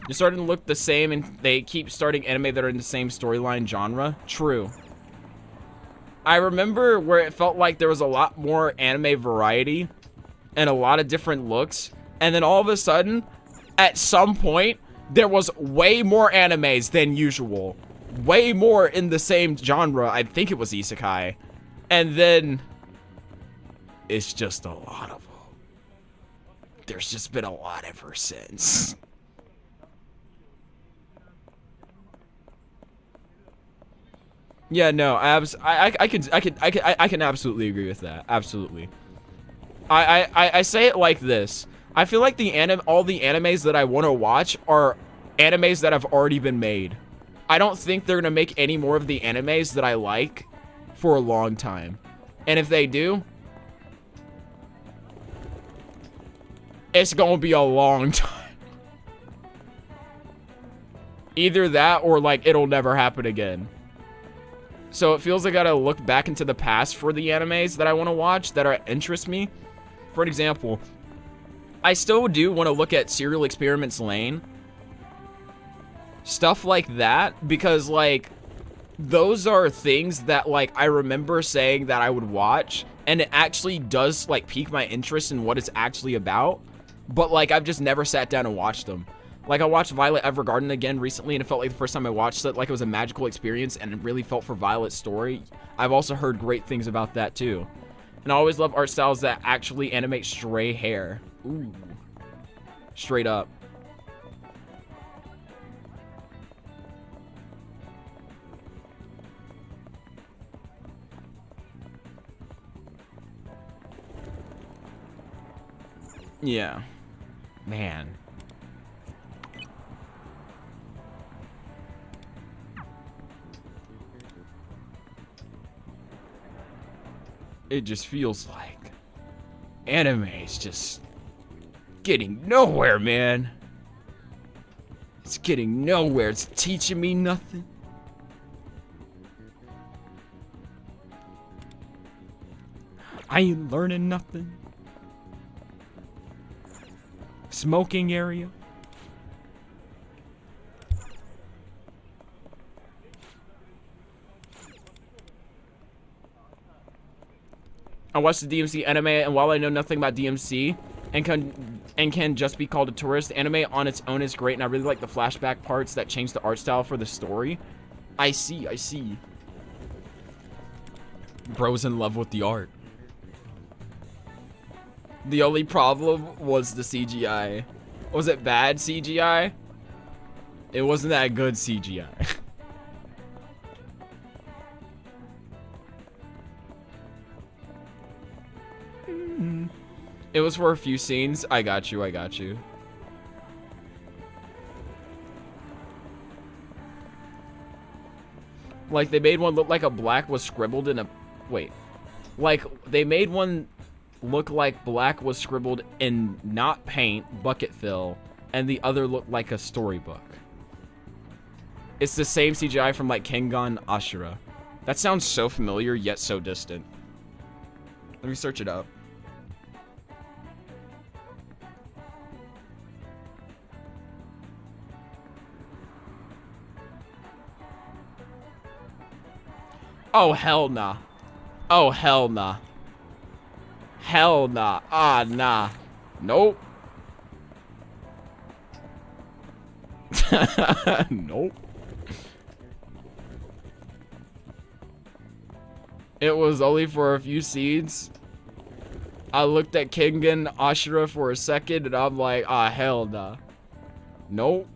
You're starting to look the same, and they keep starting anime that are in the same storyline genre. True. I remember where it felt like there was a lot more anime variety and a lot of different looks, and then all of a sudden, at some point, there was way more animes than usual. Way more in the same genre. I think it was isekai. And then it's just a lot of them. There's just been a lot ever since. Yeah, no, I can absolutely agree with that. Absolutely. I say it like this. I feel like all the animes that I want to watch are animes that have already been made. I don't think they're gonna make any more of the animes that I like for a long time. And if they do, it's gonna be a long time. Either that or like it'll never happen again. So it feels like I gotta look back into the past for the animes that I want to watch that interest me. For an example, I still do want to look at Serial Experiments Lane. Stuff like that, because, like, those are things that, like, I remember saying that I would watch, and it actually does, like, pique my interest in what it's actually about, but, like, I've just never sat down and watched them. Like, I watched Violet Evergarden again recently, and it felt like the first time I watched it, like, it was a magical experience, and it really felt for Violet's story. I've also heard great things about that, too. And I always love art styles that actually animate stray hair. Ooh. Straight up. Yeah. Man. It just feels like anime is just getting nowhere, man. It's getting nowhere. It's teaching me nothing. I ain't learning nothing. Smoking area. I watched the DMC anime, and while I know nothing about DMC and can just be called a tourist, anime on its own is great, and I really like the flashback parts that change the art style for the story. I see. Bro's in love with the art. The only problem was the CGI. Was it bad CGI? It wasn't that good CGI. It was for a few scenes. I got you. Like, they made one look like a black was scribbled in a... Wait. Like, they made one look like black was scribbled in not paint, bucket fill, and the other looked like a storybook. It's the same CGI from, like, Kengan Ashura. That sounds so familiar, yet so distant. Let me search it up. Oh, hell nah. Oh, hell nah. Hell nah. Ah, nah. Nope. Nope. It was only for a few scenes. I looked at Kengan Ashura for a second, and I'm like, ah, hell nah. Nope.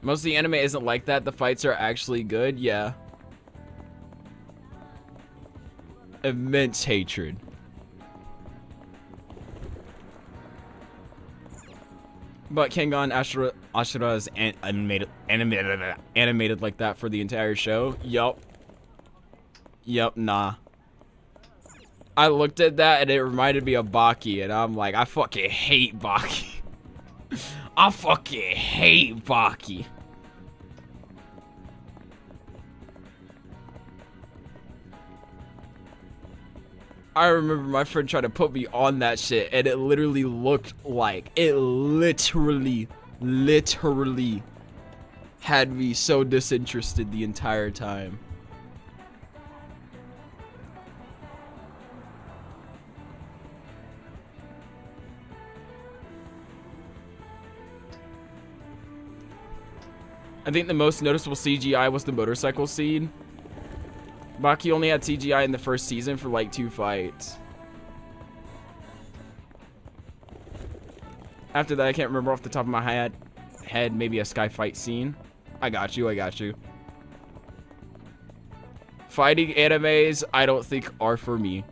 Most of the anime isn't like that. The fights are actually good. Yeah. Immense hatred. But Kengan Ashura is animated like that for the entire show. Yup. Nah. I looked at that and it reminded me of Baki, and I'm like, I fucking hate Baki. I fucking hate Baki. I remember my friend tried to put me on that shit, and it literally looked like, it literally had me so disinterested the entire time. I think the most noticeable CGI was the motorcycle scene. Baki only had CGI in the first season for like 2 fights. After that, I can't remember off the top of my head, maybe a sky fight scene. I got you. Fighting animes, I don't think are for me.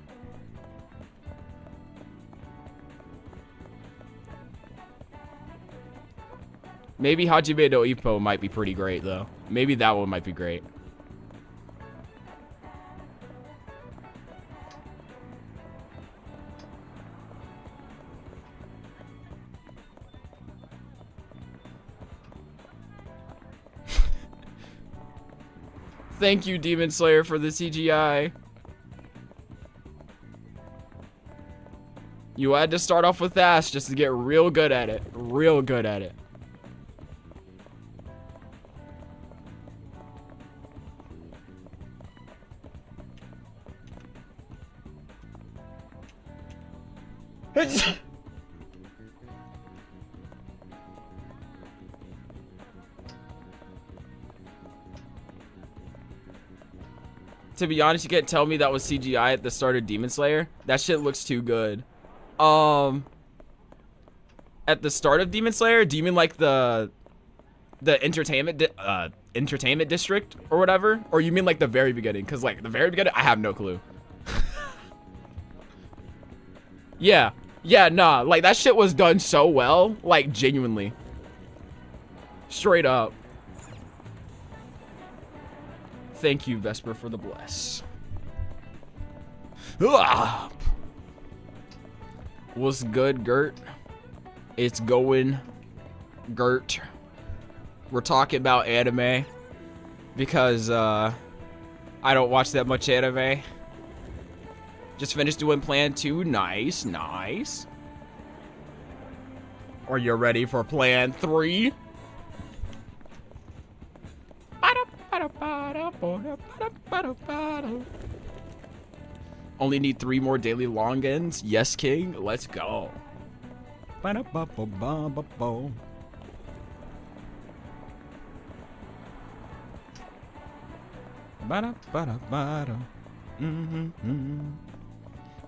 Maybe Hajime no Ippo might be pretty great, though. Maybe that one might be great. Thank you, Demon Slayer, for the CGI. You had to start off with Ash just to get real good at it. Real good at it. To be honest, you can't tell me that was CGI at the start of Demon Slayer. That shit looks too good. At the start of Demon Slayer, do you mean like the entertainment district or whatever? Or you mean like the very beginning? Because like the very beginning, I have no clue. Yeah, nah, like that shit was done so well, like genuinely. Straight up. Thank you, Vesper, for the bless. Ugh. What's good, Gert? It's going, Gert. We're talking about anime because I don't watch that much anime. Just finished doing Plan 2. Nice, nice. Are you ready for Plan 3? Only need 3 more daily logins. Yes, King. Let's go.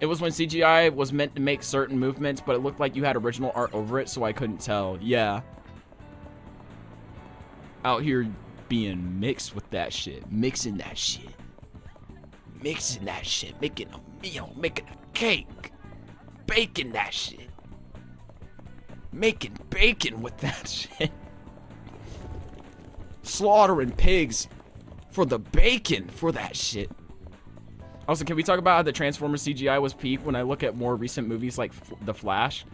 It was when CGI was meant to make certain movements, but it looked like you had original art over it, so I couldn't tell. Yeah. Out here being mixed with that shit. Mixing that shit. Mixing that shit. Making a meal. Making a cake. Baking that shit. Making bacon with that shit. Slaughtering pigs for the bacon for that shit. Also, can we talk about how the Transformers CGI was peak when I look at more recent movies like The Flash?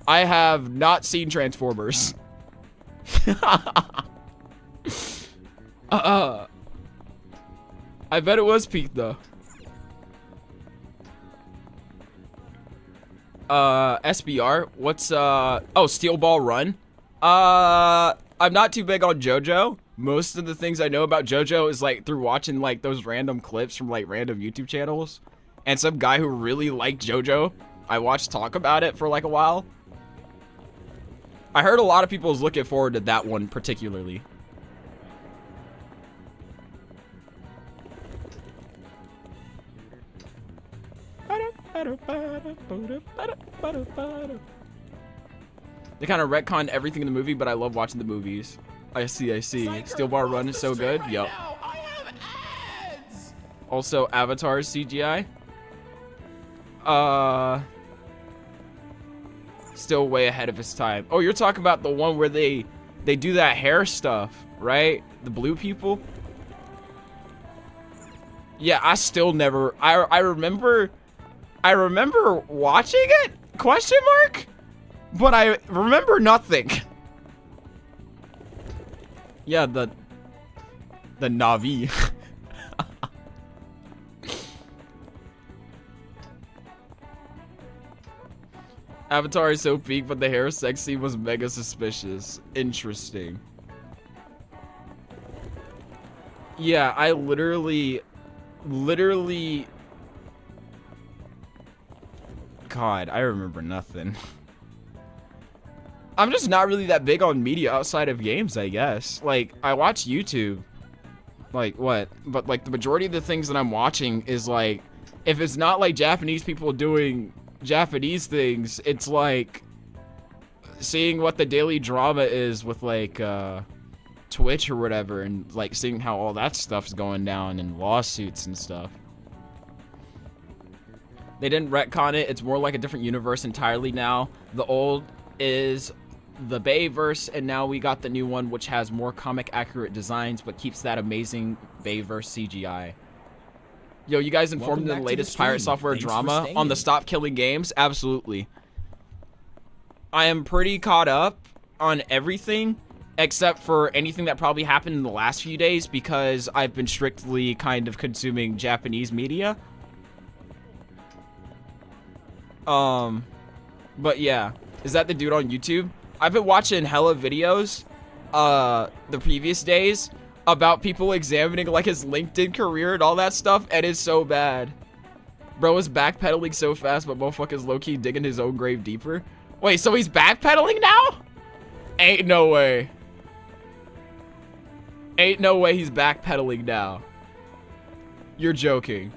I have not seen Transformers. I bet it was peak though. SBR, what's oh, Steel Ball Run? I'm not too big on JoJo. Most of the things I know about JoJo is like through watching like those random clips from like random YouTube channels. And some guy who really liked JoJo, I watched talk about it for like a while. I heard a lot of people was looking forward to that one particularly. They kind of retconned everything in the movie, but I love watching the movies. I see. Steel Ball Run is so good. Yup. Also, Avatar CGI. Still way ahead of its time. Oh, you're talking about the one where they do that hair stuff, right? The blue people. Yeah, I still never. I remember watching it? Question mark? But I remember nothing. Yeah, the Na'vi. Avatar is so peak, but the hair sexy was mega suspicious. Interesting. Yeah, I literally God, I remember nothing. I'm just not really that big on media outside of games, I guess. Like, I watch YouTube. Like, what? But, like, the majority of the things that I'm watching is, like, if it's not, like, Japanese people doing Japanese things, it's, like, seeing what the daily drama is with, like, Twitch or whatever, and, like, seeing how all that stuff's going down and lawsuits and stuff. They didn't retcon it. It's more like a different universe entirely now. The old is the Bayverse, and now we got the new one, which has more comic accurate designs, but keeps that amazing Bayverse CGI. Yo, you guys informed in the latest Pirate Software drama on the Stop Killing Games? Absolutely. I am pretty caught up on everything, except for anything that probably happened in the last few days, because I've been strictly kind of consuming Japanese media. But yeah, is that the dude on YouTube? I've been watching hella videos the previous days about people examining like his LinkedIn career and all that stuff, and it's so bad. Bro is backpedaling so fast, but motherfucker's low-key digging his own grave deeper. Wait, so he's backpedaling now? Ain't no way. Ain't no way he's backpedaling now. You're joking.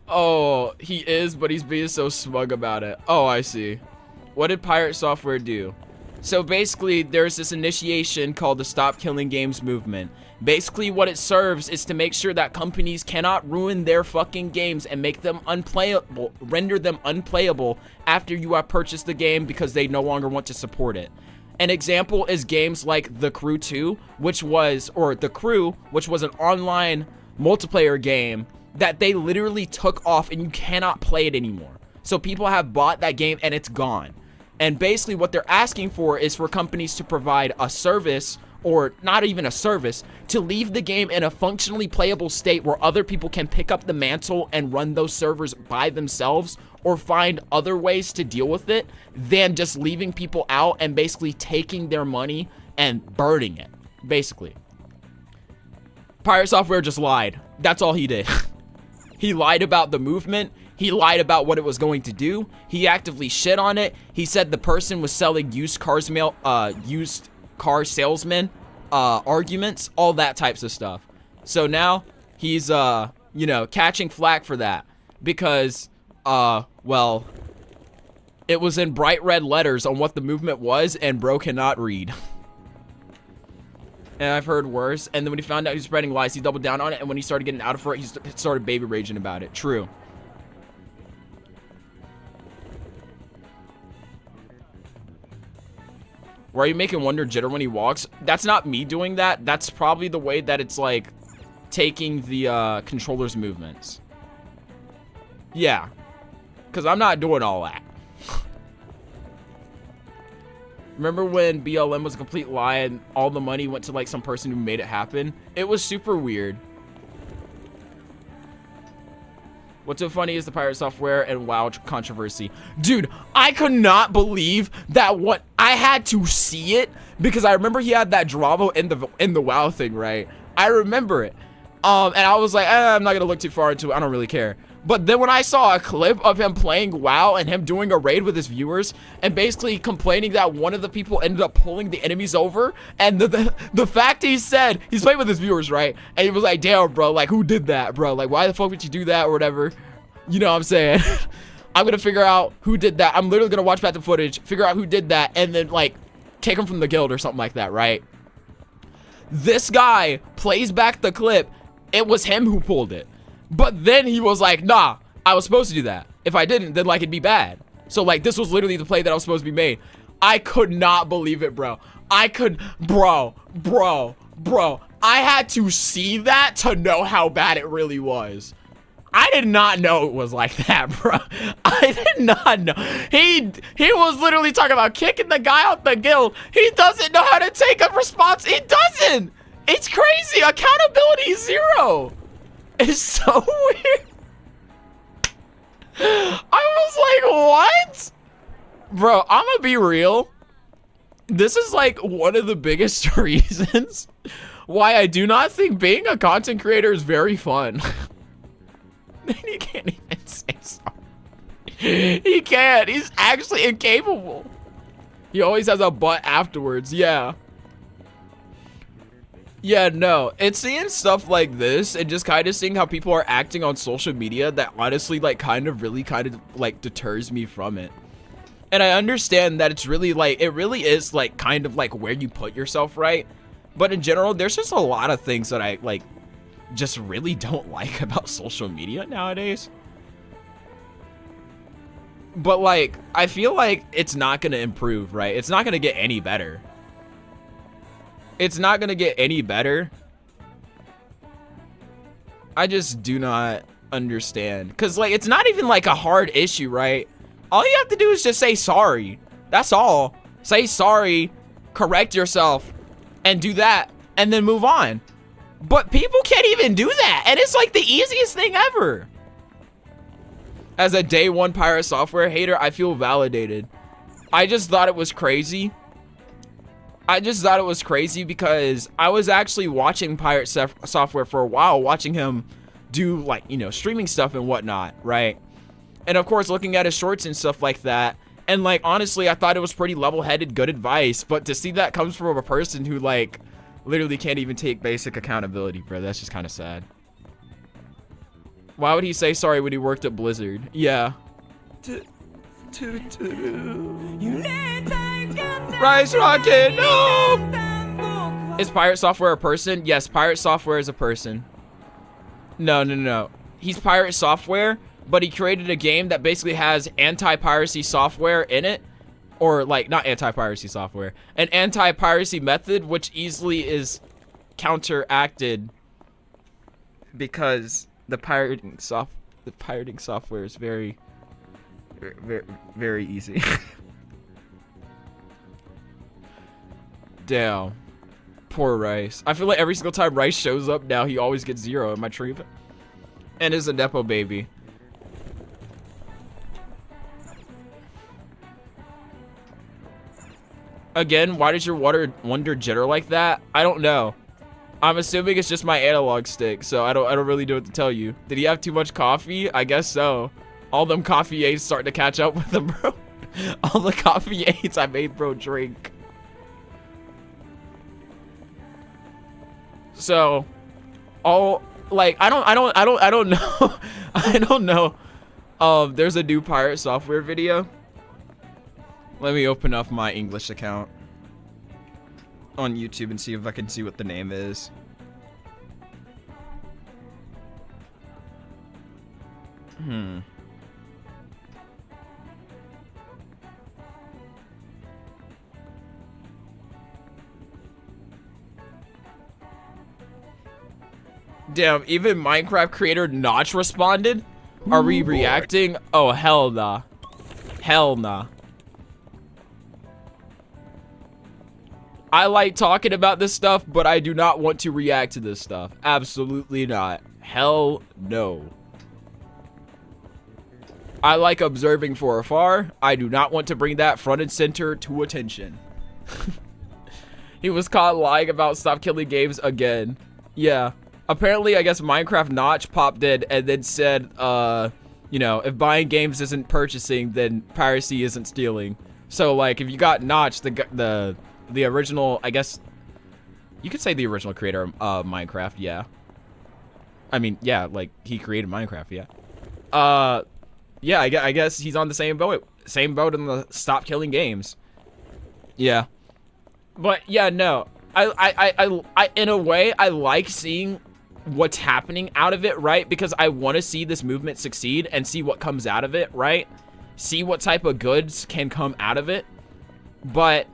Oh, he is, but he's being so smug about it. Oh, I see. What did Pirate Software do? So basically, there's this initiation called the Stop Killing Games movement. Basically, what it serves is to make sure that companies cannot ruin their fucking games and make them unplayable, render them unplayable after you have purchased the game because they no longer want to support it. An example is games like The Crew 2, which was an online multiplayer game that they literally took off and you cannot play it anymore. So people have bought that game and it's gone. And basically what they're asking for is for companies to provide a service, or not even a service, to leave the game in a functionally playable state where other people can pick up the mantle and run those servers by themselves, or find other ways to deal with it than just leaving people out and basically taking their money and burning it, basically. Pirate Software just lied. That's all he did. He lied about the movement. He lied about what it was going to do. He actively shit on it. He said the person was selling used car salesman arguments, all that types of stuff. So now he's you know, catching flack for that because well, it was in bright red letters on what the movement was, and bro cannot read. And I've heard worse. And then when he found out he was spreading lies, he doubled down on it. And when he started getting out of it, he started baby raging about it. True. Why are you making Wonder jitter when he walks? That's not me doing that. That's probably the way that it's like taking the controller's movements. Yeah. Because I'm not doing all that. Remember when BLM was a complete lie and all the money went to like some person who made it happen? It was super weird. What's so funny is the Pirate Software and WoW controversy. Dude, I could not believe that I had to see it because I remember he had that drama in the WoW thing, right? I remember it. And I was like, I'm not gonna look too far into it. I don't really care. But then when I saw a clip of him playing WoW and him doing a raid with his viewers and basically complaining that one of the people ended up pulling the enemies over, and the fact he said, he's playing with his viewers, right? And he was like, damn, bro, like, who did that, bro? Like, why the fuck would you do that or whatever? You know what I'm saying? I'm gonna figure out who did that. I'm literally gonna watch back the footage, figure out who did that, and then, like, take him from the guild or something like that, right? This guy plays back the clip. It was him who pulled it. But then he was like, nah, I was supposed to do that. If I didn't, then like it'd be bad. So like this was literally the play that I was supposed to be made. I could not believe it, bro. Bro. I had to see that to know how bad it really was. I did not know it was like that, bro. I did not know. He was literally talking about kicking the guy out the guild. He doesn't know how to take a response. He doesn't. It's crazy. Accountability is 0. It's so weird. I was like, what? Bro, I'm gonna be real. This is like one of the biggest reasons why I do not think being a content creator is very fun. He can't even say sorry. He can't. He's actually incapable. He always has a butt afterwards. Yeah. Yeah, no, it's seeing stuff like this and just kind of seeing how people are acting on social media that honestly like really like deters me from it. And I understand that it's really like, it really is like kind of like where you put yourself, right? But in general, there's just a lot of things that I like just really don't like about social media nowadays. But like, I feel like it's not gonna improve, right? It's not gonna get any better. It's not gonna get any better. I just do not understand. Cause like, it's not even like a hard issue, right? All you have to do is just say sorry. That's all. Say sorry, correct yourself, and do that, and then move on. But people can't even do that. And it's like the easiest thing ever. As a day one Pirate Software hater, I feel validated. I just thought it was crazy. I just thought it was crazy because I was actually watching Pirate Software for a while, watching him do like, you know, streaming stuff and whatnot, right? And of course, looking at his shorts and stuff like that. And like, honestly, I thought it was pretty level-headed, good advice. But to see that comes from a person who like literally can't even take basic accountability, bro, that's just kind of sad. Why would he say sorry when he worked at Blizzard? Yeah. Rice Rocket, no! Is Pirate Software a person? Yes, Pirate Software is a person. No. He's Pirate Software, but he created a game that basically has anti-piracy software in it. Or, like, not anti-piracy software. An anti-piracy method, which easily is counteracted because the pirating software is very easy. Damn. Poor Rice. I feel like every single time Rice shows up now, he always gets 0 in my tree. And is a Nepo baby. Again, why does your wonder jitter like that? I don't know. I'm assuming it's just my analog stick, so I don't really know what to tell you. Did he have too much coffee? I guess so. All them coffee aids starting to catch up with him, bro. All the coffee aids I made bro drink. So, all like I don't know. I don't know. There's a new Pirate Software video. Let me open up my English account on YouTube and see if I can see what the name is. Damn, even Minecraft creator Notch responded? Are we reacting? Oh, hell nah. Hell nah. I like talking about this stuff, but I do not want to react to this stuff. Absolutely not. Hell no. I like observing for afar. I do not want to bring that front and center to attention. He was caught lying about stop killing games again. Yeah. Apparently, I guess Minecraft Notch popped in and then said, you know, if buying games isn't purchasing, then piracy isn't stealing. So, like, if you got Notch, the original, I guess, you could say the original creator of Minecraft, yeah. I mean, yeah, like, he created Minecraft, yeah. Yeah, I guess he's on the same boat in the stop killing games. Yeah. But, yeah, no. I in a way, I like seeing what's happening out of it, right? Because I want to see this movement succeed and see what comes out of it, right? See what type of goods can come out of it. But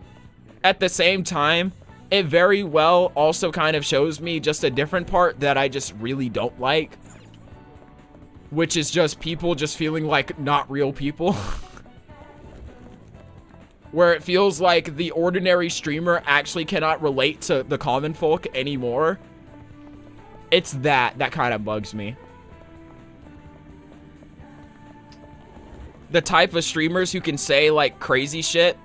at the same time, it very well also kind of shows me just a different part that I just really don't like, which is just people just feeling like not real people. Where it feels like the ordinary streamer actually cannot relate to the common folk anymore. It's that kind of bugs me. The type of streamers who can say like crazy shit.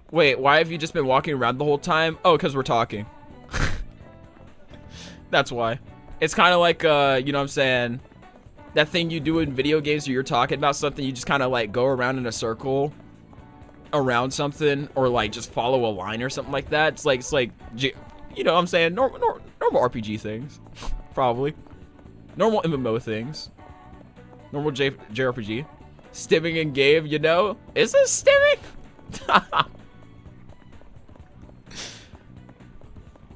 Wait, why have you just been walking around the whole time? Oh, because we're talking. That's why. It's kind of like, you know what I'm saying? That thing you do in video games where you're talking about something, you just kind of like go around in a circle around something, or like just follow a line or something like that. It's like, you know what I'm saying? Normal RPG things. Probably. Normal MMO things. Normal JRPG. Stimming in game, you know? Is this stimming?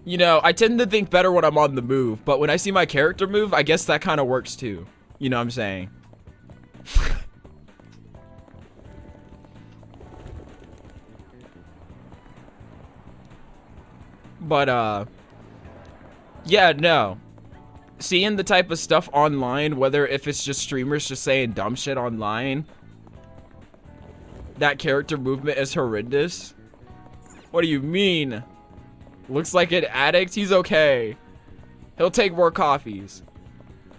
You know, I tend to think better when I'm on the move, but when I see my character move, I guess that kind of works too. You know what I'm saying? But, yeah, no. Seeing the type of stuff online, whether if it's just streamers just saying dumb shit online, that character movement is horrendous. What do you mean? Looks like an addict. He's okay. He'll take more coffees.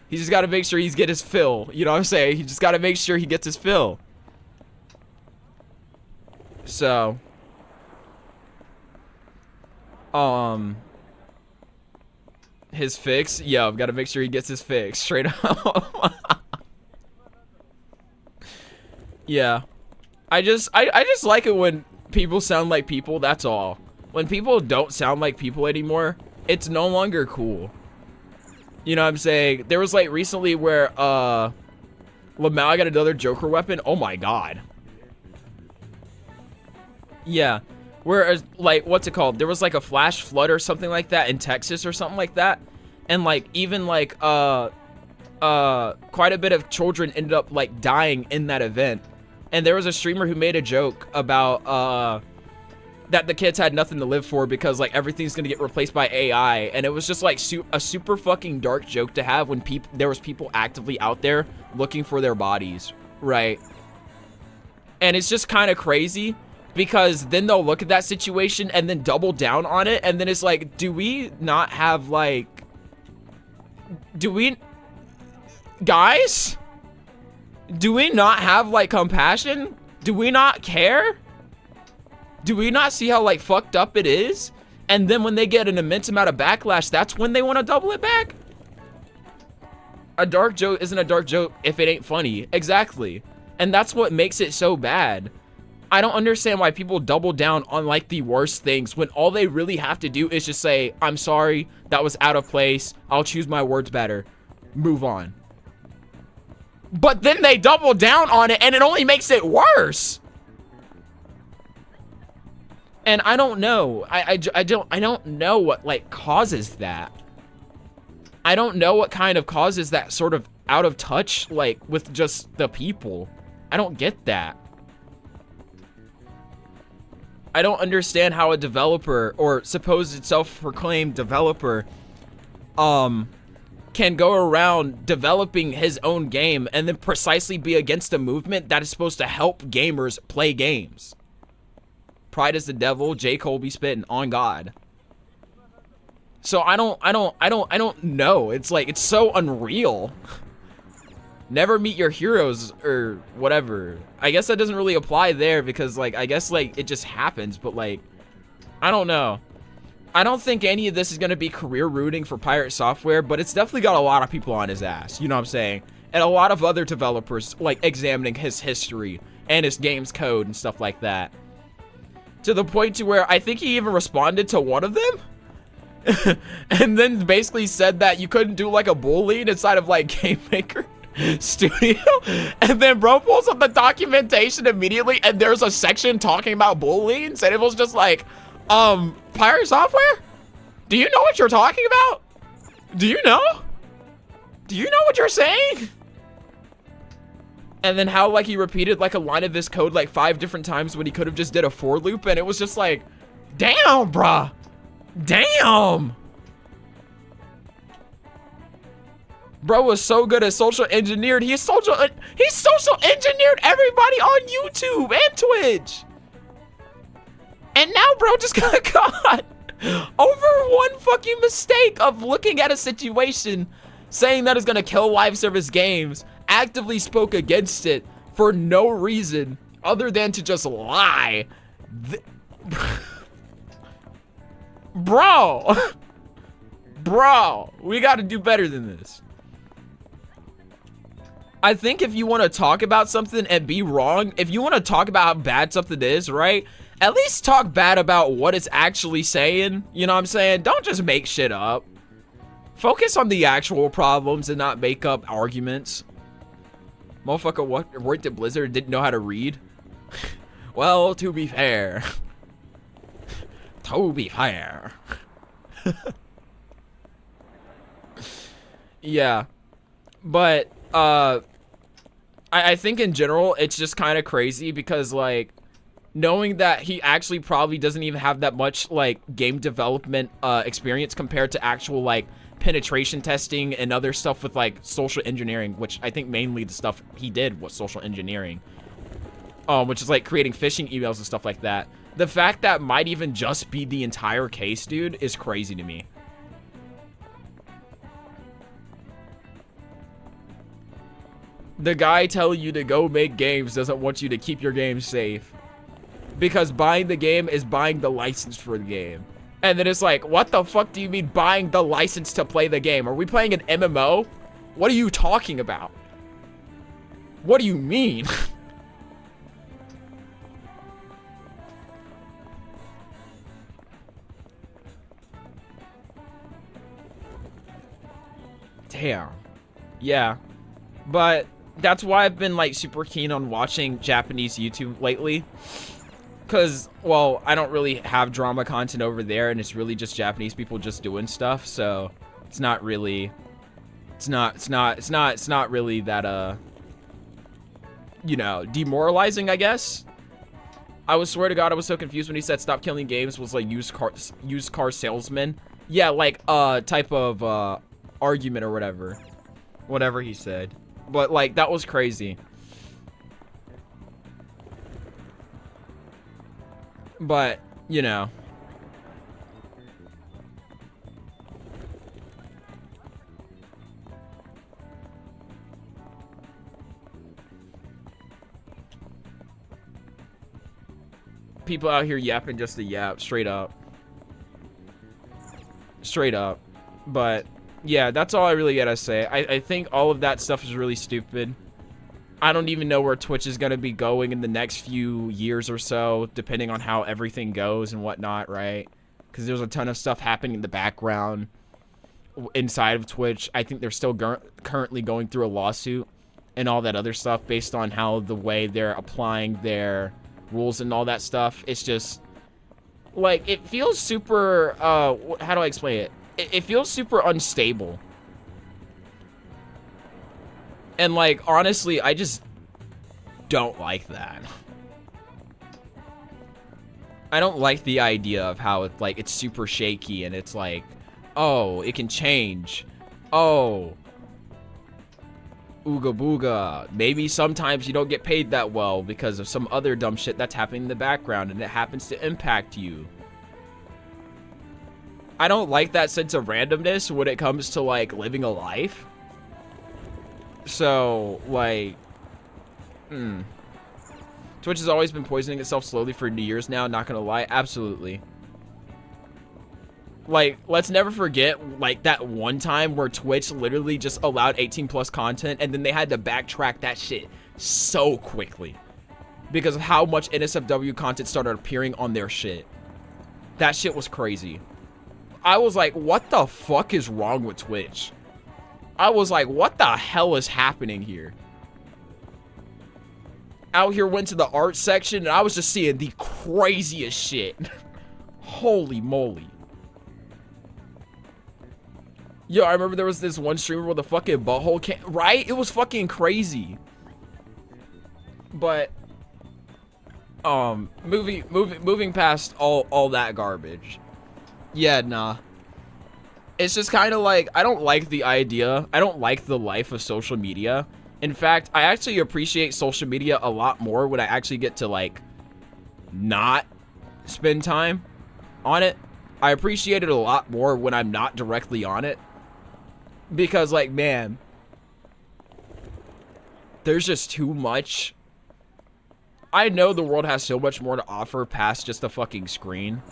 He just got to make sure he's get his fill. You know what I'm saying? He just got to make sure he gets his fill. So, his fix? Yeah, I've got to make sure he gets his fix. Straight up. Yeah. I just like it when people sound like people, that's all. When people don't sound like people anymore, it's no longer cool. You know what I'm saying? There was like recently where Lamau got another Joker weapon. Oh my god. Yeah. Whereas like, what's it called? There was like a flash flood or something like that in Texas or something like that. And like even like quite a bit of children ended up like dying in that event. And there was a streamer who made a joke about that the kids had nothing to live for because like everything's gonna get replaced by AI, and it was just like a super fucking dark joke to have when there was people actively out there looking for their bodies, right? And it's just kind of crazy because then they'll look at that situation and then double down on it, and then it's like, do we not have like, guys? Do we not have like compassion? Do we not care? Do we not see how like fucked up it is? And then when they get an immense amount of backlash, that's when they want to double it back? A dark joke isn't a dark joke if it ain't funny. Exactly. And that's what makes it so bad. I don't understand why people double down on like the worst things when all they really have to do is just say, I'm sorry, that was out of place. I'll choose my words better. Move on. But then they double down on it and it only makes it worse. And I don't know. I don't know what like causes that. I don't know what kind of causes that sort of out of touch like with just the people. I don't get that. I don't understand how a developer or supposed self-proclaimed developer can go around developing his own game and then precisely be against a movement that is supposed to help gamers play games. Pride is the devil, J. Cole be spitting on God. So I don't know. It's like, it's so unreal. Never meet your heroes or whatever. I guess that doesn't really apply there because like, I guess like it just happens, but like, I don't know. I don't think any of this is going to be career rooting for Pirate Software, but it's definitely got a lot of people on his ass. You know what I'm saying? And a lot of other developers like examining his history and his game's code and stuff like that. To the point to where I think he even responded to one of them. And then basically said that you couldn't do like a bullying inside of like Game Maker Studio. And then bro pulls up the documentation immediately and there's a section talking about bullying. And it was just like, Pirate Software? Do you know what you're talking about? Do you know? Do you know what you're saying? And then how like he repeated like a line of this code like 5 different times when he could have just did a for loop, and it was just like, damn, bruh. Damn. Bro was so good at social engineered. He social engineered everybody on YouTube and Twitch. And now bro just got caught over one fucking mistake of looking at a situation, saying that it's gonna kill live service games, actively spoke against it for no reason other than to just lie. Bro, we gotta do better than this. I think if you want to talk about something and be wrong, if you want to talk about how bad something is, right? At least talk bad about what it's actually saying. You know what I'm saying? Don't just make shit up. Focus on the actual problems and not make up arguments. Motherfucker worked at Blizzard, didn't know how to read. Well, to be fair. To be fair. Yeah. But, I think in general, it's just kind of crazy because, like, knowing that he actually probably doesn't even have that much, like, game development experience compared to actual, like, penetration testing and other stuff with, like, social engineering, which I think mainly the stuff he did was social engineering. Which is, like, creating phishing emails and stuff like that. The fact that might even just be the entire case, dude, is crazy to me. The guy telling you to go make games doesn't want you to keep your game safe. Because buying the game is buying the license for the game. And then it's like, what the fuck do you mean buying the license to play the game? Are we playing an MMO? What are you talking about? What do you mean? Damn. Yeah. But that's why I've been like super keen on watching Japanese YouTube lately. Cause, well, I don't really have drama content over there, and it's really just Japanese people just doing stuff, so it's not really it's not really that you know, demoralizing, I guess. I swear to God, I was so confused when he said stop killing games was like used car salesman. Yeah, like type of argument or whatever he said. But like that was crazy. But, you know. People out here yapping just to yap, straight up. Straight up. But, yeah, that's all I really gotta say. I think all of that stuff is really stupid. I don't even know where Twitch is going to be going in the next few years or so, depending on how everything goes and whatnot, right? Because there's a ton of stuff happening in the background inside of Twitch. I think they're still currently going through a lawsuit and all that other stuff based on how the way they're applying their rules and all that stuff. It's just, like, it feels super, how do I explain it? It feels super unstable. And, like, honestly, I just don't like that. I don't like the idea of how, it's super shaky and it's like, oh, it can change. Oh. Ooga booga. Maybe sometimes you don't get paid that well because of some other dumb shit that's happening in the background and it happens to impact you. I don't like that sense of randomness when it comes to, like, living a life. So, like, Twitch has always been poisoning itself slowly for years now, not gonna lie. Absolutely. Like, let's never forget, like, that one time where Twitch literally just allowed 18+ content, and then they had to backtrack that shit so quickly. Because of how much NSFW content started appearing on their shit. That shit was crazy. I was like, what the fuck is wrong with Twitch? I was like, what the hell is happening here? Out here, went to the art section, and I was just seeing the craziest shit. Holy moly. Yo, I remember there was this one streamer with a fucking butthole cam, right? It was fucking crazy. But, moving past all that garbage. Yeah, nah. It's just kind of like, I don't like the idea. I don't like the life of social media. In fact, I actually appreciate social media a lot more when I actually get to, like, not spend time on it. I appreciate it a lot more when I'm not directly on it. Because, like, man, there's just too much. I know the world has so much more to offer past just a fucking screen.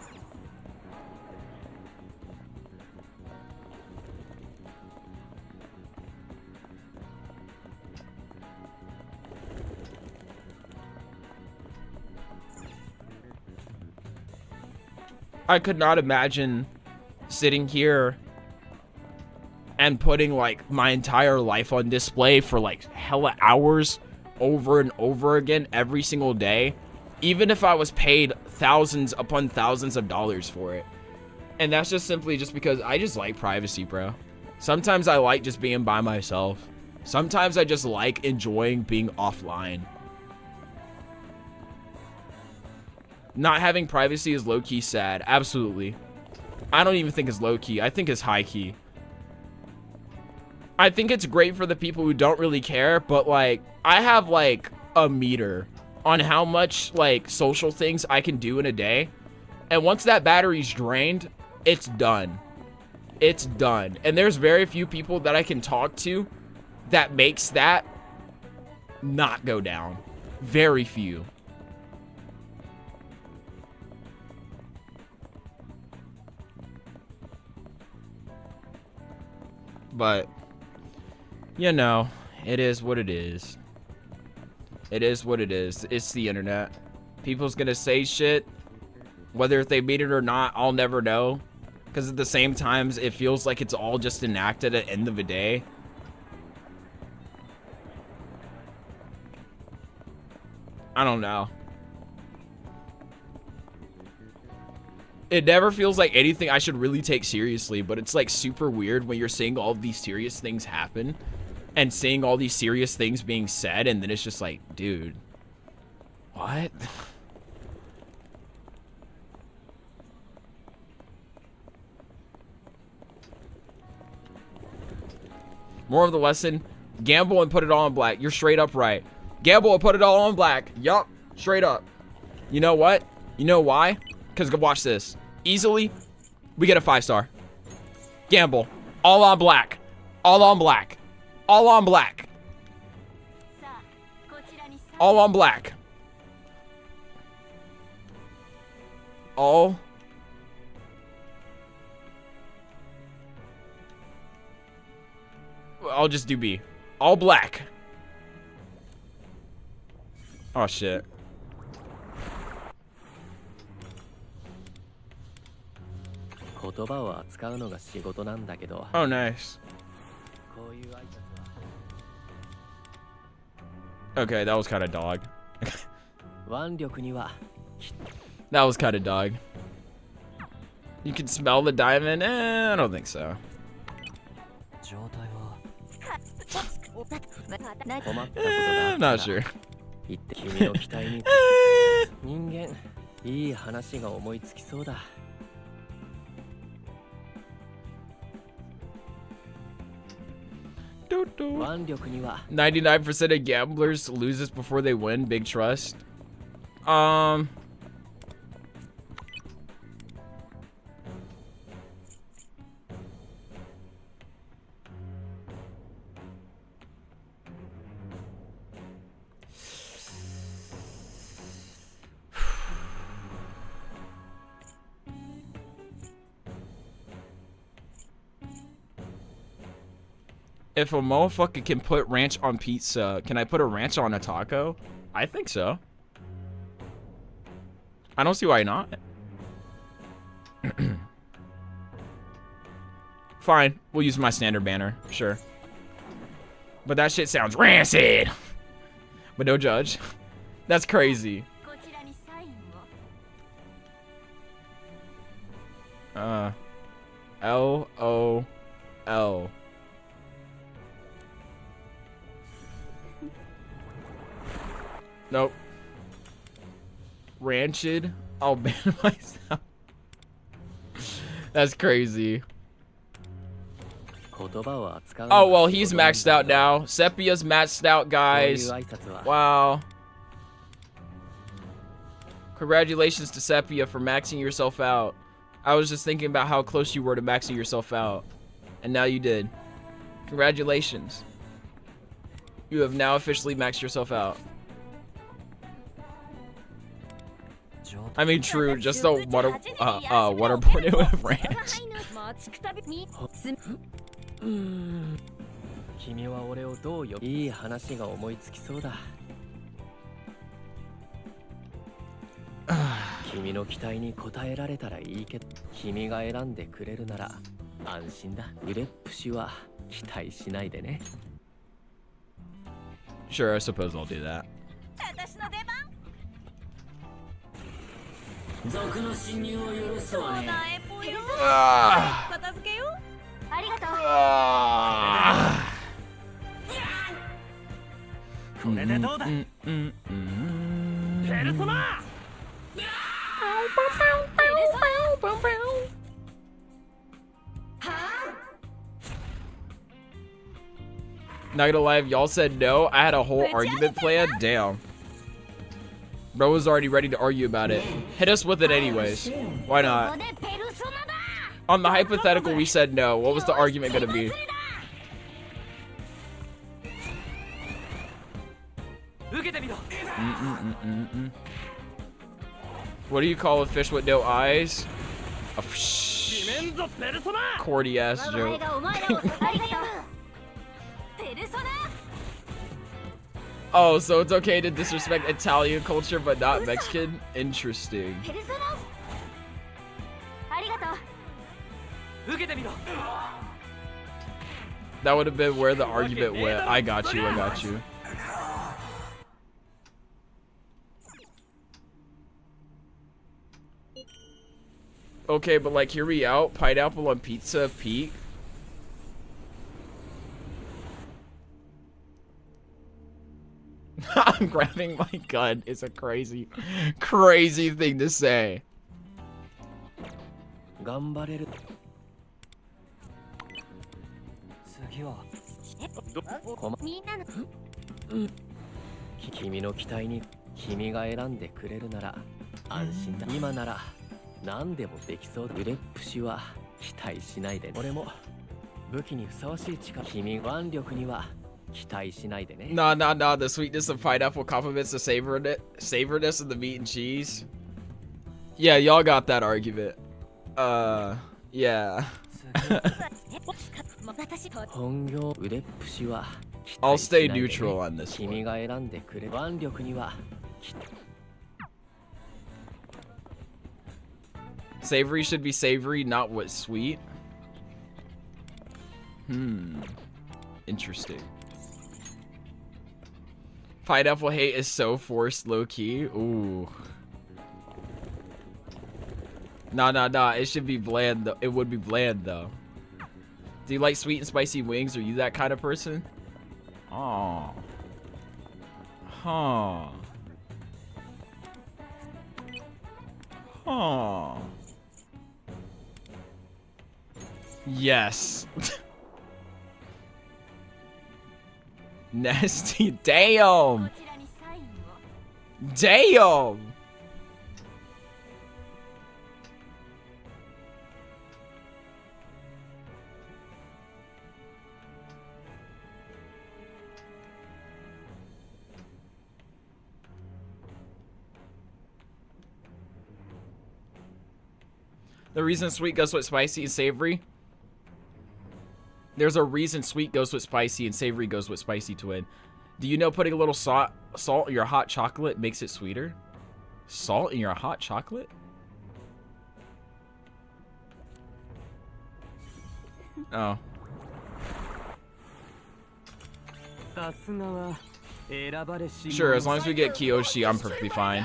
I could not imagine sitting here and putting, like, my entire life on display for, like, hella hours over and over again every single day, even if I was paid thousands upon thousands of dollars for it. And that's just simply just because I just like privacy, bro. Sometimes I like just being by myself. Sometimes I just like enjoying being offline. Not having privacy is low-key sad. Absolutely. I don't even think it's low-key. I think it's high-key. I think it's great for the people who don't really care, but, like, I have, like, a meter on how much like social things I can do in a day. And once that battery's drained, it's done. It's done. And there's very few people that I can talk to that makes that not go down. Very few. But, you know, it is what it is. It is what it is. It's the internet. People's gonna say shit. Whether if they mean it or not, I'll never know. Because at the same times, it feels like it's all just enacted at the end of the day. I don't know. It never feels like anything I should really take seriously, but it's like super weird when you're seeing all of these serious things happen and seeing all these serious things being said, and then it's just like, dude, what? More of the lesson, gamble and put it all on black. You're straight up right. Gamble and put it all on black. Yup, straight up. You know what? You know why? Because watch this. Easily, we get a 5-star. Gamble. All on black. All on black. All on black. All on black. All. I'll just do B. All black. Oh, shit. Oh, nice. Okay, that was kind of dog. That was kind of dog. You can smell the diamond? I don't think so. I'm not sure. Do, do. 99% of gamblers loses before they win. Big trust. If a motherfucker can put ranch on pizza, can I put a ranch on a taco? I think so. I don't see why not. Fine, we'll use my standard banner, sure. But that shit sounds rancid. But no judge. That's crazy. L-O-L. Nope. Rancid. I'll ban myself. That's crazy. Oh, well, he's maxed out now. Sepia's maxed out, guys. Wow. Congratulations to Sepia for maxing yourself out. I was just thinking about how close you were to maxing yourself out. And now you did. Congratulations. You have now officially maxed yourself out. I mean, true, just a waterboarding with ranch. Sure, I suppose I'll do that. Not gonna lie, if y'all said no, I had a whole argument planned. Damn. Bro was already ready to argue about it. Hit us with it anyways. Why not? On the hypothetical, we said no. What was the argument gonna be? What do you call a fish with no eyes? A cordy ass joke. Oh, so it's okay to disrespect Italian culture but not Mexican? Interesting. That would have been where the argument went. I got you, I got you. Okay, but like, hear me out. Pineapple on pizza, Pete. I'm grabbing my gun. It's a crazy, crazy thing to say. Nah, the sweetness of pineapple complements the savoriness of the meat and cheese. Yeah, y'all got that argument. Yeah. I'll stay neutral on this one. Savory should be savory, not what sweet. Interesting. Pineapple hate is so forced, low-key. Ooh. Nah. It should be bland, though. It would be bland, though. Do you like sweet and spicy wings? Are you that kind of person? Oh. Huh. Huh. Yes. Nasty. Damn. Damn. The reason sweet goes with spicy and savory. There's a reason sweet goes with spicy and savory goes with spicy, twin. Do you know putting a little salt in your hot chocolate makes it sweeter? Salt in your hot chocolate? Oh. Sure, as long as we get Kiyoshi, I'm perfectly fine.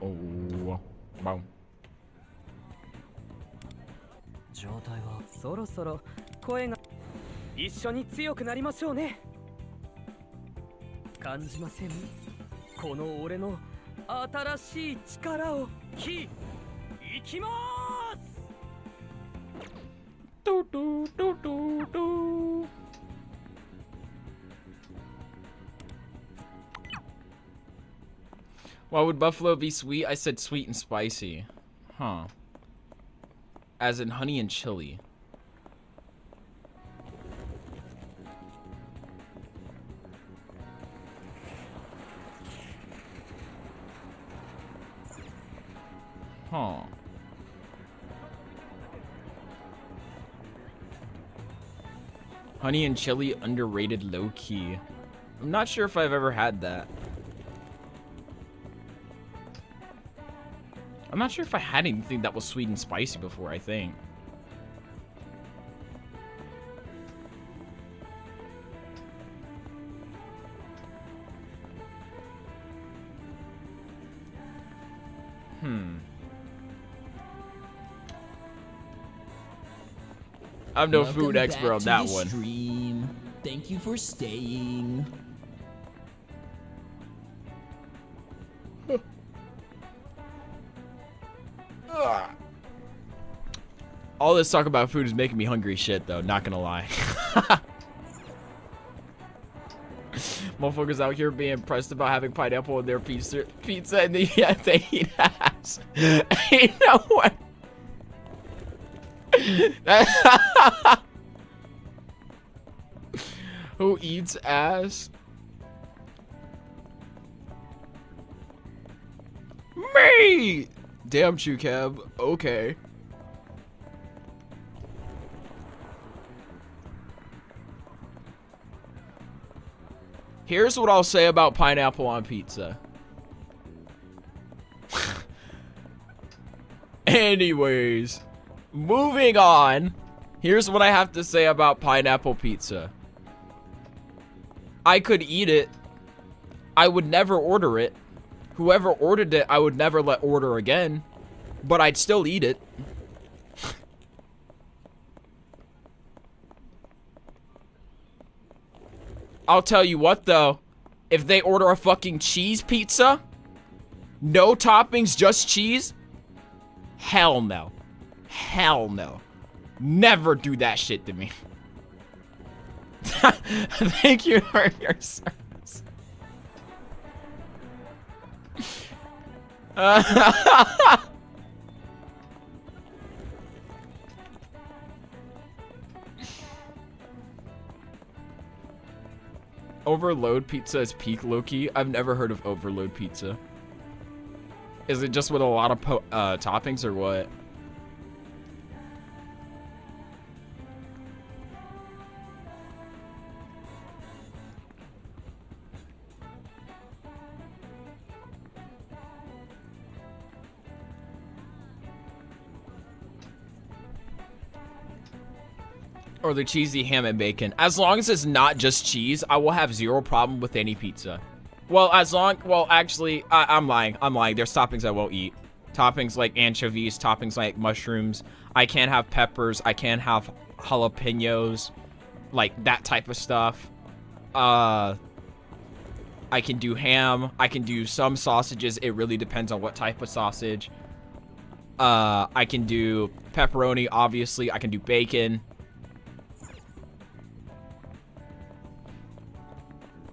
Oh, wow. 状態はそろそろ声が一緒に強くなりましょうね。感じません？この俺の新しい力をいきまーす。ドドドドド。Why would buffalo be sweet? I said sweet and spicy. Huh. As in honey and chili. Huh. Honey and chili, underrated low-key. I'm not sure if I've ever had that. I'm not sure if I had anything that was sweet and spicy before, I think. I'm no food expert on that one. Stream. Thank you for staying. All this talk about food is making me hungry shit, though. Not gonna lie. Motherfuckers out here being impressed about having pineapple in their pizza, and they eat ass. You know what? Who eats ass? Me! Damn, Chukab. Okay. Here's what I'll say about pineapple on pizza. Anyways, moving on. Here's what I have to say about pineapple pizza. I could eat it. I would never order it. Whoever ordered it, I would never let order again. But I'd still eat it. I'll tell you what, though. If they order a fucking cheese pizza, no toppings, just cheese, hell no. Hell no. Never do that shit to me. Thank you for your service. Overload pizza is peak Loki. I've never heard of overload pizza. Is it just with a lot of toppings or what? Or the cheesy ham and bacon. As long as it's not just cheese, I will have zero problem with any pizza. Well, actually, I'm lying. There's toppings I won't eat. Toppings like anchovies, toppings like mushrooms. I can't have peppers. I can't have jalapenos. Like that type of stuff. I can do ham. I can do some sausages. It really depends on what type of sausage. I can do pepperoni, obviously. I can do bacon.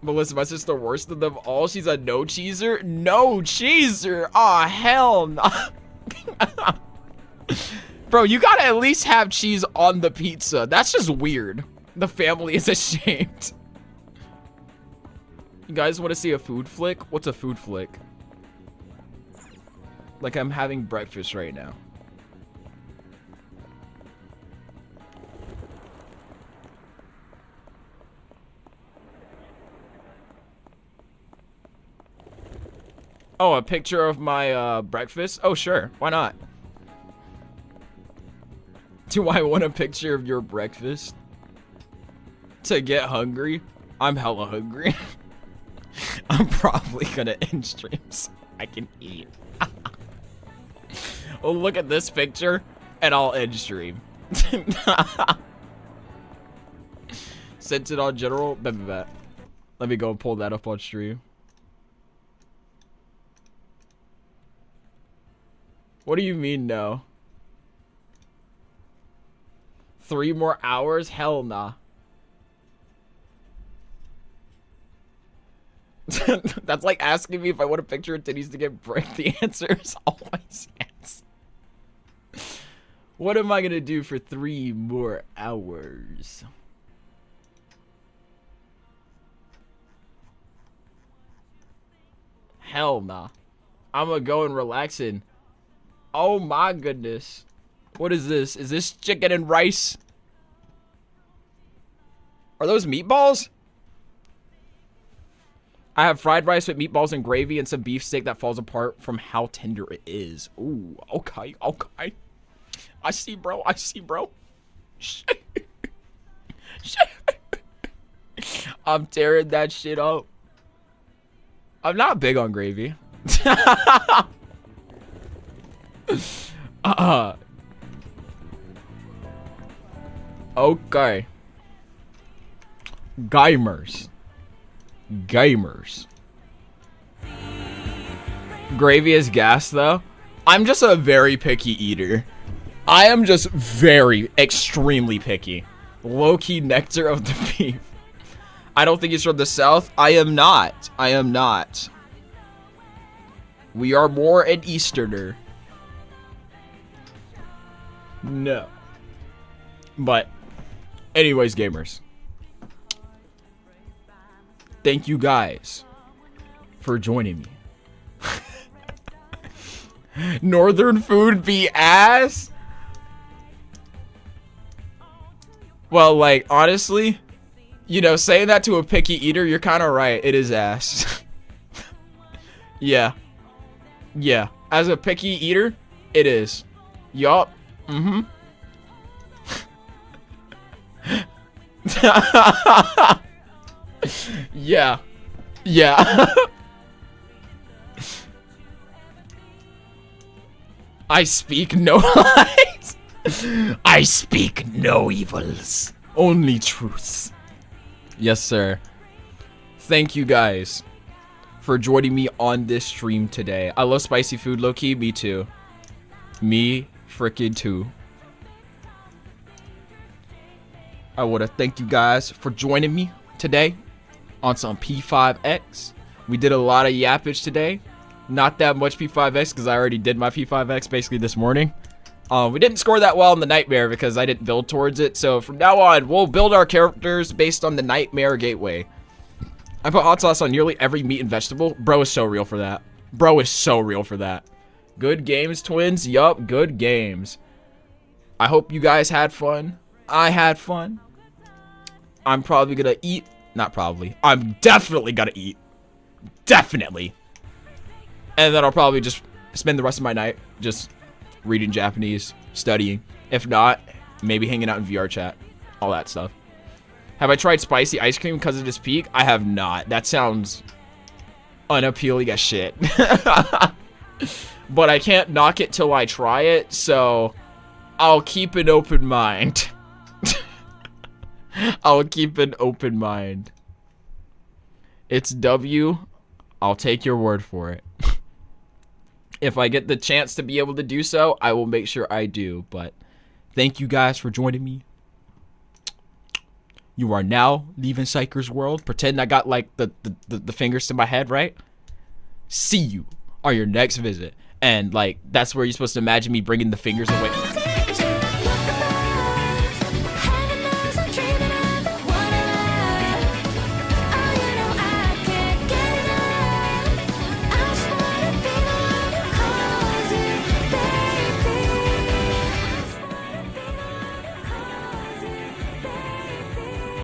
Melissa, my sister, worst of them all. She's a no cheeser. No cheeser. Aw, hell no. Bro, you gotta at least have cheese on the pizza. That's just weird. The family is ashamed. You guys want to see a food flick? What's a food flick? Like I'm having breakfast right now. Oh, a picture of my breakfast? Oh, sure. Why not? Do I want a picture of your breakfast? To get hungry? I'm hella hungry. I'm probably gonna end streams. I can eat. Well, look at this picture, and I'll end stream. Sent it on general. Let me go pull that up on stream. What do you mean, no? 3 more hours? Hell nah. That's like asking me if I want a picture of titties to get break. The answer is always yes. What am I gonna do for 3 more hours? Hell nah. I'm gonna go and relax in. Oh my goodness. What is this? Is this chicken and rice? Are those meatballs? I have fried rice with meatballs and gravy and some beef steak that falls apart from how tender it is. Ooh, okay, okay. I see, bro. I see, bro. I'm tearing that shit up. I'm not big on gravy. Okay. Gamers. Gravy is gas, though. I'm just a very picky eater. I am just very, extremely picky. Low-key nectar of the beef. I don't think he's from the South. I am not. I am not. We are more an Easterner. No. But, anyways, gamers. Thank you guys for joining me. Northern food be ass? Well, like, honestly, you know, saying that to a picky eater, you're kind of right. It is ass. Yeah. Yeah. As a picky eater, it is. Yup. Mm-hmm. Yeah. Yeah. I speak no lies. I speak no evils. Only truths. Yes, sir. Thank you guys for joining me on this stream today. I love spicy food, low-key. Me too. Me frickin' too. I want to thank you guys for joining me today on some P5X. We did a lot of yappage today. Not that much P5X because I already did my P5X basically this morning. We didn't score that well in the Nightmare because I didn't build towards it. So from now on, we'll build our characters based on the Nightmare Gateway. I put hot sauce on nearly every meat and vegetable. Bro is so real for that. Bro is so real for that. Good games, twins. Yup, good games. I hope you guys had fun. I had fun. I'm probably gonna eat. Not probably. I'm definitely gonna eat. Definitely. And then I'll probably just spend the rest of my night just reading Japanese, studying. If not, maybe hanging out in VR chat. All that stuff. Have I tried spicy ice cream because of this peak? I have not. That sounds unappealing as shit. But I can't knock it till I try it, so I'll keep an open mind. I'll keep an open mind. It's W. I'll take your word for it. If I get the chance to be able to do so, I will make sure I do. But thank you guys for joining me. You are now leaving Psyker's world. Pretend I got like the fingers to my head, right? See you on your next visit. And like, that's where you're supposed to imagine me bringing the fingers away.